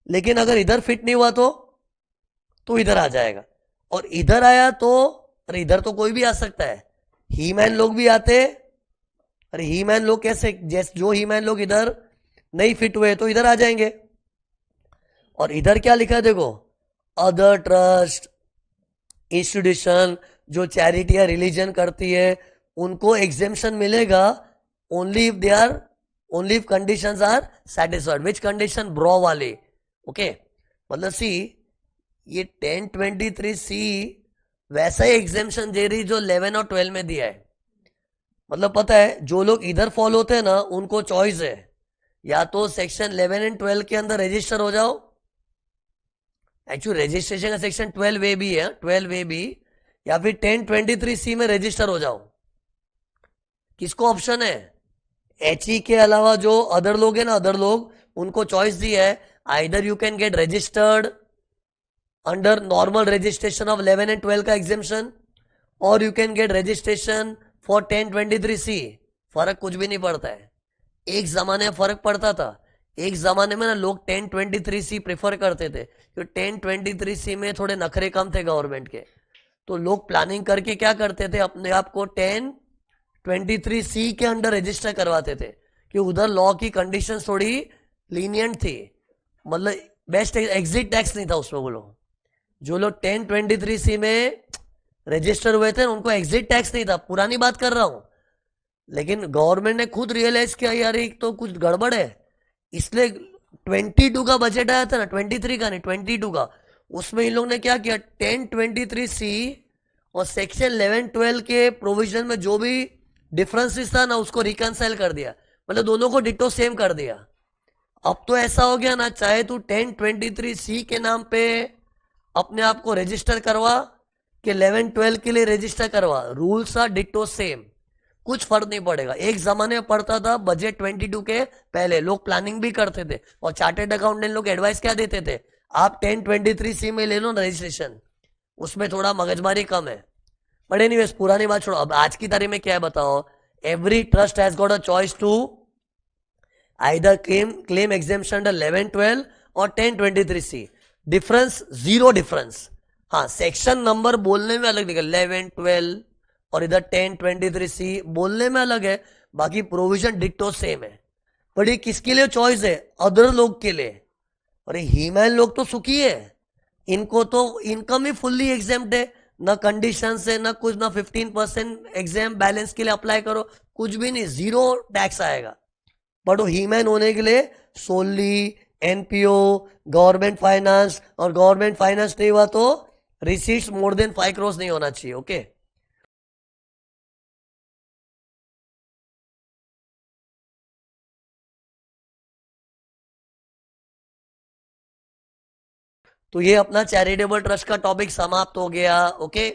Speaker 1: लेकिन अगर इधर फिट नहीं हुआ तो इधर आ जाएगा, और इधर आया तो अरे इधर तो कोई भी आ सकता है, ही मैन लोग भी आते। अरे ही मैन लोग कैसे? जैसे जो ही मैन लोग इधर नहीं फिट हुए तो इधर आ जाएंगे। और इधर क्या लिखा है देखो, अदर ट्रस्ट इंस्टीट्यूशन जो चैरिटी या रिलीजन करती है उनको एग्जेम्पशन मिलेगा only if conditions are satisfied. Which condition? ब्रॉ वाले, ओके। मतलब सी ये 1023C वैसा ही एग्जेम्पशन दे रही जो 11 और 12 में दिया है। मतलब पता है जो लोग इधर फॉलो होते हैं ना उनको चॉइस है, या तो सेक्शन 11 एंड 12 के अंदर रजिस्टर हो जाओ। एक्चुअली रजिस्ट्रेशन का सेक्शन 12A भी है, 12A भी, या फिर 1023C में रजिस्टर हो जाओ। किसको ऑप्शन है? एचई के अलावा जो अदर लोग है ना, अदर लोग उनको चॉइस दी है, either you can get registered under normal registration of 11 and 12 का एग्जेम्पशन, और you can get registration for 1023C। फर्क कुछ भी नहीं पड़ता है। एक जमाने में फर्क पड़ता था, एक जमाने में ना लोग 1023C प्रेफर करते थे, क्योंकि 1023C में थोड़े नखरे कम थे गवर्नमेंट के। तो लोग प्लानिंग करके क्या करते थे, अपने आप को 1023C के अंडर रजिस्टर करवाते थे, कि उधर लॉ की कंडीशन थोड़ी लीनियंट थी। मतलब बेस्ट एग्जिट टैक्स नहीं था उसमें। बोलो जो लोग 1023C में रजिस्टर हुए थे उनको एग्जिट टैक्स नहीं था, पुरानी बात कर रहा हूं। लेकिन गवर्नमेंट ने खुद रियलाइज किया यार एक तो कुछ गड़बड़ है, इसलिए 22 का बजट आया था ना, 23 का नहीं 22 का, उसमें इन लोग ने क्या किया, 1023C और सेक्शन 11-12 के प्रोविजन में जो भी डिफरेंसेस था ना उसको रिकनसाइल कर दिया, मतलब दोनों को डिटो सेम कर दिया। अब तो ऐसा हो गया ना, चाहे तू 1023C के नाम पे अपने आप को रजिस्टर करवा कि 11-12 के लिए रजिस्टर करवा, रूल्स आर डिटो सेम। कुछ फर्क नहीं पड़ेगा। एक जमाने में पड़ता था बजट 22 के पहले, लोग प्लानिंग भी करते थे और चार्टेड अकाउंटेंट लोग एडवाइस क्या देते थे, आप 1023C में ले लो ना रजिस्ट्रेशन, उसमें थोड़ा मगजमारी कम है। बट एनीवेज पुरानी बात छोड़ो, अब आज की तारीख में क्या है बताओ। Every trust has got a choice to either claim exemption under 11-12 और 1023C। Difference zero difference. हाँ सेक्शन नंबर बोलने में अलग निकल 11-12 और इधर 1023C बोलने में अलग है, बाकी प्रोविजन डिक्टो सेम है। बट ये किसके लिए चॉइस है, अदर लोग के लिए। अरे हीमैन लोग तो सुखी है, इनको तो इनकम ही फुल्ली एग्जेम्प्ट है, ना कंडीशन है ना कुछ, ना 15% एग्जाम बैलेंस के लिए अप्लाई करो, कुछ भी नहीं, जीरो टैक्स आएगा। बट वो हीमैन होने के लिए सोली एनपीओ, गवर्नमेंट फाइनेंस, और गवर्नमेंट फाइनेंस नहीं हुआ तो रिसीट्स मोर देन 5 करोड़ नहीं होना चाहिए। ओके तो ये अपना चैरिटेबल ट्रस्ट का टॉपिक समाप्त हो गया। ओके